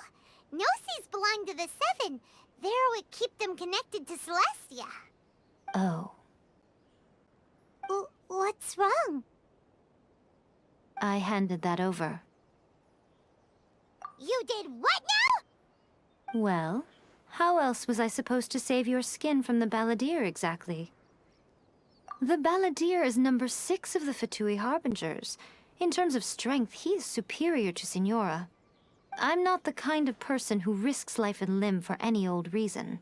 Gnosis belong to the Seven. They're what keep them connected to Celestia. Oh. What's wrong? I handed that over. You did what now? Well, how else was I supposed to save your skin from the Balladeer exactly? The Balladeer is number 6 of the Fatui Harbingers. In terms of strength, he is superior to Signora. I'm not the kind of person who risks life and limb for any old reason.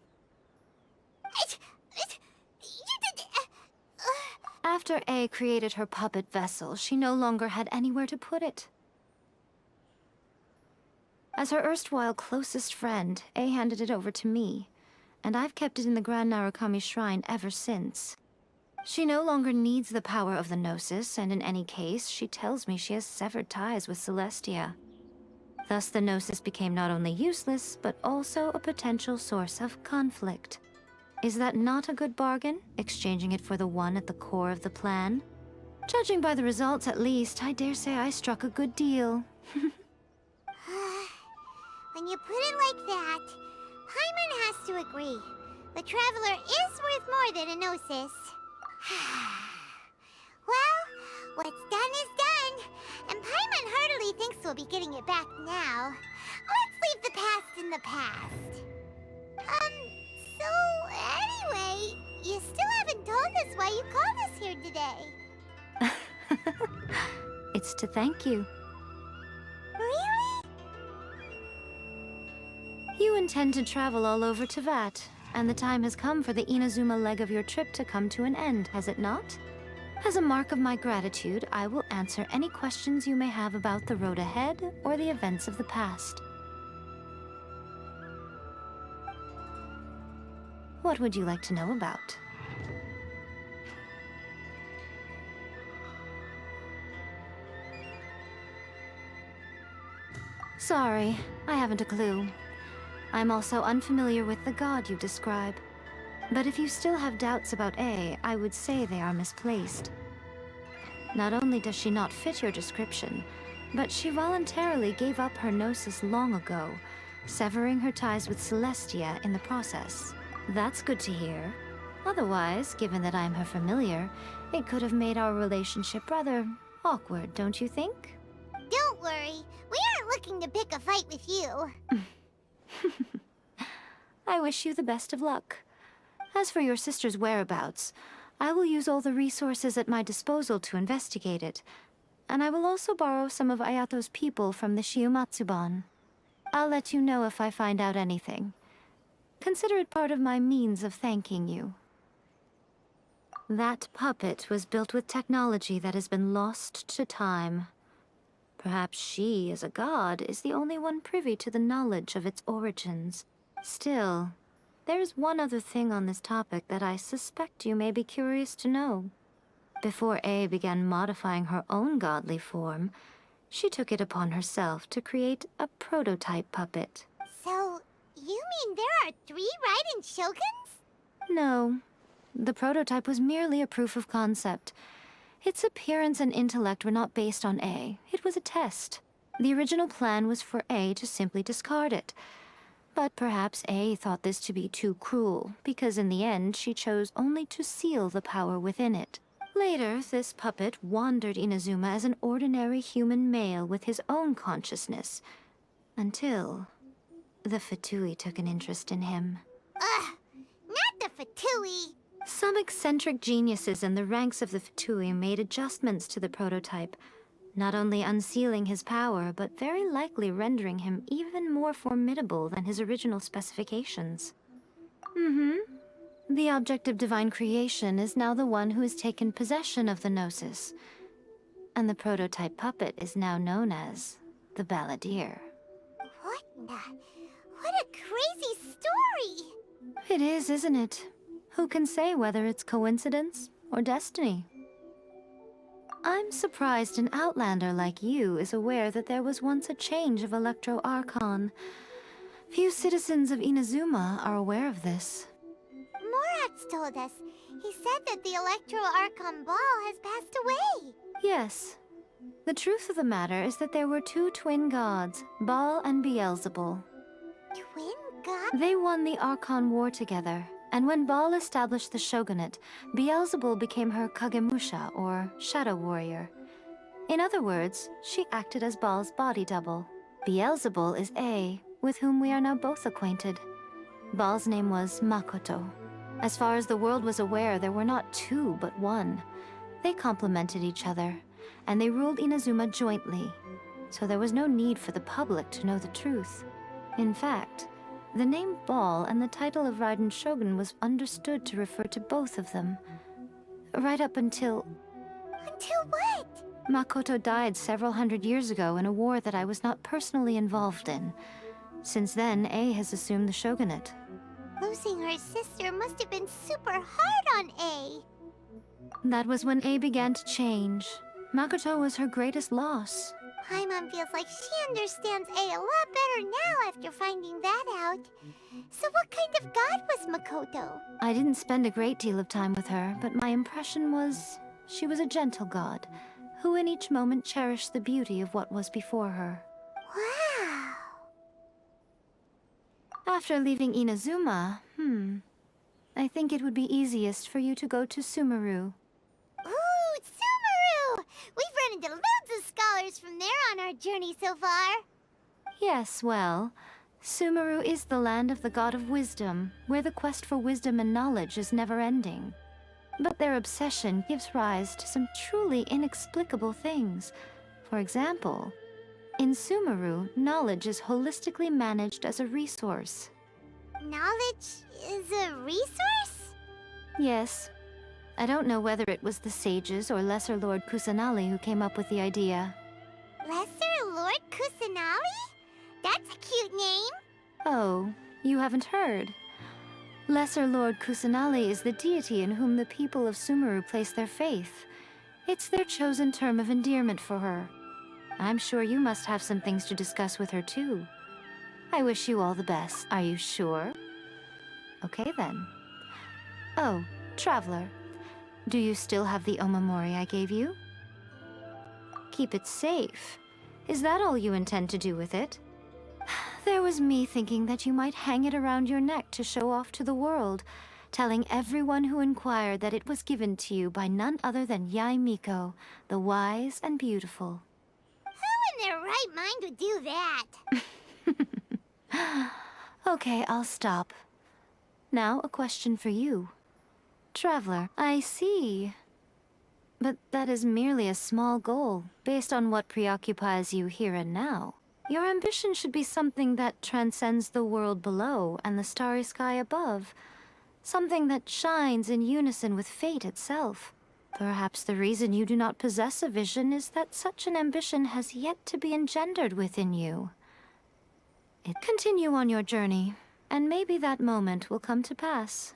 After A created her puppet vessel, she no longer had anywhere to put it. As her erstwhile closest friend, A handed it over to me, and I've kept it in the Grand Narukami Shrine ever since. She no longer needs the power of the Gnosis, and in any case, she tells me she has severed ties with Celestia. Thus the Gnosis became not only useless, but also a potential source of conflict. Is that not a good bargain, exchanging it for the one at the core of the plan? Judging by the results, at least, I dare say I struck a good deal. When you put it like that, Paimon has to agree. The Traveler is worth more than a Gnosis. Well, what's done is done, and Paimon heartily thinks we'll be getting it back now. Let's leave the past in the past. So anyway, you still haven't told us why you called us here today. It's to thank you. Really? You intend to travel all over Teyvat, and the time has come for the Inazuma leg of your trip to come to an end, has it not? As a mark of my gratitude, I will answer any questions you may have about the road ahead or the events of the past. What would you like to know about? Sorry, I haven't a clue. I'm also unfamiliar with the god you describe. But if you still have doubts about A, I would say they are misplaced. Not only does she not fit your description, but she voluntarily gave up her gnosis long ago, severing her ties with Celestia in the process. That's good to hear. Otherwise, given that I'm her familiar, it could have made our relationship rather awkward, don't you think? Don't worry, we aren't looking to pick a fight with you. I wish you the best of luck. As for your sister's whereabouts, I will use all the resources at my disposal to investigate it, and I will also borrow some of Ayato's people from the Shiumatsuban. I'll let you know if I find out anything. Consider it part of my means of thanking you. That puppet was built with technology that has been lost to time. Perhaps she, as a god, is the only one privy to the knowledge of its origins. Still, there's one other thing on this topic that I suspect you may be curious to know. Before A began modifying her own godly form, she took it upon herself to create a prototype puppet. So, you mean there are 3 Raiden Shoguns? No. The prototype was merely a proof of concept. Its appearance and intellect were not based on A. It was a test. The original plan was for A to simply discard it. But perhaps A thought this to be too cruel, because in the end she chose only to seal the power within it. Later, this puppet wandered Inazuma as an ordinary human male with his own consciousness, until the Fatui took an interest in him. Ugh, not the Fatui! Some eccentric geniuses in the ranks of the Fatui made adjustments to the prototype, not only unsealing his power, but very likely rendering him even more formidable than his original specifications. The object of divine creation is now the one who has taken possession of the Gnosis, and the prototype puppet is now known as the Balladeer. What a crazy story! It is, isn't it? Who can say whether it's coincidence or destiny? I'm surprised an outlander like you is aware that there was once a change of Electro Archon. Few citizens of Inazuma are aware of this. Morax told us. He said that the Electro Archon Ball has passed away. Yes. The truth of the matter is that there were 2 twin gods, Baal and Beelzebul. Twin gods? They won the Archon War together, and when Baal established the shogunate, Beelzebul became her Kagemusha, or shadow warrior. In other words, she acted as Baal's body double. Beelzebul is A, with whom we are now both acquainted. Baal's name was Makoto. As far as the world was aware, there were not 2, but 1. They complemented each other, and they ruled Inazuma jointly, so there was no need for the public to know the truth. In fact, the name Baal and the title of Raiden Shogun was understood to refer to both of them. Right up until... Until what? Makoto died several hundred years ago in a war that I was not personally involved in. Since then, A has assumed the shogunate. Losing her sister must have been super hard on A. That was when A began to change. Makoto was her greatest loss. Paimon feels like she understands A a lot better now after finding that out. So what kind of god was Makoto? I didn't spend a great deal of time with her, but my impression was she was a gentle god, who in each moment cherished the beauty of what was before her. Wow! After leaving Inazuma, I think it would be easiest for you to go to Sumeru. Ooh, Sumeru! We've run into loads of scholars from there on our journey so far. Yes, well, Sumeru is the land of the god of wisdom, where the quest for wisdom and knowledge is never-ending. But their obsession gives rise to some truly inexplicable things. For example, in Sumeru, knowledge is holistically managed as a resource. Knowledge is a resource? Yes. I don't know whether it was the sages or Lesser Lord Kusanali who came up with the idea. Lesser Lord Kusanali? That's a cute name. Oh, you haven't heard. Lesser Lord Kusanali is the deity in whom the people of Sumeru place their faith. It's their chosen term of endearment for her. I'm sure you must have some things to discuss with her too. I wish you all the best. Are you sure? Okay then. Oh, Traveler. Do you still have the omamori I gave you? Keep it safe. Is that all you intend to do with it? There was me thinking that you might hang it around your neck to show off to the world, telling everyone who inquired that it was given to you by none other than Yae Miko, the wise and beautiful. Who in their right mind would do that? Okay, I'll stop. Now, a question for you. Traveler, I see. But that is merely a small goal, based on what preoccupies you here and now. Your ambition should be something that transcends the world below and the starry sky above. Something that shines in unison with fate itself. Perhaps the reason you do not possess a vision is that such an ambition has yet to be engendered within you. Continue on your journey, and maybe that moment will come to pass.